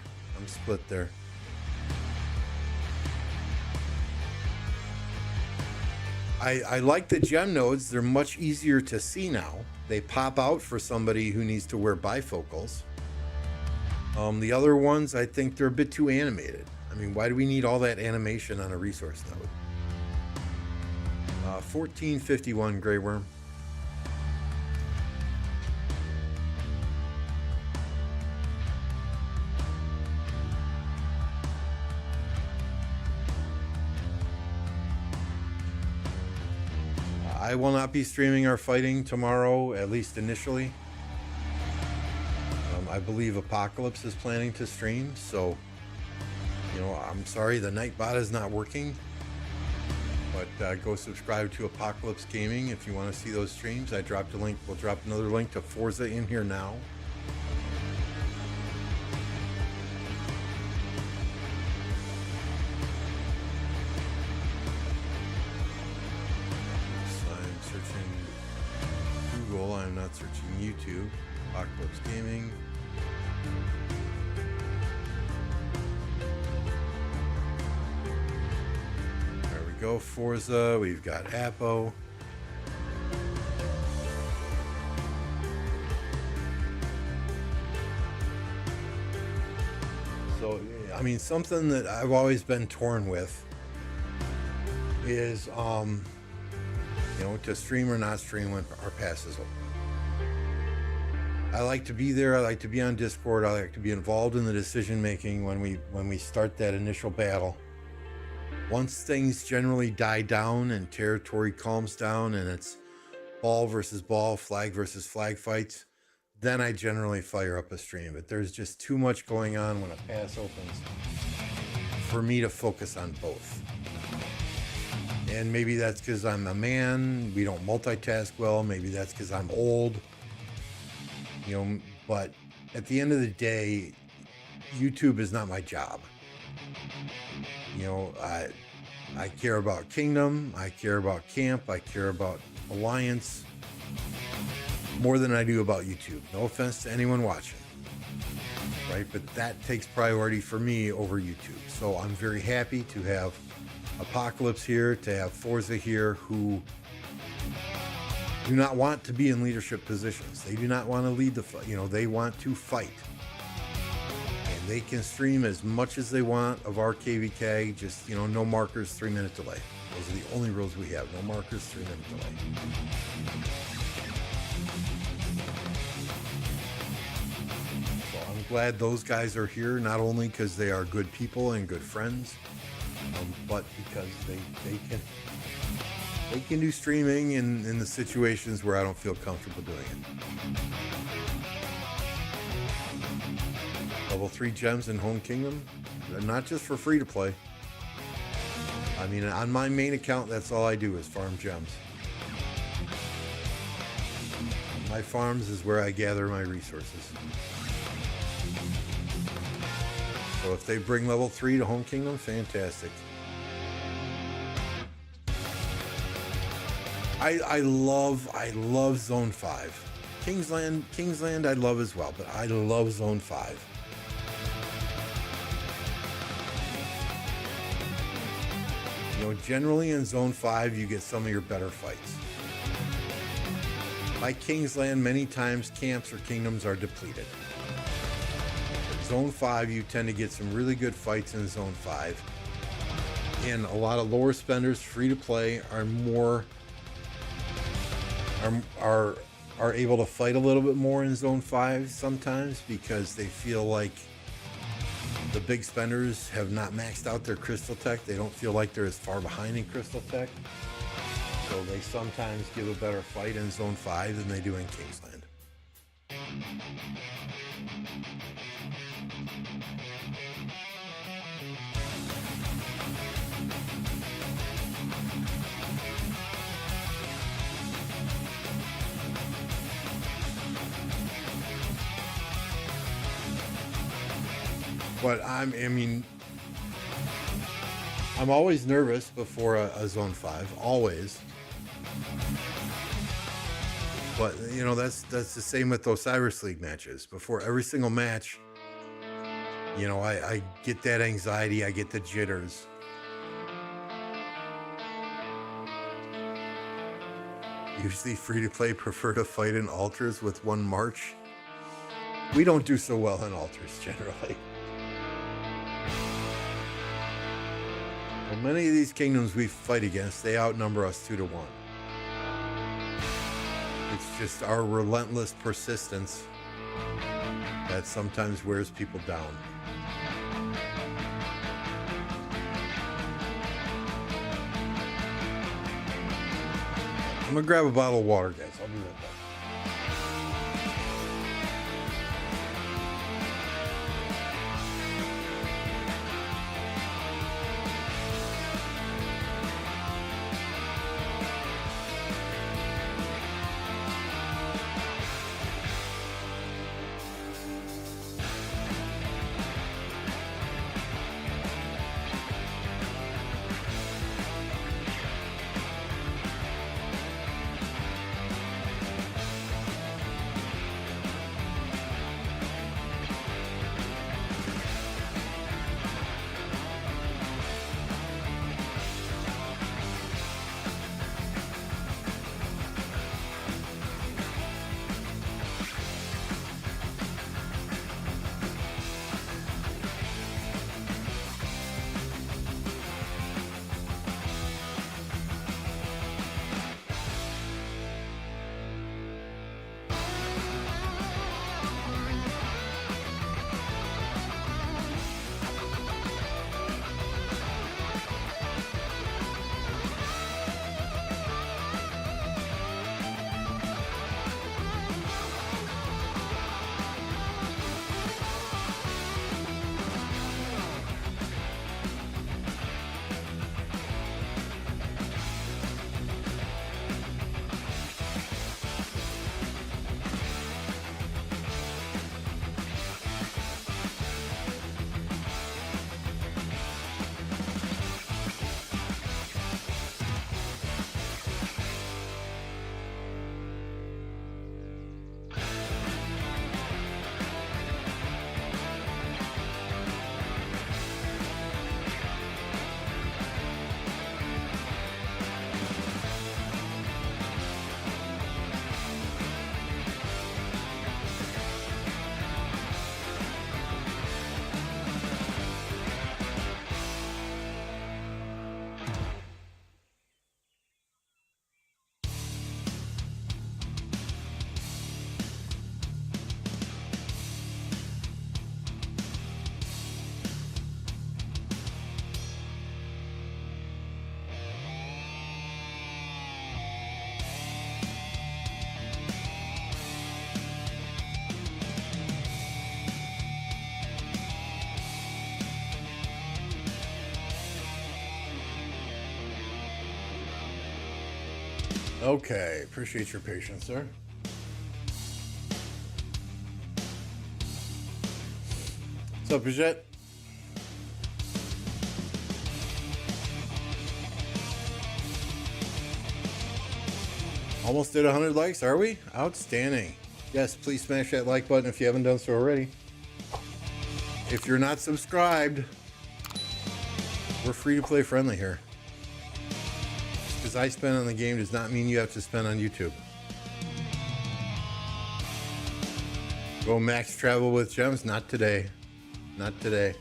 I like the gem nodes. They're much easier to see now. They pop out for somebody who needs to wear bifocals. The other ones, I think they're a bit too animated. I mean, why do we need all that animation on a resource node? 1451 Grey Worm. I will not be streaming our fighting tomorrow, at least initially. I believe Apocalypse is planning to stream, so, you know, I'm sorry the Nightbot is not working. But go subscribe to Apocalypse Gaming if you want to see those streams. I dropped a link. We'll drop another link to Forza in here now. I'm not searching YouTube. Apocalypse Gaming. There we go. Forza. We've got Appo. So, I mean, something that I've always been torn with is, you know, to stream or not stream when our pass is open. I like to be there. I like to be on Discord. I like to be involved in the decision making when we start that initial battle. Once things generally die down and territory calms down and it's ball versus ball, flag versus flag fights, then I generally fire up a stream. But there's just too much going on when a pass opens for me to focus on both. And maybe that's because I'm a man. We don't multitask well. Maybe that's because I'm old. You know, but at the end of the day, YouTube is not my job. You know, I care about Kingdom. I care about Camp. I care about Alliance more than I do about YouTube. No offense to anyone watching, right? But that takes priority for me over YouTube. So I'm very happy to have Apocalypse here, to have Forza here, who do not want to be in leadership positions. They do not want to lead the fight. You know, they want to fight. And they can stream as much as they want of our KVK, just, you know, no markers, 3-minute delay. Those are the only rules we have. No markers, 3-minute delay. I'm glad those guys are here, not only because they are good people and good friends, but because they can do streaming in the situations where I don't feel comfortable doing it. Level 3 gems in Home Kingdom, not just for free to play. I mean, on my main account, that's all I do is farm gems. My farms is where I gather my resources. So if they bring level 3 to Home Kingdom, fantastic. I love Zone 5. Kingsland I love as well, but I love Zone 5. You know, generally in Zone 5 you get some of your better fights. By Kingsland, many times camps or kingdoms are depleted. Zone 5, you tend to get some really good fights in Zone 5. And a lot of lower spenders, free to play, are more are able to fight a little bit more in Zone 5 sometimes because they feel like the big spenders have not maxed out their crystal tech. They don't feel like they're as far behind in crystal tech. So they sometimes give a better fight in Zone 5 than they do in Kingsland. But I'm always nervous before a Zone 5, always. But you know, that's the same with those Osiris League matches. Before every single match, you know, I get that anxiety, I get the jitters. Usually free to play prefer to fight in altars with one march. We don't do so well in altars generally. Well, many of these kingdoms we fight against, they outnumber us 2 to 1. It's just our relentless persistence that sometimes wears people down. I'm gonna grab a bottle of water, guys. I'll be right back. Okay, appreciate your patience, sir. What's up, Brigitte? Almost at 100 likes, are we? Outstanding. Yes, please smash that like button if you haven't done so already. If you're not subscribed, we're free to play friendly here. Just because I spend on the game does not mean you have to spend on YouTube. Go max travel with gems? Not today. Not today.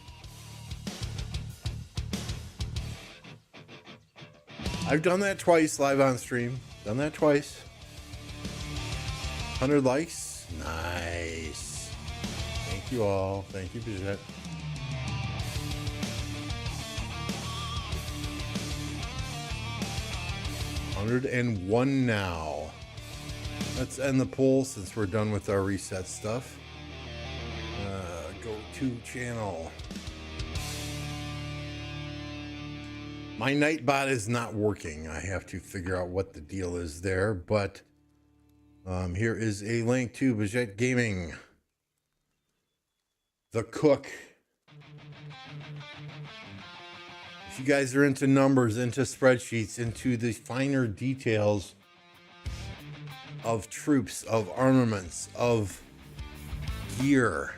I've done that twice live on stream. Done that twice. 100 likes. Nice. Thank you all. Thank you, Brigitte. $101 now. Let's end the poll since we're done with our reset stuff. Go to channel. My Nightbot is not working. I have to figure out what the deal is there, but here is a link to Brigitte Gaming. The Cook. If you guys are into numbers, into spreadsheets, into the finer details of troops, of armaments, of gear,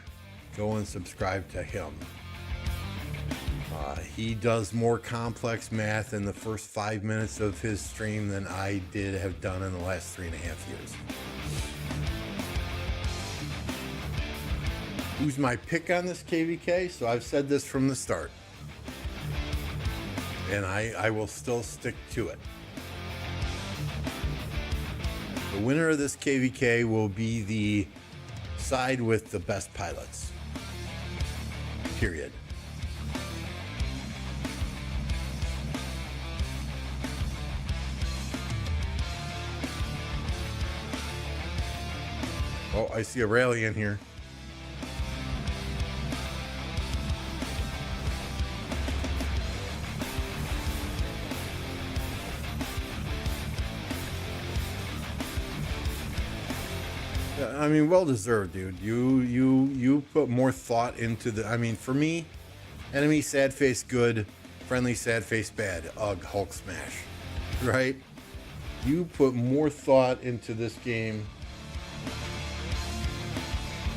go and subscribe to him. He does more complex math in the first 5 minutes of his stream than I have done in the last 3.5 years. Who's my pick on this KVK? So I've said this from the start, and I will still stick to it. The winner of this KVK will be the side with the best pilots. Period. Oh, I see a rally in here. I mean, well deserved, dude. You put more thought into the. I mean, for me, enemy sad face good, friendly sad face bad. Ugh, Hulk smash, right? You put more thought into this game.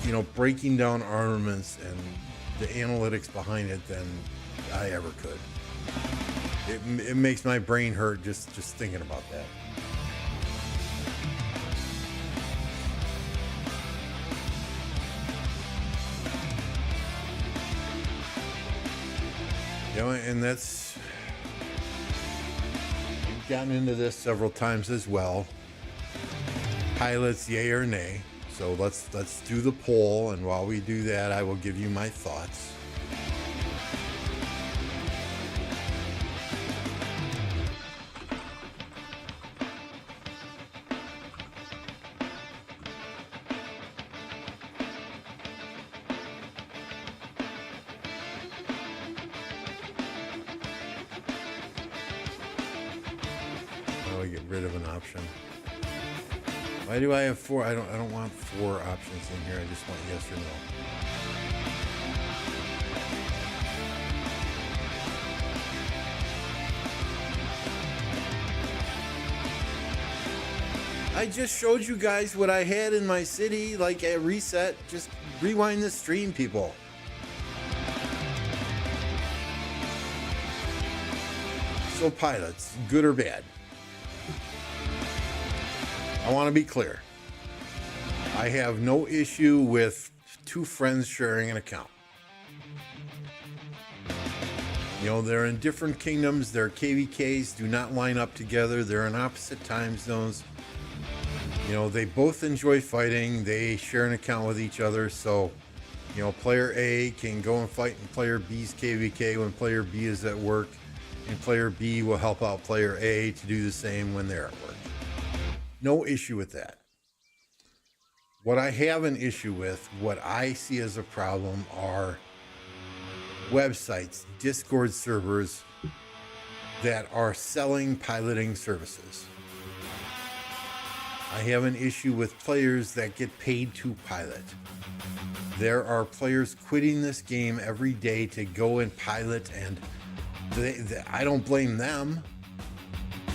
You know, breaking down armaments and the analytics behind it than I ever could. It makes my brain hurt just thinking about that. You know, and that's, we've gotten into this several times as well. Pilots, yay or nay. So let's do the poll, and while we do that, I will give you my thoughts. How do I get rid of an option? Why do I have 4? I don't want 4 options in here. I just want yes or no. I just showed you guys what I had in my city, like at reset. Just rewind the stream, people. So pilots, good or bad? I want to be clear. I have no issue with 2 friends sharing an account. You know, they're in different kingdoms. Their KVKs do not line up together. They're in opposite time zones. You know, they both enjoy fighting. They share an account with each other. So, you know, player A can go and fight in player B's KVK when player B is at work. And player B will help out player A to do the same when they're at work. No issue with that. What I have an issue with, what I see as a problem, are websites, Discord servers that are selling piloting services. I have an issue with players that get paid to pilot. There are players quitting this game every day to go and pilot, and I don't blame them,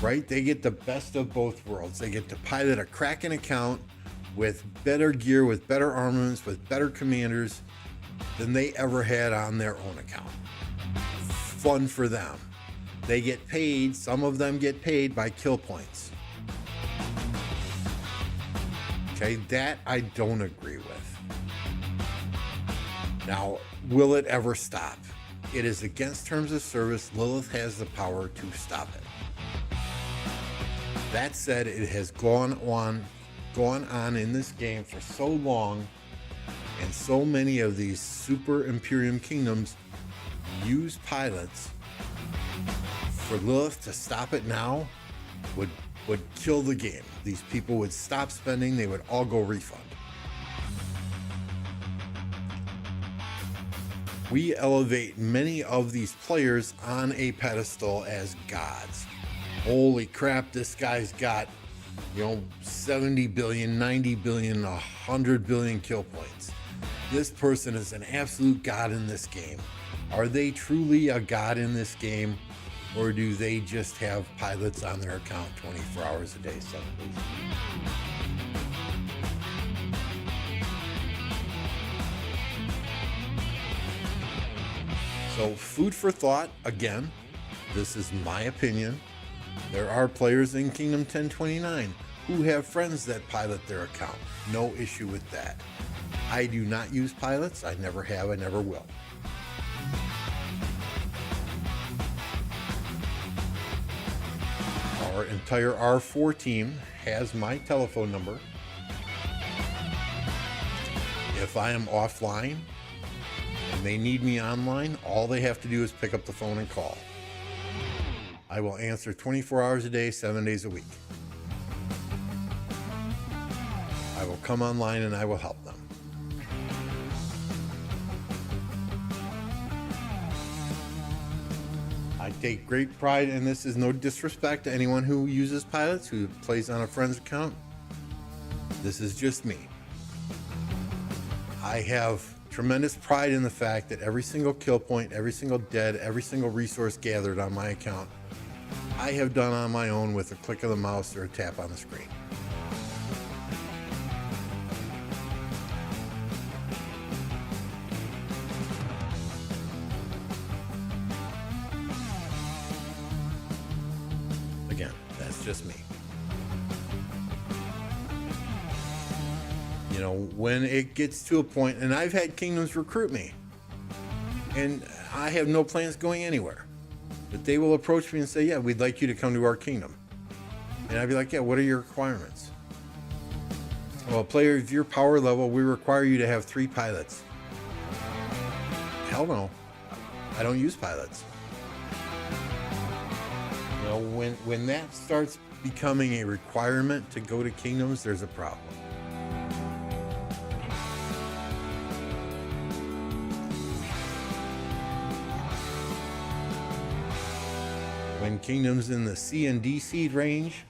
right? They get the best of both worlds. They get to pilot a Kraken account with better gear, with better armaments, with better commanders than they ever had on their own account. Fun for them. They get paid, some of them get paid by kill points. Okay, that I don't agree with. Now, will it ever stop? It is against terms of service. Lilith has the power to stop it. That said, it has gone on in this game for so long, and so many of these super Imperium kingdoms use pilots. For Lilith to stop it now would kill the game. These people would stop spending, they would all go refund. We elevate many of these players on a pedestal as gods. Holy crap, this guy's got, 70 billion, 90 billion, 100 billion kill points. This person is an absolute god in this game. Are they truly a god in this game, or do they just have pilots on their account 24 hours a day, 7 days a week? So, food for thought, again, this is my opinion. There are players in Kingdom 1029 who have friends that pilot their account. No issue with that. I do not use pilots. I never have, I never will. Our entire R4 team has my telephone number. If I am offline and they need me online, all they have to do is pick up the phone and call. I will answer 24 hours a day, 7 days a week. I will come online and I will help them. I take great pride, and this is no disrespect to anyone who uses pilots, who plays on a friend's account. This is just me. I have tremendous pride in the fact that every single kill point, every single dead, every single resource gathered on my account, I have done on my own with a click of the mouse or a tap on the screen. Again, that's just me. When it gets to a point, and I've had kingdoms recruit me, and I have no plans going anywhere, but they will approach me and say, yeah, we'd like you to come to our kingdom. And I'd be like, yeah, what are your requirements? Well, player of your power level, we require you to have 3 pilots. Hell no, I don't use pilots. When that starts becoming a requirement to go to kingdoms, there's a problem. When kingdoms in the C and D seed range,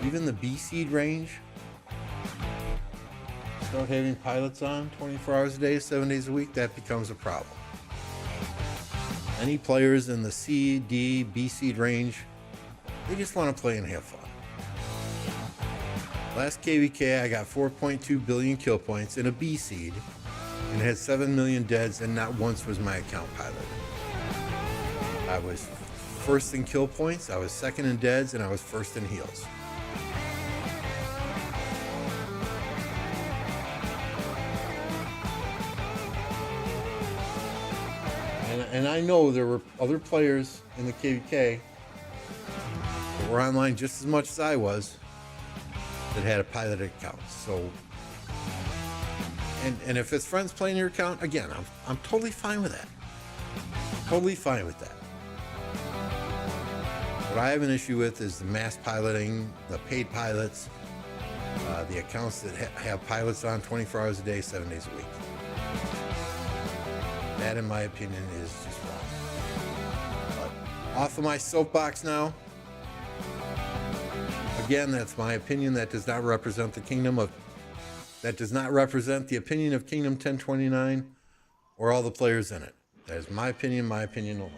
even the B seed range, start having pilots on 24 hours a day, 7 days a week, that becomes a problem. Any players in the C, D, B seed range, they just want to play and have fun. Last KVK, I got 4.2 billion kill points in a B seed and had 7 million deads, and not once was my account piloted. I was first in kill points, I was second in deads, and I was first in heals. And I know there were other players in the KVK that were online just as much as I was that had a piloted account. So, and if it's friends playing your account, again, I'm totally fine with that. Totally fine with that. What I have an issue with is the mass piloting, the paid pilots, the accounts that have pilots on 24 hours a day, 7 days a week. That, in my opinion, is just wrong. But off of my soapbox now. again, that's my opinion. That does not represent the that does not represent the opinion of Kingdom 1029 or all the players in it. That is my opinion alone.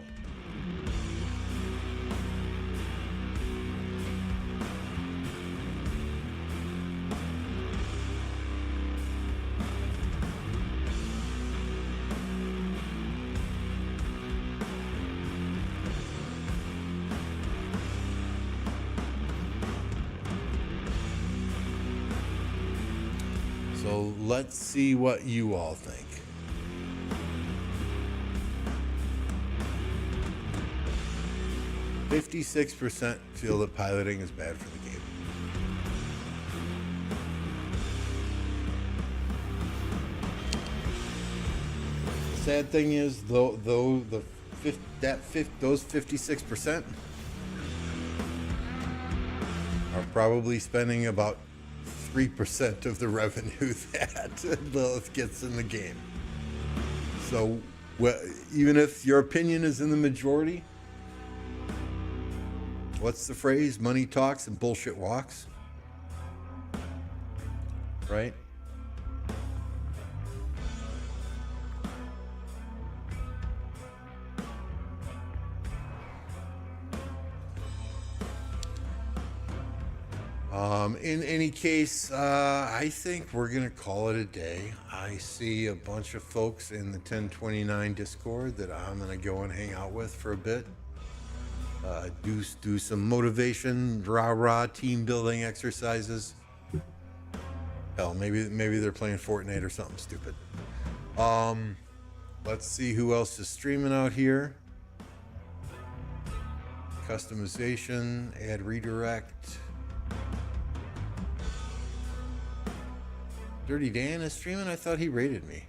So let's see what you all think. "56% feel that piloting is bad for the game." The sad thing is, those 56% are probably spending about 3% of the revenue that Lilith gets in the game. So, even if your opinion is in the majority, what's the phrase? Money talks and bullshit walks. Right? In any case, I think we're going to call it a day. I see a bunch of folks in the 1029 Discord that I'm going to go and hang out with for a bit. Do some motivation, rah-rah, team building exercises. Hell, maybe they're playing Fortnite or something stupid. Let's see who else is streaming out here. Customization, add redirect. Dirty Dan is streaming? I thought he rated me.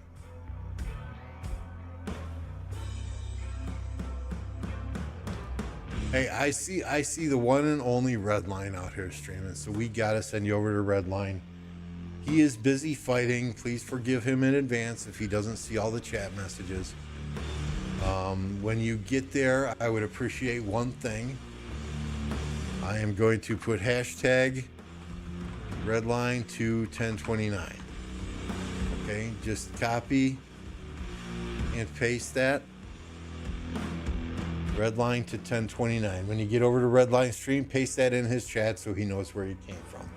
Hey, I see the one and only Redline out here streaming, so we gotta send you over to Redline. He is busy fighting. Please forgive him in advance if he doesn't see all the chat messages. When you get there, I would appreciate one thing. I am going to put hashtag Redline to 1029. Okay, just copy and paste that. Redline to 1029. When you get over to Redline stream, paste that in his chat so he knows where you came from.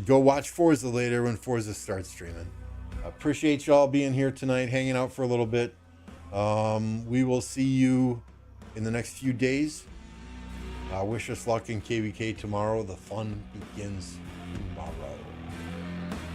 Go watch Forza later when Forza starts streaming. Appreciate y'all being here tonight, hanging out for a little bit. We will see you in the next few days. Wish us luck in KVK tomorrow. The fun begins tomorrow.